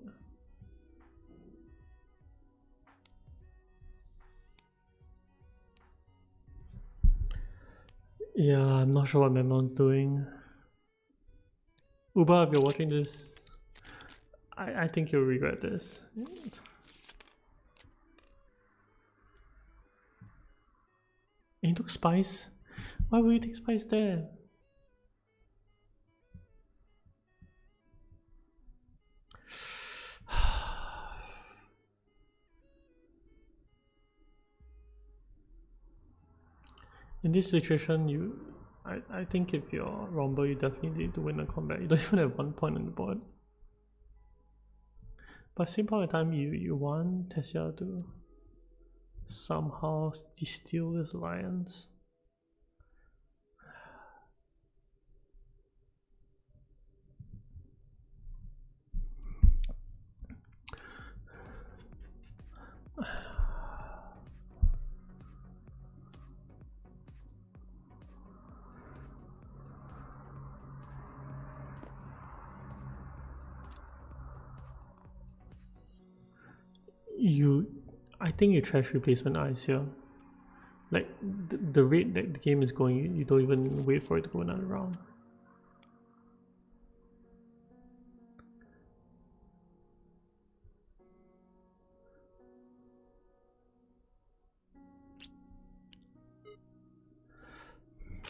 Yeah, I'm not sure what Memnon's doing. Uba, if you're watching this, I think you'll regret this. And he took Spice? Why would you take Spice there? In this situation, I think if you're Rombo, you definitely need to win the combat. You don't even have 1 point on the board. But same point of time, you want Tessia to somehow steal this alliance. I think you trash replacement eyes here. Like the rate that the game is going, you don't even wait for it to go another round.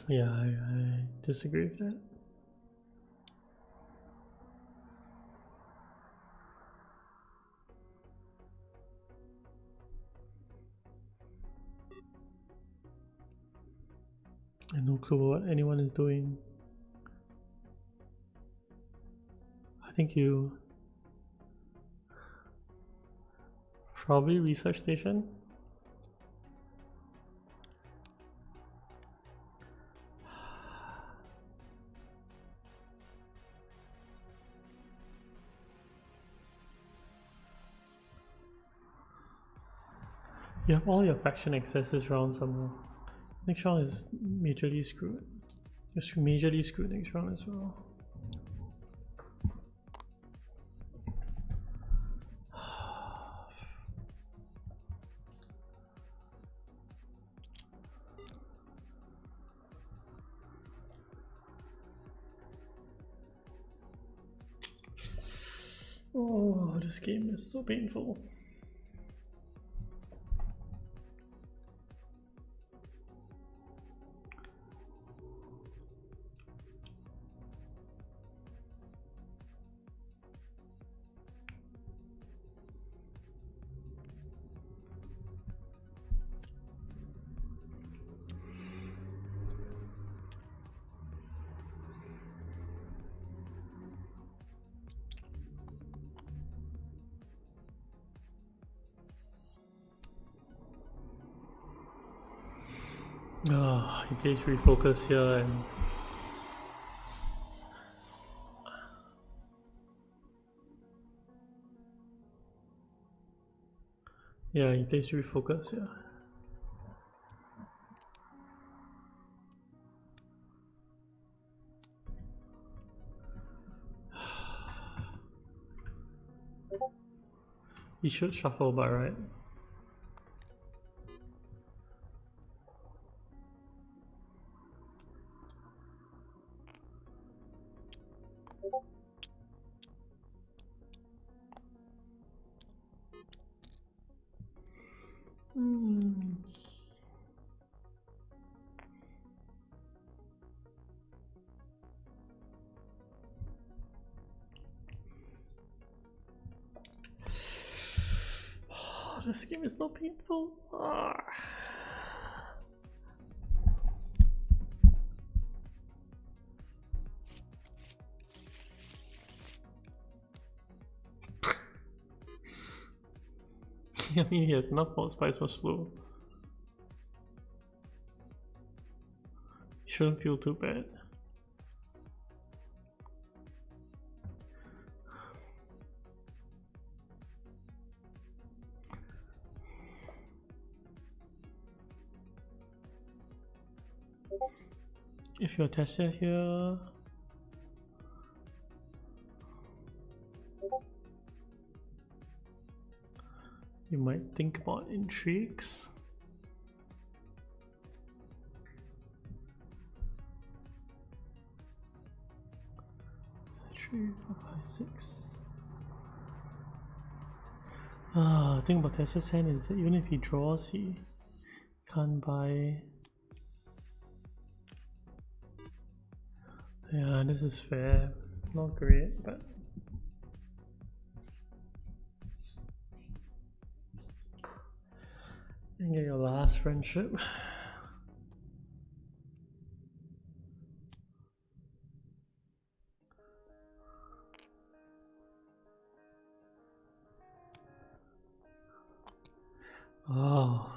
Yeah, I disagree with that. I have no clue what anyone is doing. I think you probably research station. You have all your faction access this round somewhere. Next round is majorly screwed. Just majorly screwed next round as well. Oh, this game is so painful. He plays refocus here and yeah, he plays refocus here. He should shuffle by right. This game is so painful. I mean, he has enough for spice for slow. Shouldn't feel too bad. If you're Tessia here, you might think about intrigues. 3, 4, 5, 6. The thing about Tessia's hand is that even if he draws, he can't buy. Yeah, this is fair. Not great, but you get your last friendship. Oh.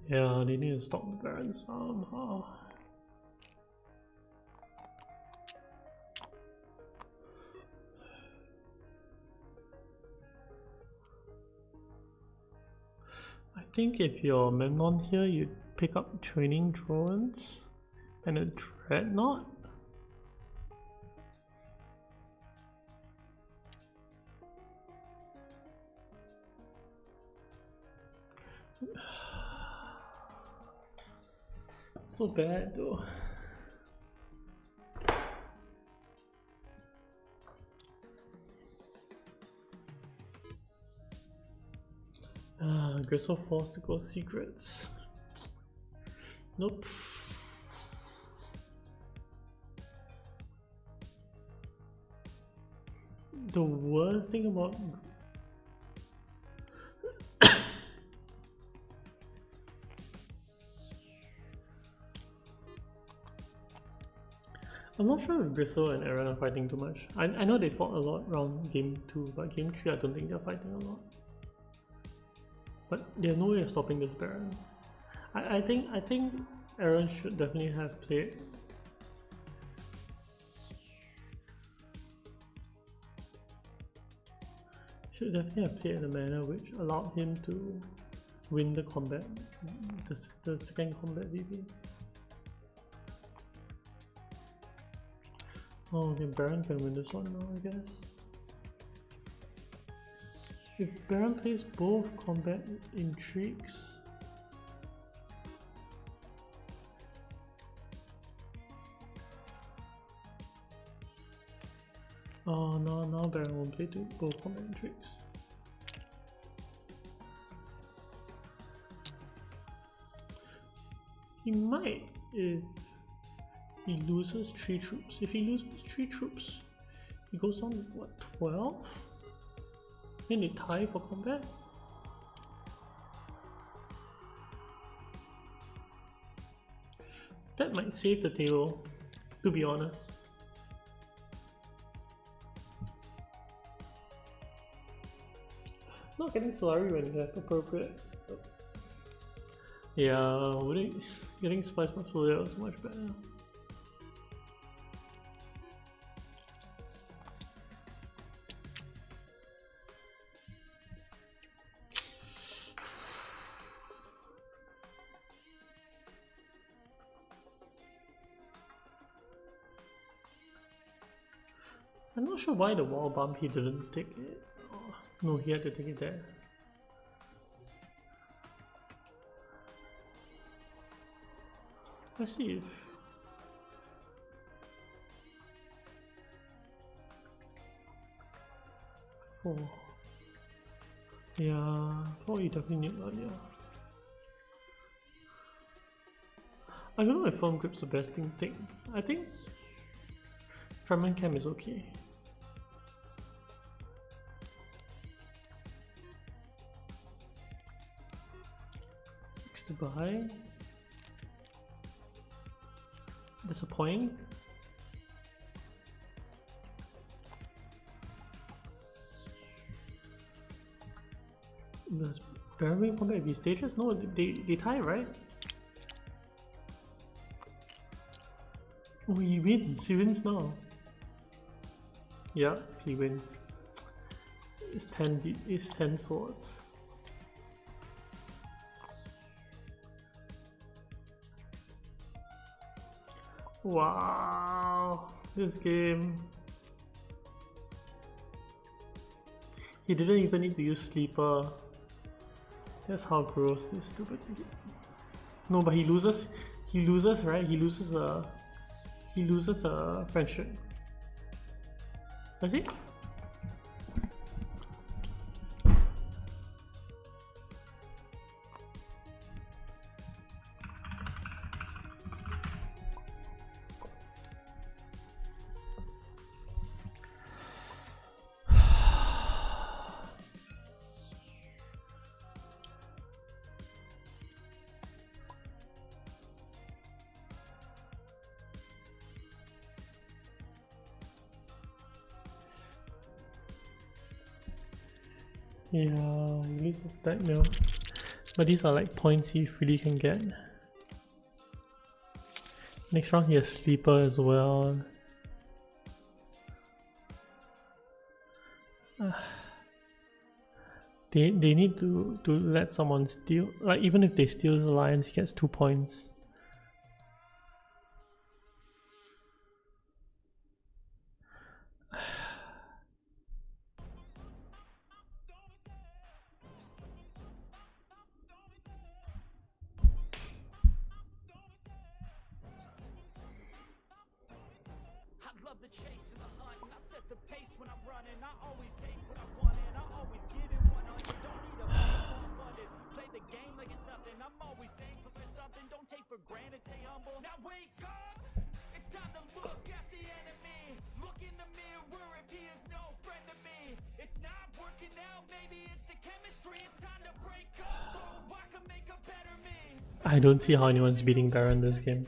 Yeah, they need to stop the Baron somehow. I think if you're Memnon here, you'd pick up training drones and a dreadnought. So bad though. Gristle forced to go secrets. Nope. The worst thing about I'm not sure if Gristle and Aaron are fighting too much. I know they fought a lot around game 2, but game 3 I don't think they're fighting a lot. But there's no way of stopping this Baron. I think Aaron should definitely have played. Should definitely have played in a manner which allowed him to win the combat, the second combat VP. Oh, okay, Baron can win this one now, I guess. If Baron plays both combat intrigues, oh no, now Baron won't play both combat intrigues. He might if he loses 3 troops. If he loses 3 troops, he goes on to what, 12? Then they tie for combat? That might save the table, to be honest. Not getting salary when you have appropriate. Yeah, getting spice portfolio is much better. I'm not sure why the wall bump he didn't take it. Oh, no, he had to take it there. Let's see if... Oh. Yeah, oh, you definitely need that, yeah. I don't know if firm grip's the best thing to take. I think fragment cam is okay. 6 to buy. Disappointing. Does Baron come back these stages? No, they tie, right? Oh, he wins now. Yeah, he wins. It's 10 swords. Wow, this game. He didn't even need to use sleeper. That's how gross this stupid thing. No, but he loses, right? He loses a friendship. Does he? Yeah, you lose that mill. But these are like points he really can get. Next round he has sleeper as well. They need to let someone steal. Like even if they steal the alliance, he gets 2 points. I don't see how anyone's beating Baron this game.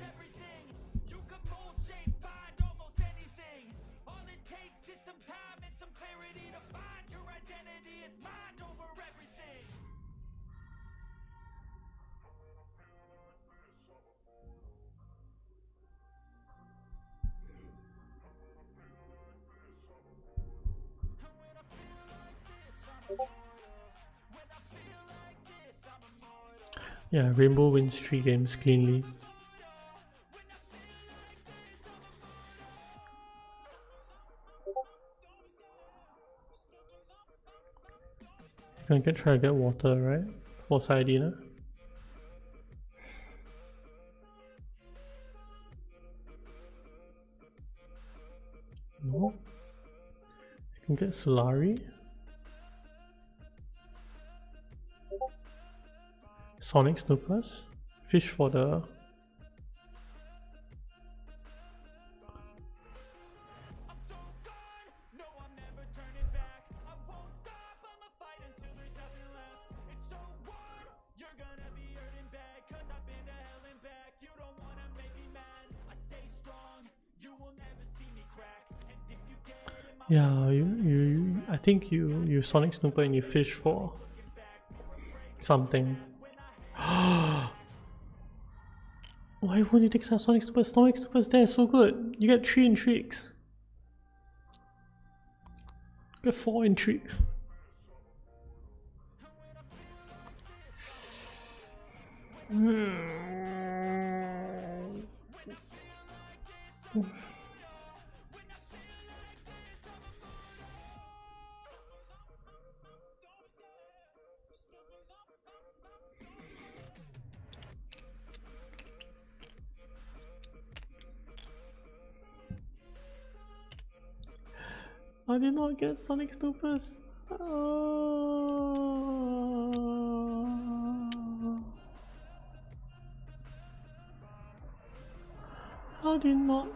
Yeah, Rainbow wins 3 games cleanly. Gonna try to get water, right? For Saidina. No. You can get Solari. Sonic Snoopers. Fish for the... Yeah, I think you Sonic Snooper and you fish for something. Why won't you take Sonic Snooper? Sonic Snooper's there, so good. You get 3 intrigues. You get 4 intrigues. I did not get Sonic Snoopers. How did not?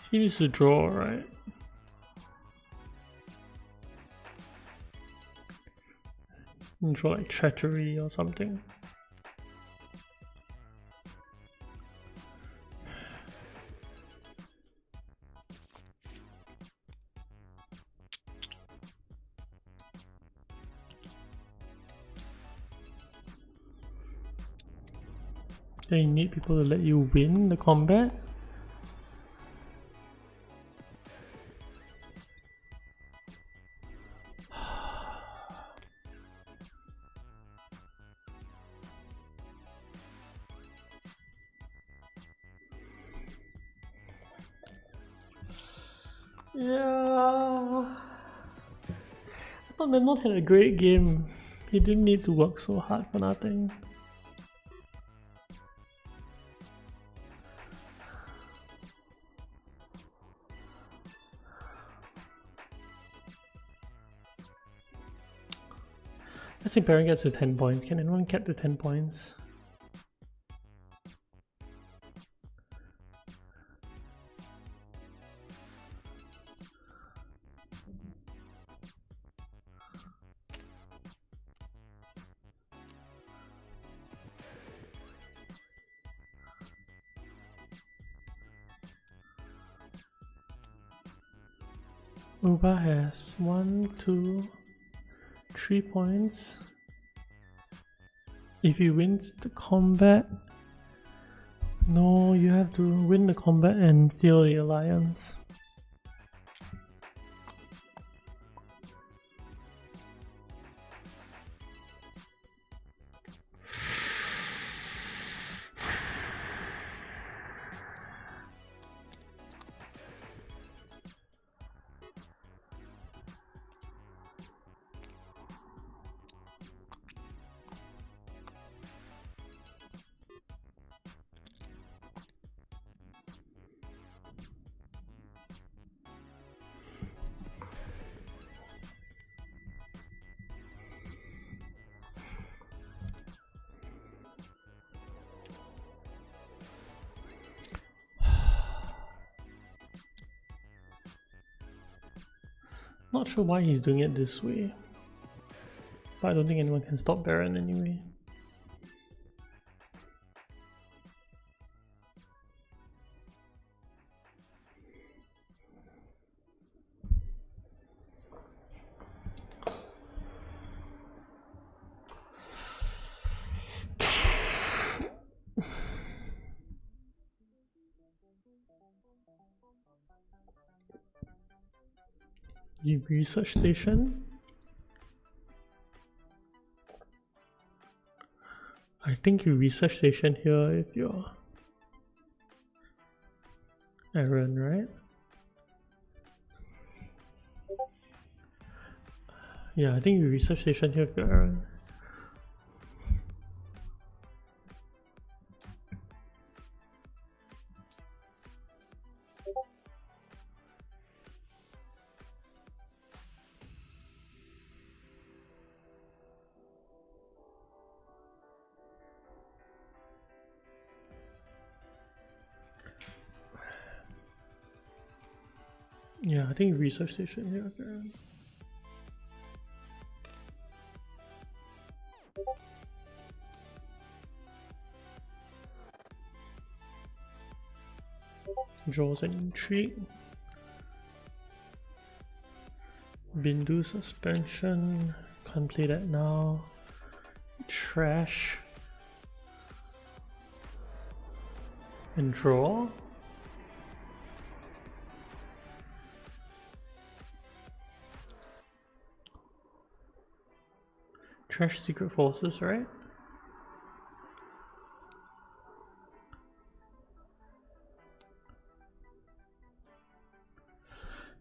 He needs to draw, right? And draw like treachery or something. Then you need people to let you win the combat. Yeah. I thought Memnon had a great game. He didn't need to work so hard for nothing. Let's see Baron gets to 10 points. Can anyone get to 10 points? Uba has 1, 2, 3 points. If he wins the combat, no, you have to win the combat and seal the alliance. Not sure why he's doing it this way, but I don't think anyone can stop Baron anyway. The research station. I think you research station here if you're Aaron, right? Yeah, I think you research station here if you're Aaron. Yeah, I think research station here. Okay. Draws an intrigue. Bindu suspension. Can't play that now. Trash. And draw. Trash secret forces, right?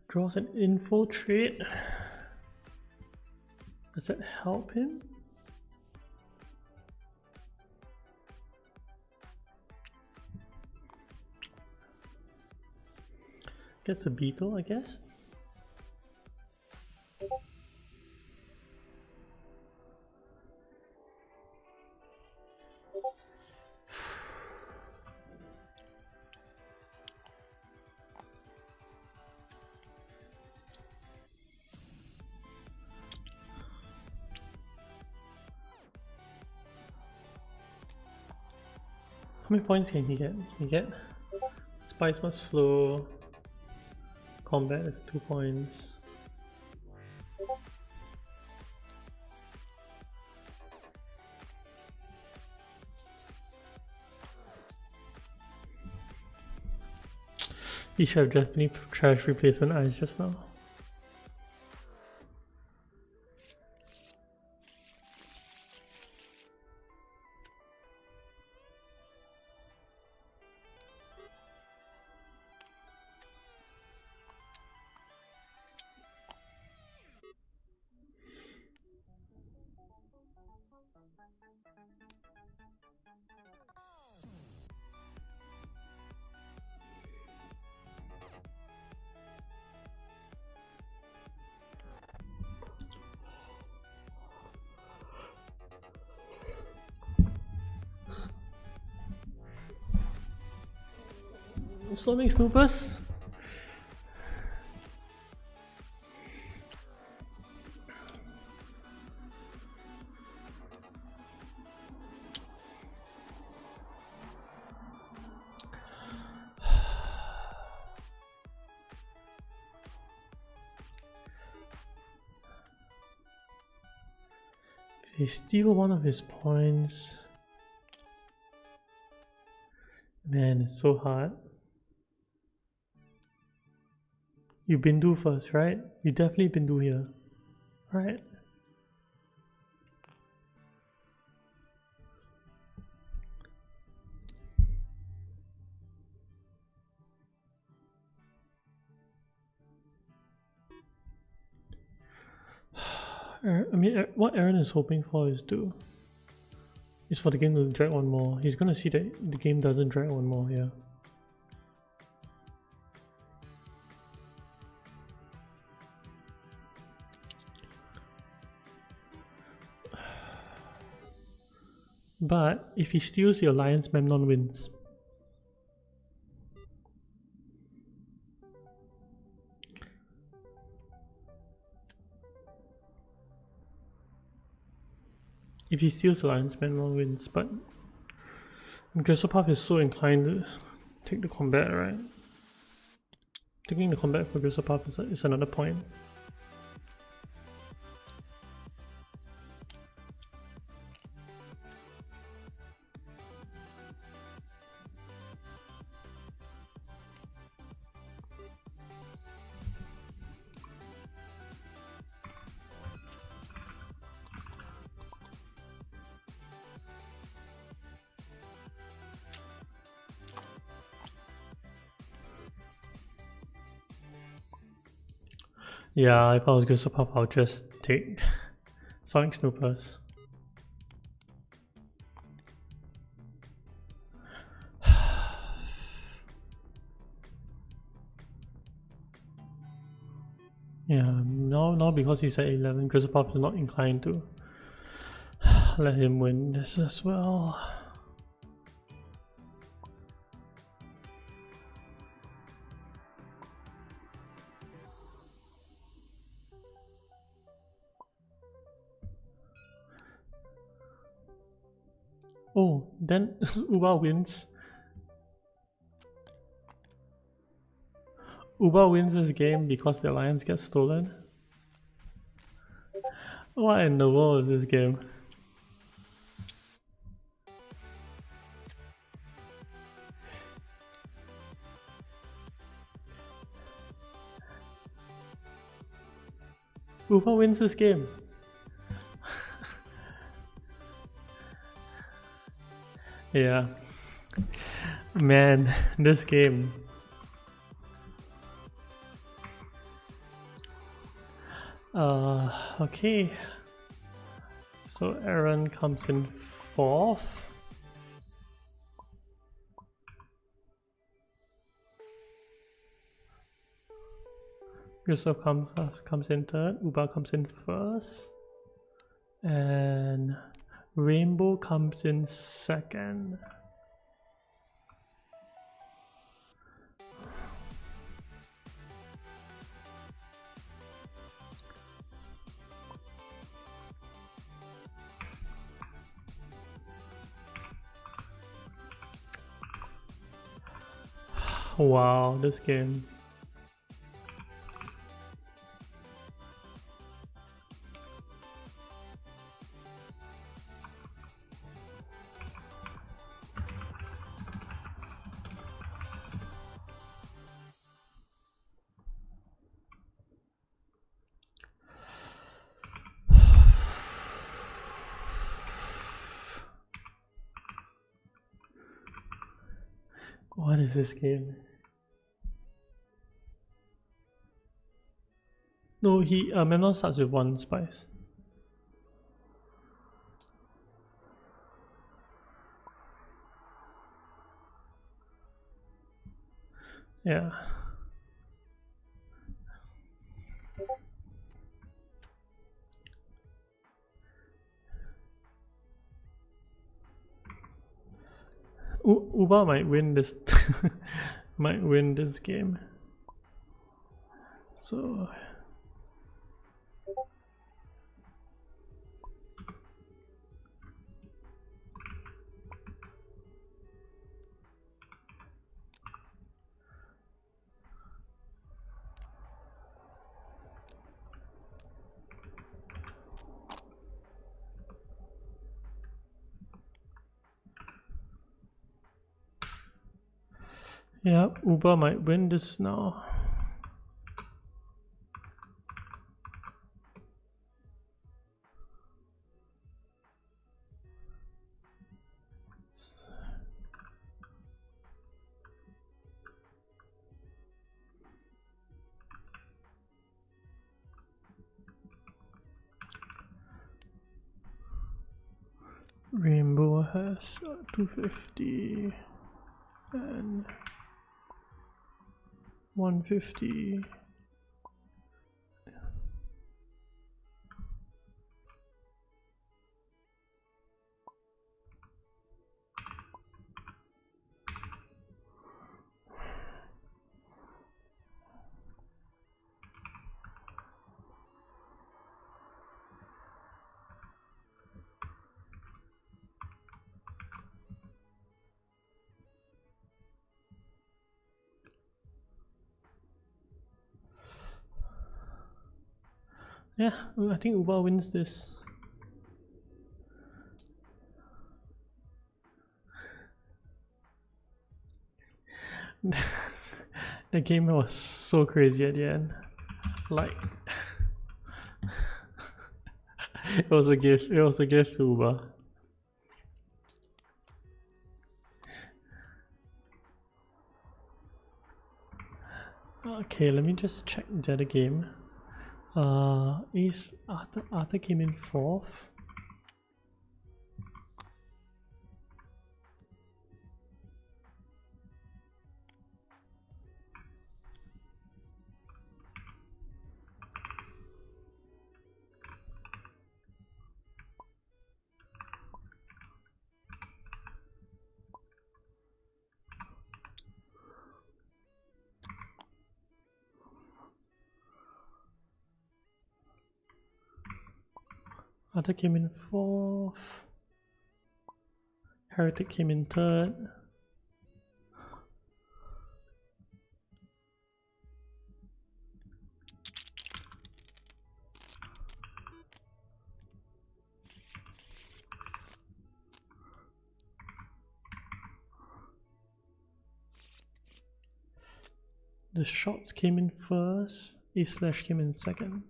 Draws an infiltrate. Does that help him? Gets a beetle, I guess. How many points can he get? He get Spice Must Flow. Combat is 2 points. He should have definitely trash replacement eyes just now. Slamming snoopers. If they steal one of his points, man, it's so hard. You Bindu first, right? You definitely Bindu here, right? I mean, what Aaron is hoping for is for the game to drag one more. He's gonna see that the game doesn't drag one more, yeah. But if he steals the Alliance, Memnon wins. If he steals Alliance, Memnon wins, but Gristlepath is so inclined to take the combat, right? Taking the combat for Gristlepath is another point. Yeah, if I was good super, I'll just take Sonic Snoopers. Yeah, now because he's at 11, Grisopop is not inclined to let him win this as well. Oh, then Uba wins. Uba wins this game because the alliance gets stolen. What in the world is this game? Uba wins this game. Yeah. Man, this game. Okay. So Aaron comes in 4th. Yusuf comes in 3rd. Uba comes in 1st. And Rainbow comes in 2nd. Wow, this game. What is this game? No, Memnon starts with 1 spice. Yeah. Uba might win this might win this game. So yeah, Uba might win this now. Rainbow has 250 and 150. Yeah, I think Uba wins this. The game was so crazy at the end. Like it was a gift. It was a gift to Uba. Okay, let me just check the other game. Ace Arthur came in 4th. Arthur came in 4th. Heretic came in 3rd. The shots came in 1st. A/slash came in 2nd.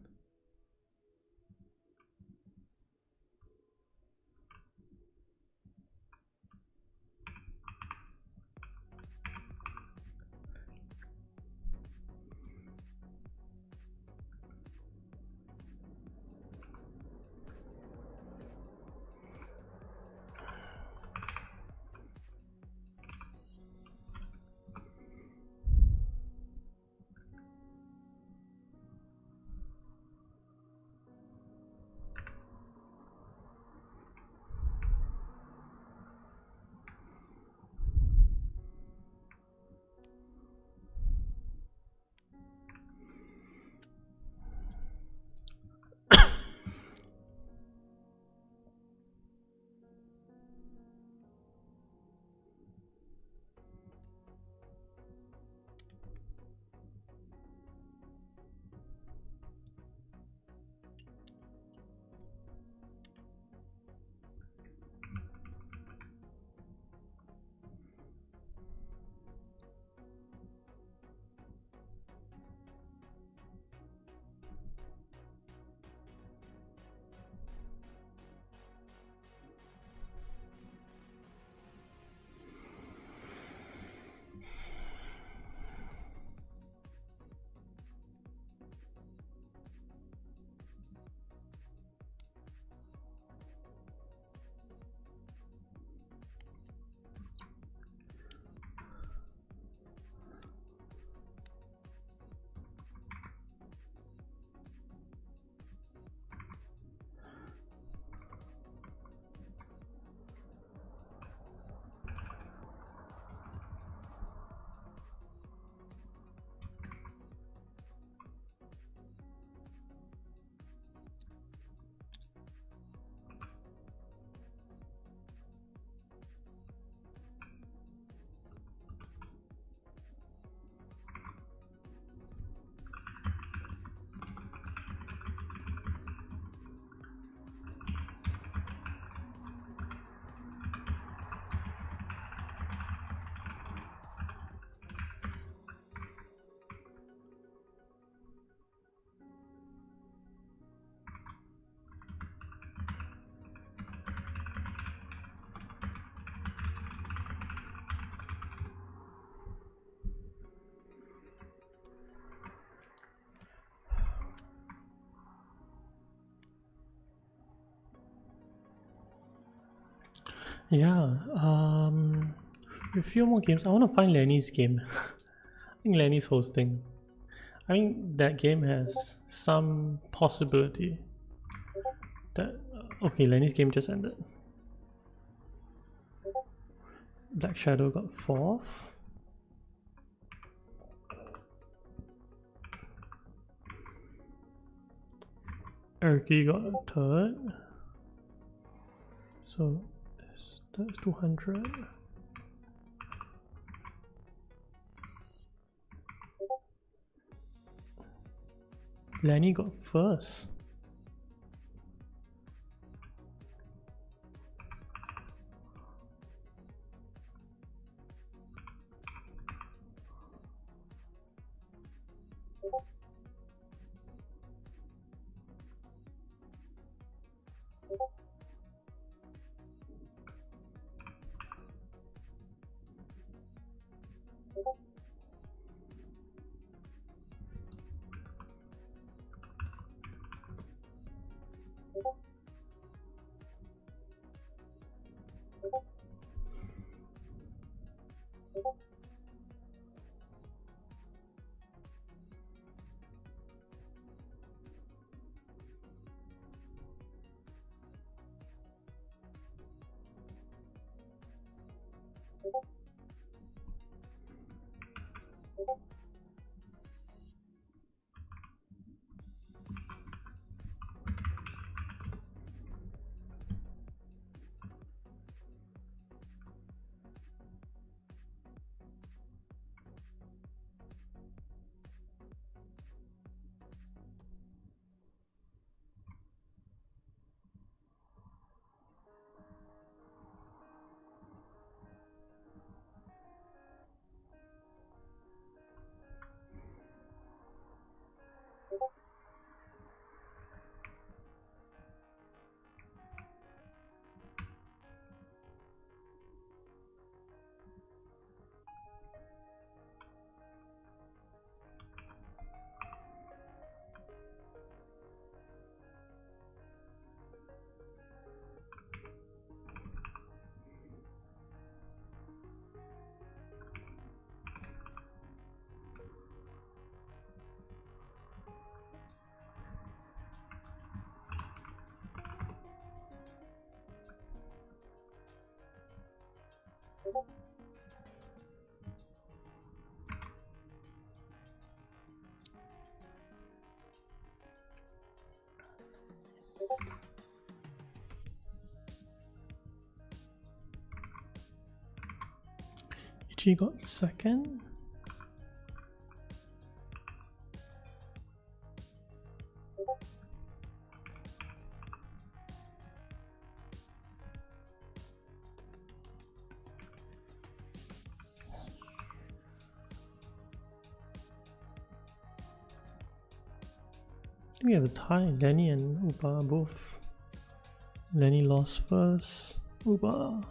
Yeah, a few more games. I want to find Lenny's game. I think Lenny's hosting. I think that game has some possibility that. Okay, Lenny's game just ended. Black Shadow got 4th. Erky got 3rd. So that's 200. Lenny got 1st. Ichi got second. We have a tie. Lenny and Upa both. Lenny lost first. Upa.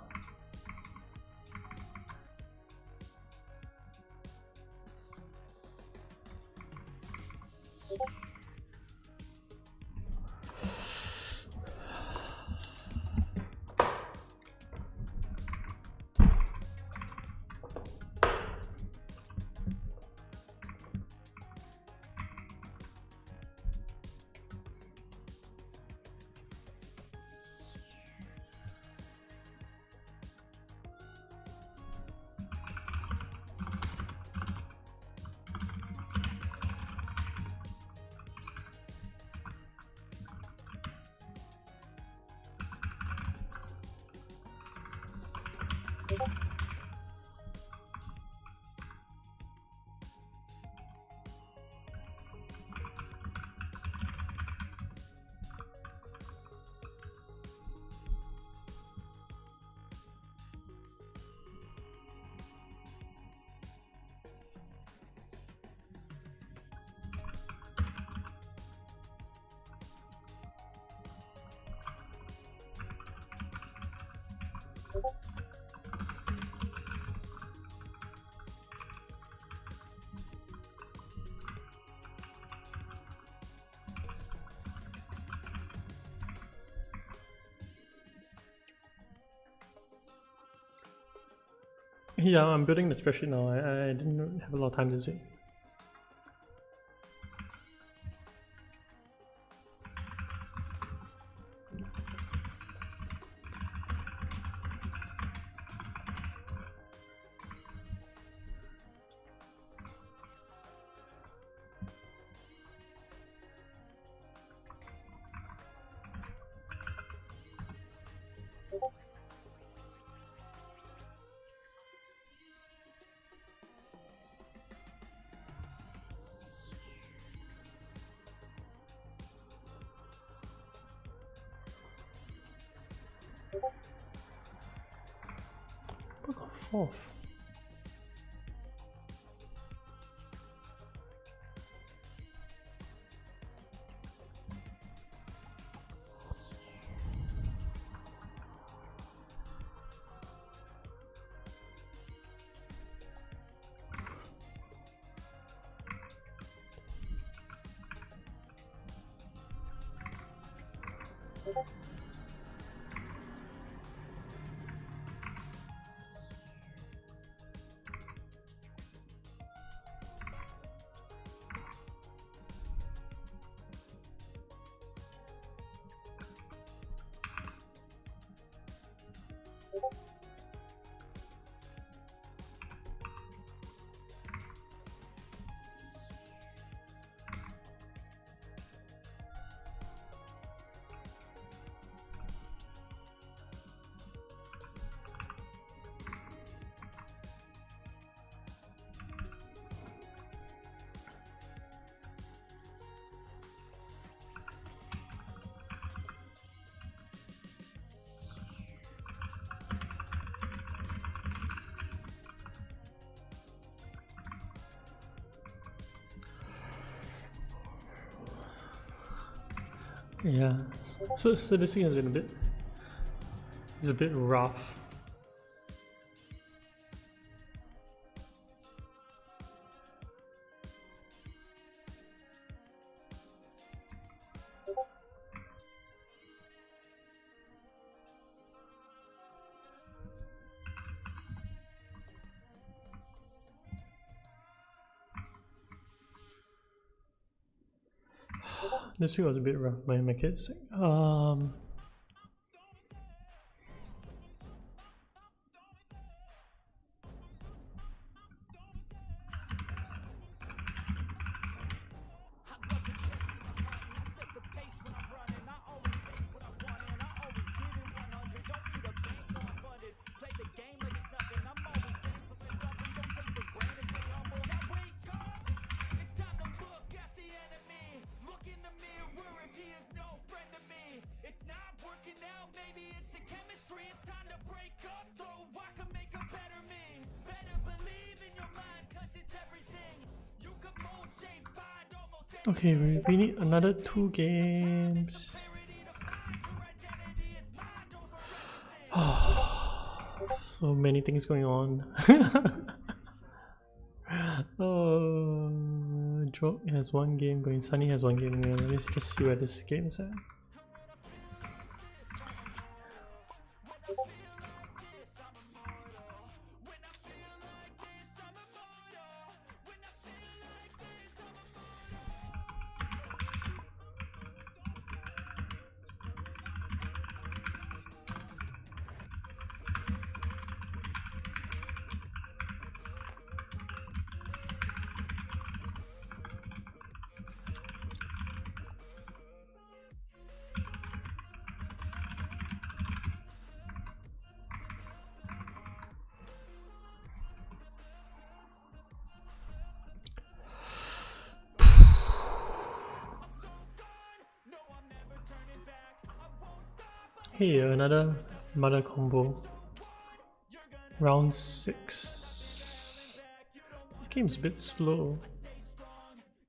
Yeah, I'm building the spreadsheet now. I didn't have a lot of time to do it. I got fourth. Yeah, so this week has been it's a bit rough. This week was a bit rough. My kids. Okay, we need another 2 games. So many things going on. Joe has 1 game going, Sunny has 1 game going. Let's just see where this game is at. Hey, another mother combo. Round 6. This game's a bit slow.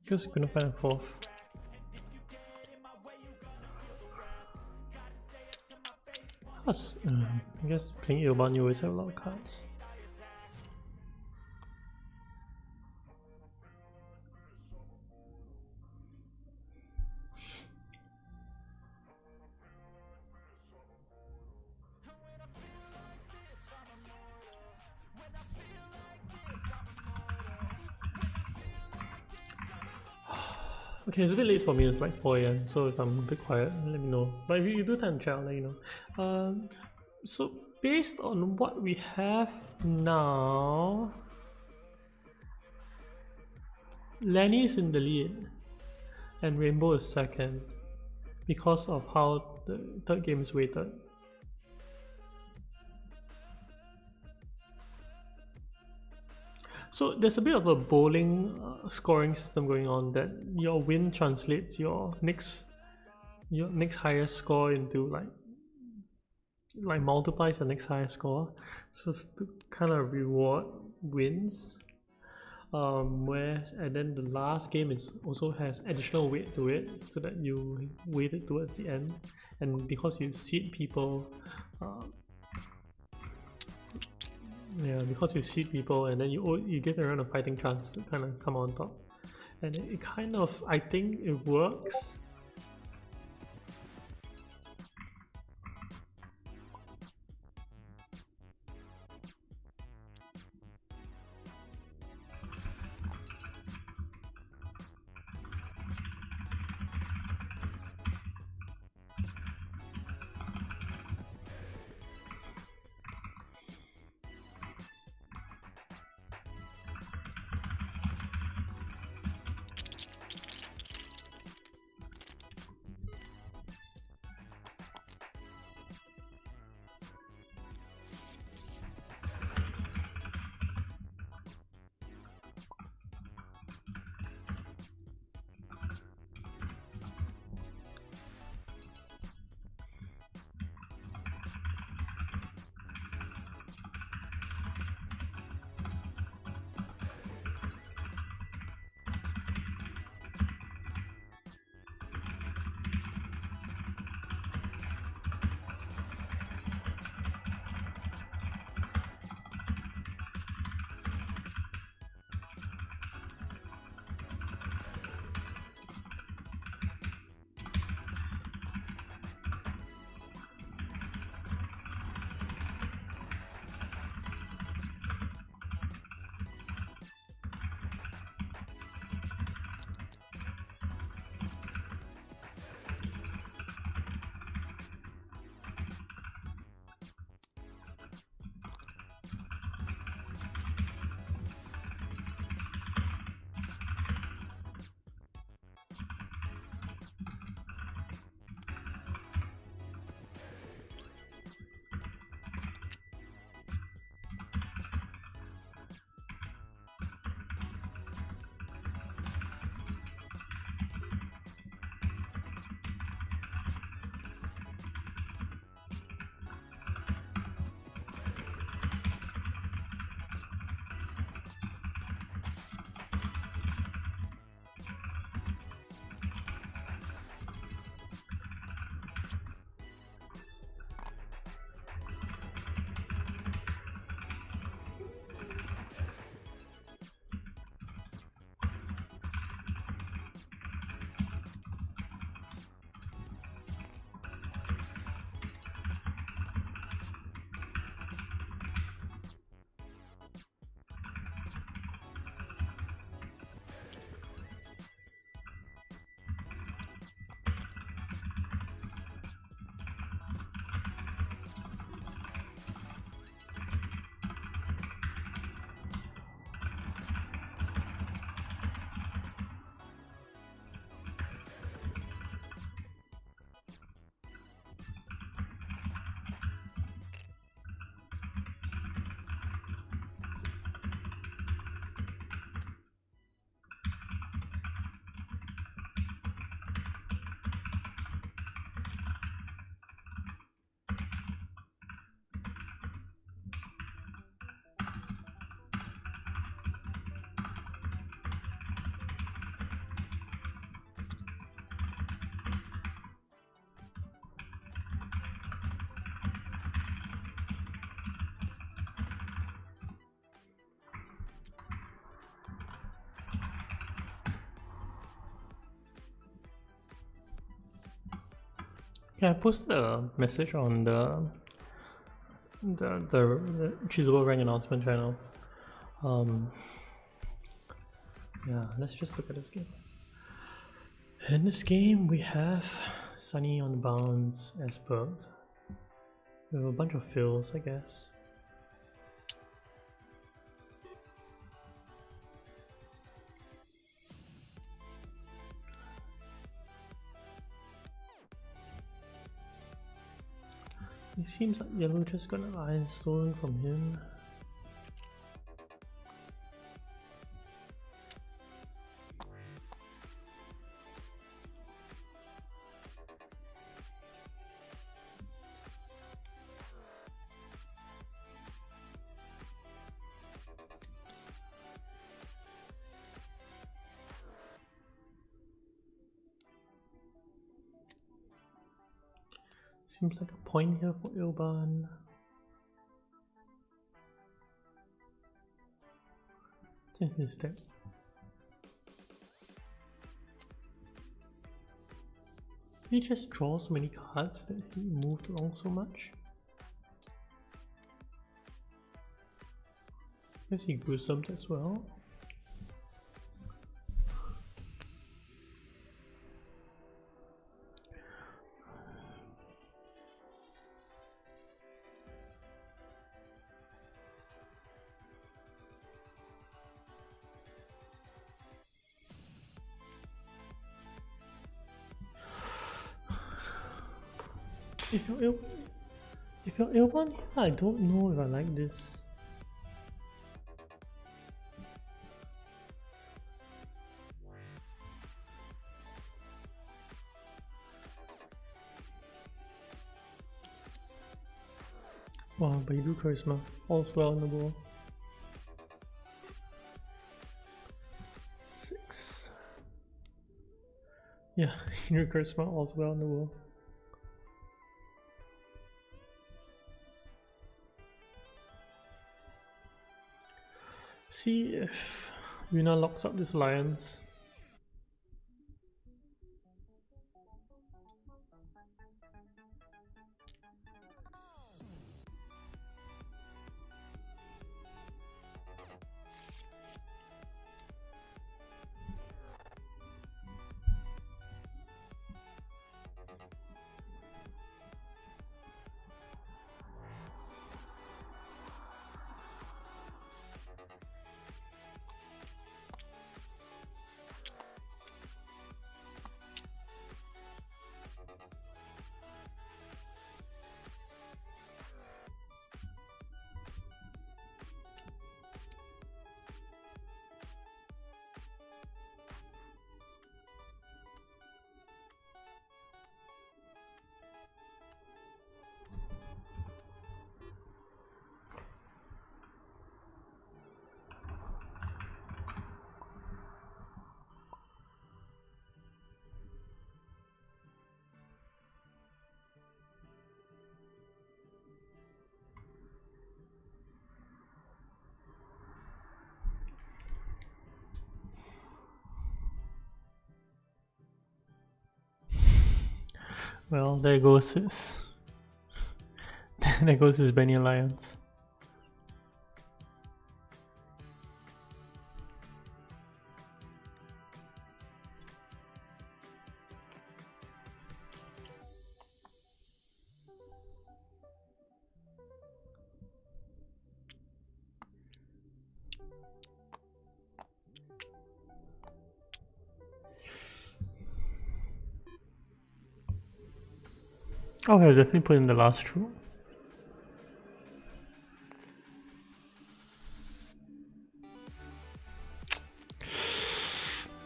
Because we couldn't find a 4th. Plus, I guess playing Ilban you always have a lot of cards. Okay, it's a bit late for me, it's like 4 AM, so if I'm a bit quiet, let me know. But if you do time chat, I'll let you know. So based on what we have now, Lenny's in the lead and Rainbow is second because of how the 3rd game is weighted. So there's a bit of a bowling scoring system going on, that your win translates your next highest score into like multiplies your next highest score, so it's to kind of reward wins. And then the last game also has additional weight to it, so that you weight it towards the end, and because you seed people. Because you seed people, and then you give everyone a fighting chance to kind of come on top, and it kind of, I think it works. Yeah, I posted a message on the Cheesable Rank announcement channel. Yeah, let's just look at this game. In this game, we have Sunny on the bounce as birds. We have a bunch of fills, I guess. It seems like Yellow just got an Iron stolen from him. Seems like a point here for Ilban. What's in his deck? He just draws so many cards that he moved along so much. Guess he gruesomed as well. If you're Ilban, I don't know if I like this. Wow, but you do charisma. All's well in the world. 6. Yeah, you do charisma. All's well in the world. See if Yuna locks up this alliance. Well, there goes his there goes his Benny alliance. Oh, I'll definitely put in the last true.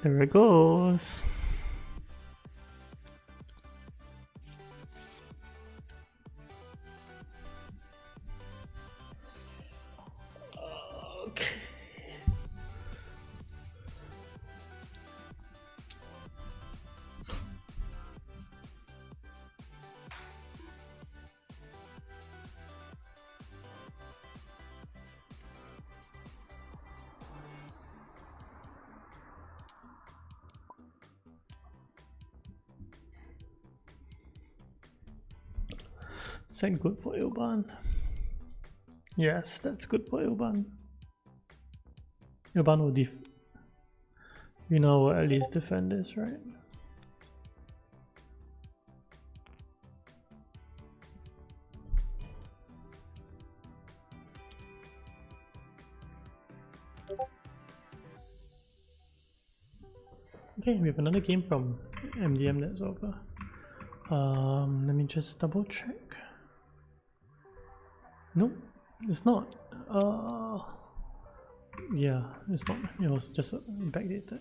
There it goes. Okay. Is that good for Ilban? Yes, that's good for Ilban. Ilban will will at least defend this, right? Okay, we have another game from MDM that's over. Let me just double check. Nope, it's not. Yeah, it's not. It was just backdated.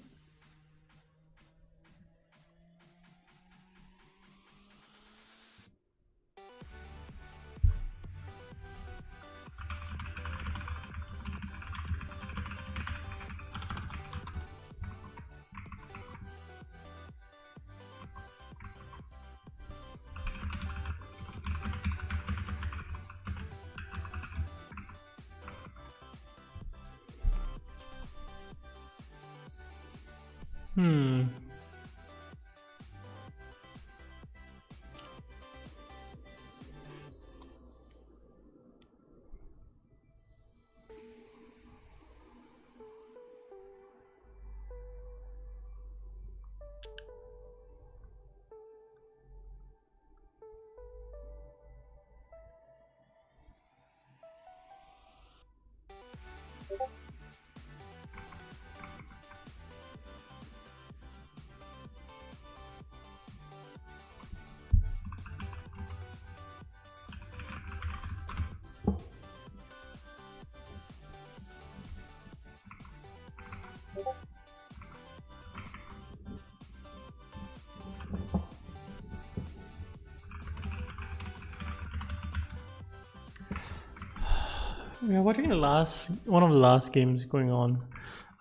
We are watching one of the last games going on.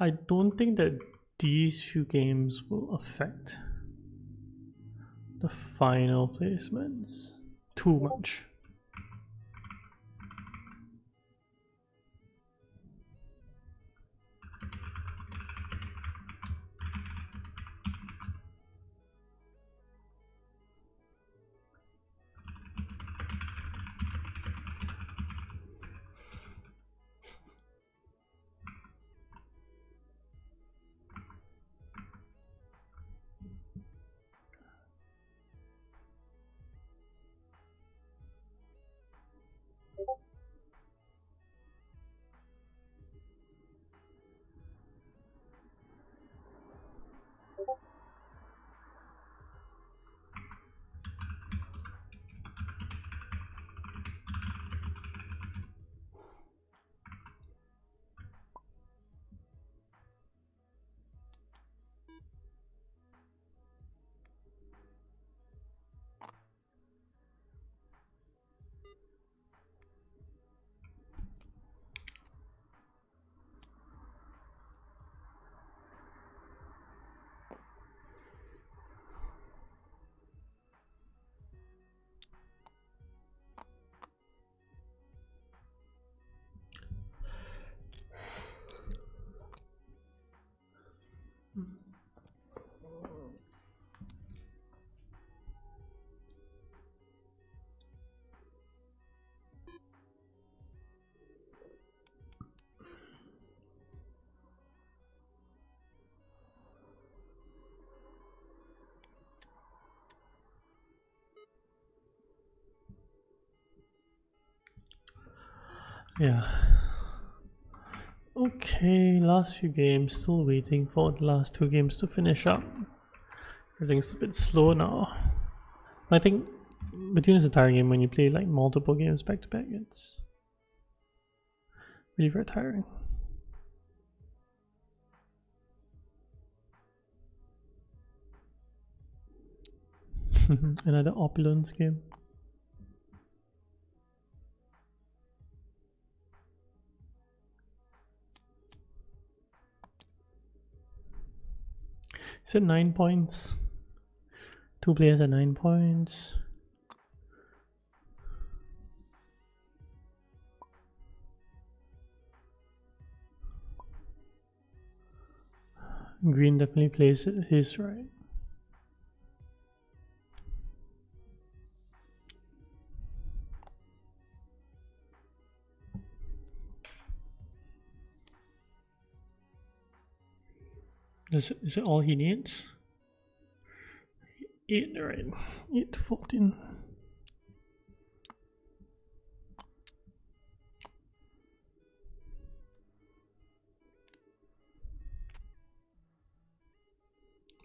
I don't think that these few games will affect the final placements too much. Yeah. Okay, last few games, still waiting for the last two games to finish up. Everything's a bit slow now. I think between this entire game, when you play like multiple games back to back, it's really very tiring. Another opulence game. Is it 9 points? 2 players at 9 points. Green definitely plays his right. Is it all he needs? 8, right? 8 to 14.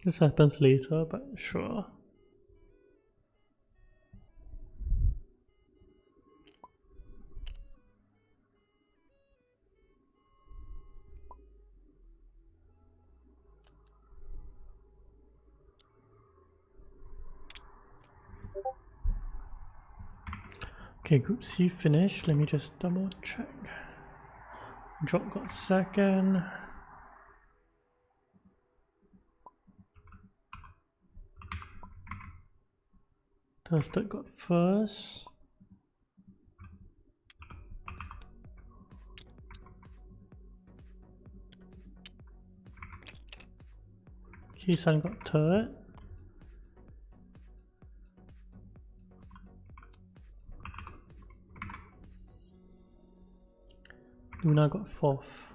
This happens later, but sure. Okay, Group C finished. Let me just double check. Drop got second. Thurston got first. Kisan got third. Luna got fourth.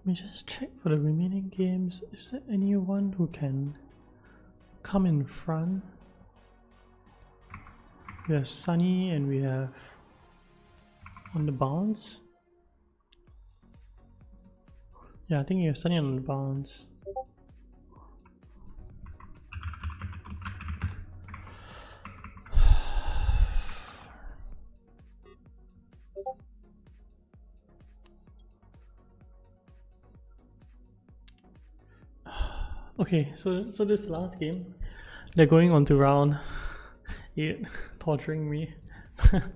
Let me just check for the remaining games. Is there anyone who can come in front? We have Sunny and we have on the bounce. Yeah, I think you have Sunny on the bounce. Okay, so this last game, they're going on to round 8, torturing me,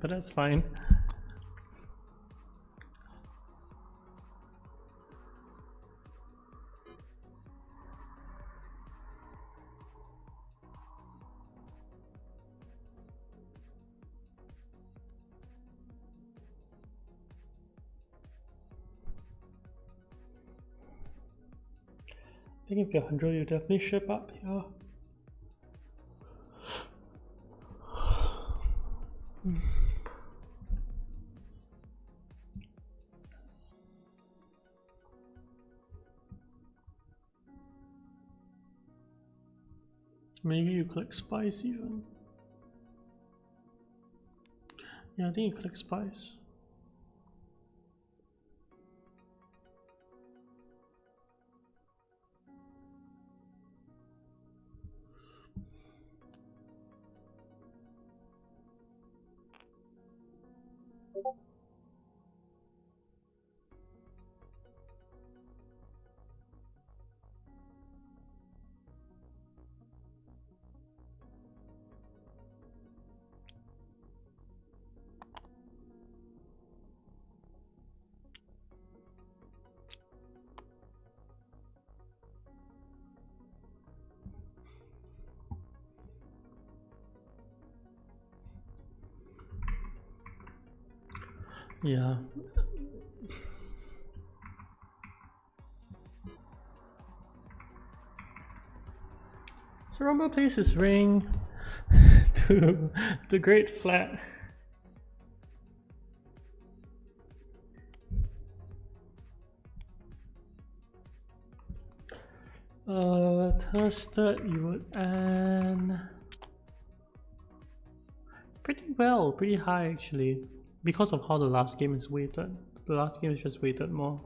but that's fine. I think if you're 100, you definitely ship up here. Maybe you click spice even. Yeah, I think you click spice. Yeah. So Rumble plays his ring to the great flat. Tested you would end pretty well, pretty high actually, because of how the last game is weighted. The last game is just weighted more.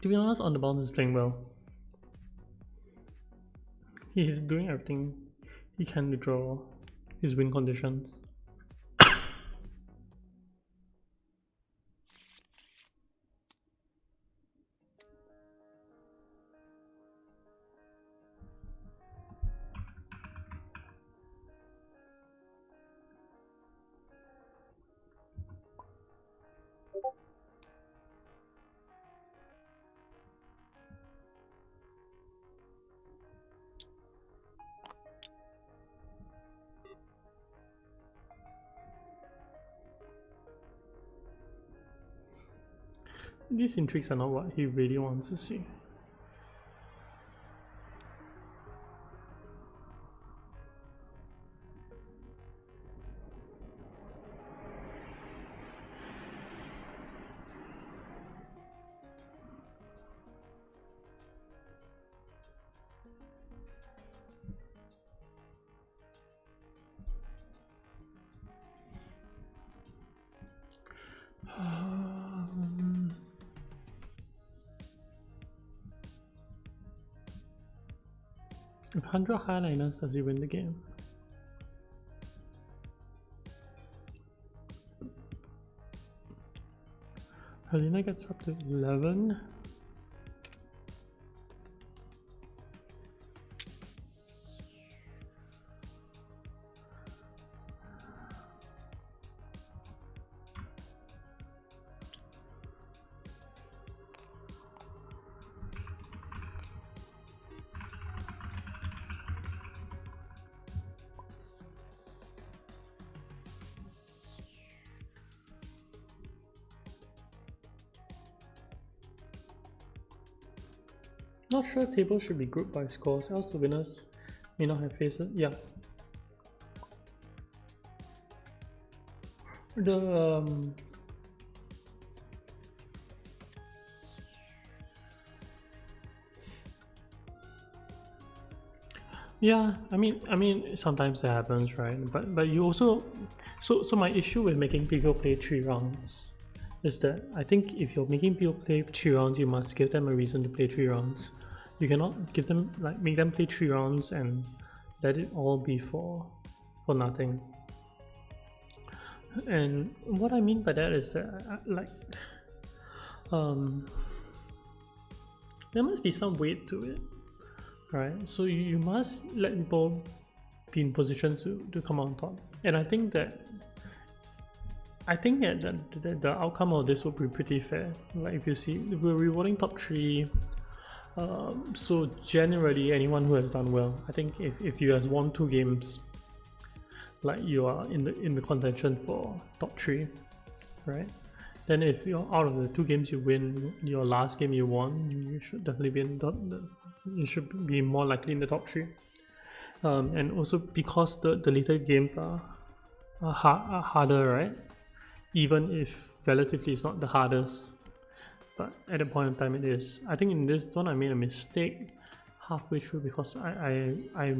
To be honest, on the bounce is playing well. He's doing everything he can to draw his win conditions. These intrigues are not what he really wants to see. If 100 highliners, does he win the game? Helena gets up to 11. Not sure tables should be grouped by scores, else the winners may not have faces. Yeah. Yeah, I mean sometimes that happens, right? But you also so my issue with making people play 3 rounds is that I think if you're making people play 3 rounds, you must give them a reason to play 3 rounds. You cannot give them make them play 3 rounds and let it all be for nothing. And what I mean by that is that there must be some weight to it, right? So you must let people be in positions to come on top. And I think that the outcome of this will be pretty fair. Like if you see, we're rewarding top 3. So generally anyone who has done well, I think if you have won 2 games, like you are in the contention for top 3, right? Then if you're out of the 2 games you win, your last game you won, you should definitely be in you should be more likely in the top 3. And also because the later games are harder, right? Even if relatively it's not the hardest, but at a point in time it is. I think in this one I made a mistake halfway through because I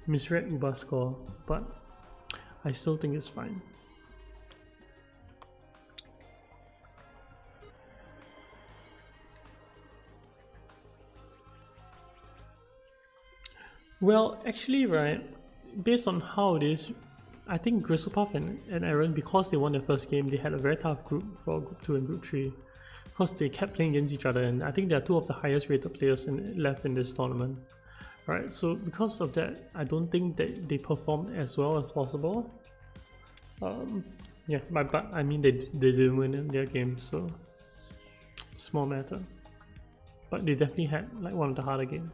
misread Uba's score, but I still think it's fine. Well, actually, right, based on how it is, I think Gristlepuff and Aaron, because they won their first game, they had a very tough group for Group 2 and Group 3. Because they kept playing against each other, and I think they are 2 of the highest rated players left in this tournament. Right, so because of that, I don't think that they performed as well as possible. Yeah, but I mean they didn't win in their game, so small matter. But they definitely had like one of the harder games.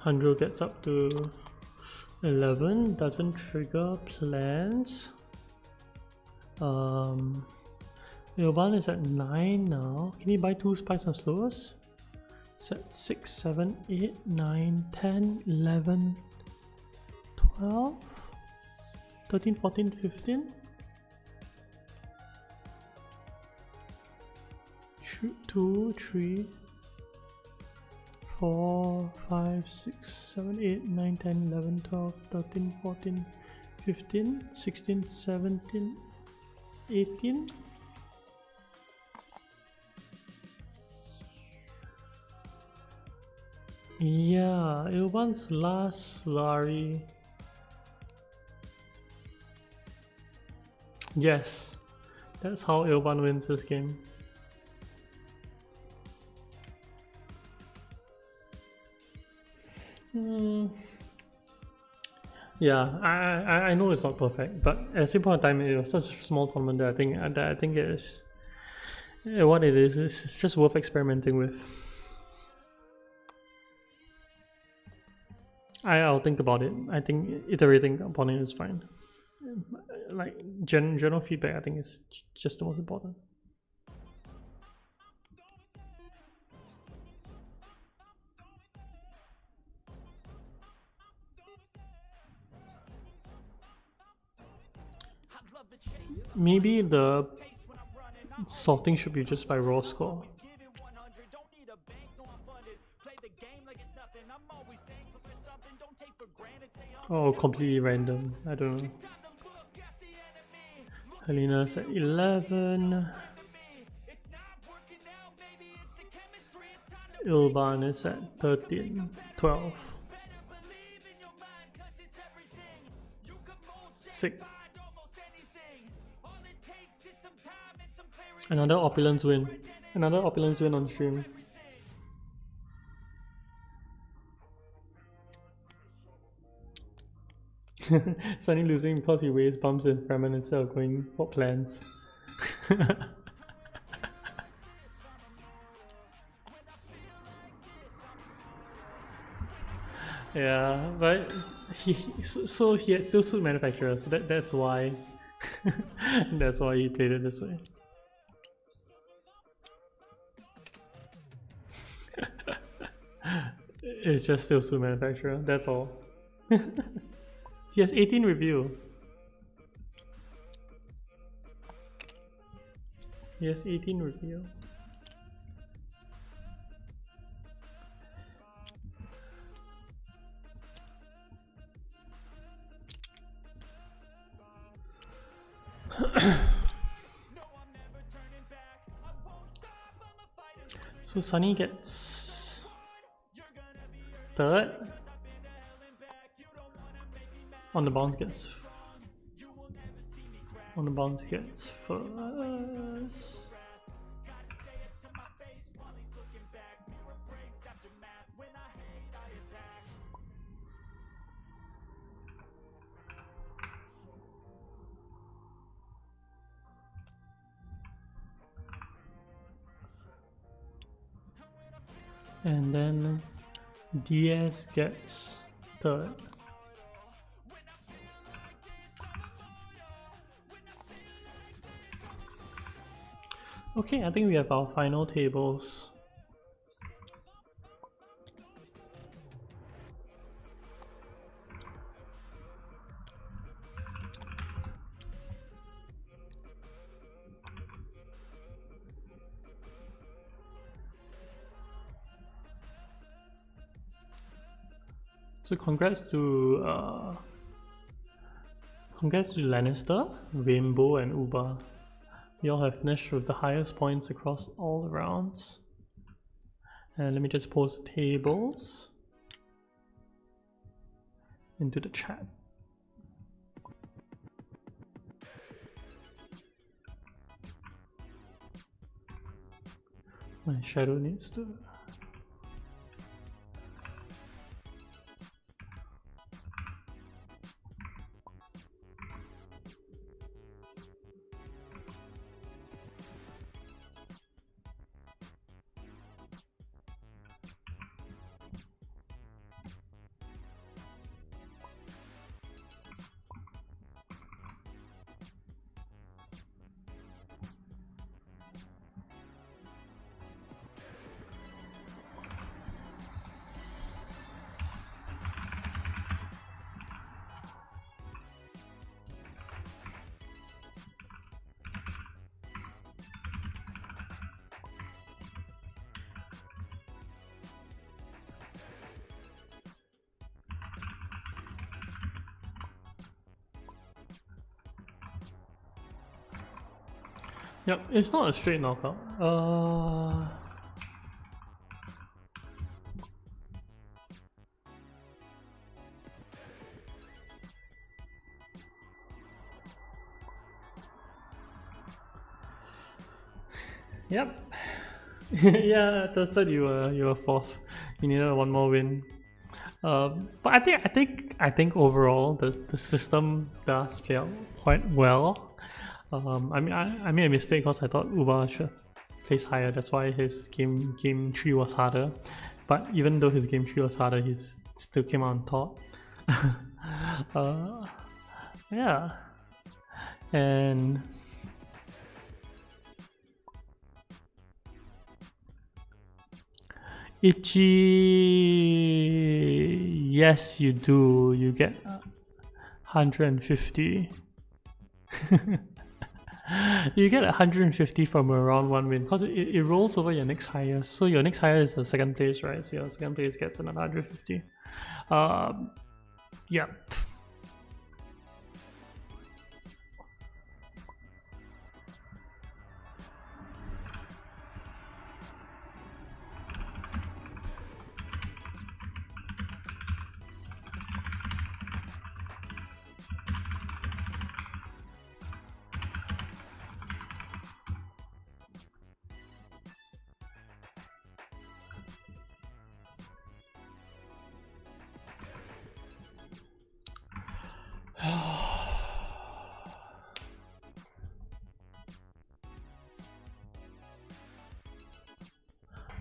Handro gets up to 11, doesn't trigger plans. Ilvan is at 9 now. Can he buy 2 Spice and Slowers? It's at 6, 7, 8, 9, 10, 11, 12, 13, 14, 15. 2, 3, 4, 5, 6, 7, 8, 9, 10, 11, 12, 13, 14, 15, 16, 17, 18. Yeah, Ilvan's last Lari. Yes, that's how Ilvan wins this game. Yeah, I know it's not perfect, but at the same point of time, it was such a small tournament that I think it is what it is. It's just worth experimenting with. I'll think about it. I think iterating upon it is fine. Like general feedback, I think is just the most important. Maybe the sorting should be just by raw score. Oh, completely random. I don't know. Helena's at 11. Ilban is at 13. 12. Sick. Another opulence win. Another opulence win on stream. Sunny losing because he raised bumps in Fremen instead of going for plans. Yeah, but he had still suit manufacturer, so that's why that's why he played it this way. It's just still suit manufacturer, that's all. He has 18 review. He has 18 review. So Sunny gets third. On the bounce gets first. And then DS gets third. Okay, I think we have our final tables. So congrats to Lannister, Rainbow, and Uba. You all have finished with the highest points across all rounds. And let me just post the tables into the chat. My shadow needs to... Yep, it's not a straight knockout. Yep. Yeah, Thursday you were fourth. You needed one more win. But I think overall the system does play out quite well. I made a mistake because I thought Uba should have placed higher. That's why his game 3 was harder. But even though his game 3 was harder, he still came out on top. Yeah, and Itchy, yes you do, you get 150. You get 150 from a round 1 win because it rolls over your next highest. So your next highest is the second place, right? So your second place gets another 150. Yeah.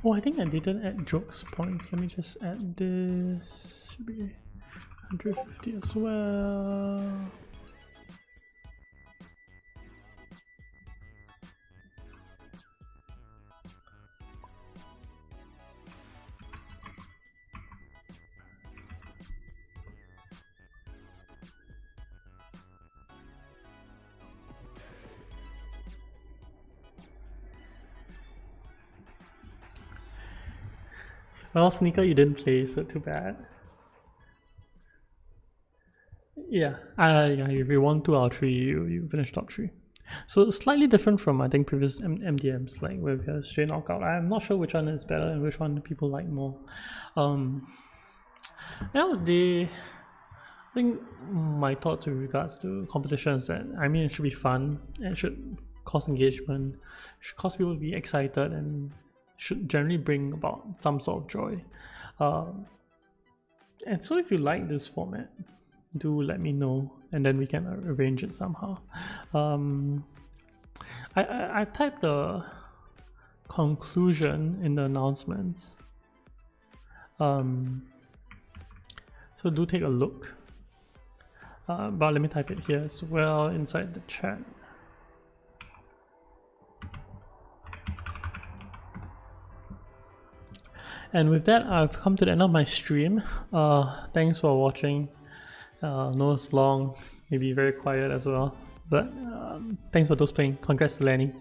Oh, I think I didn't add jokes points. Let me just add this. Should be 150 as well. Well, Sneaker, you didn't play, so too bad. Yeah, if you won 2 out of 3, you finished top 3. So slightly different from I think previous MDMs, like where we have straight knockout. I'm not sure which one is better and which one people like more. I think my thoughts with regards to competition is that it should be fun and it should cause engagement, should cause people to be excited and should generally bring about some sort of joy. And so if you like this format, do let me know and then we can arrange it somehow. I typed the conclusion in the announcements. So do take a look. But let me type it here as well inside the chat. And with that, I've come to the end of my stream. Thanks for watching. No, it's long, maybe very quiet as well. But thanks for those playing. Congrats to Lenny.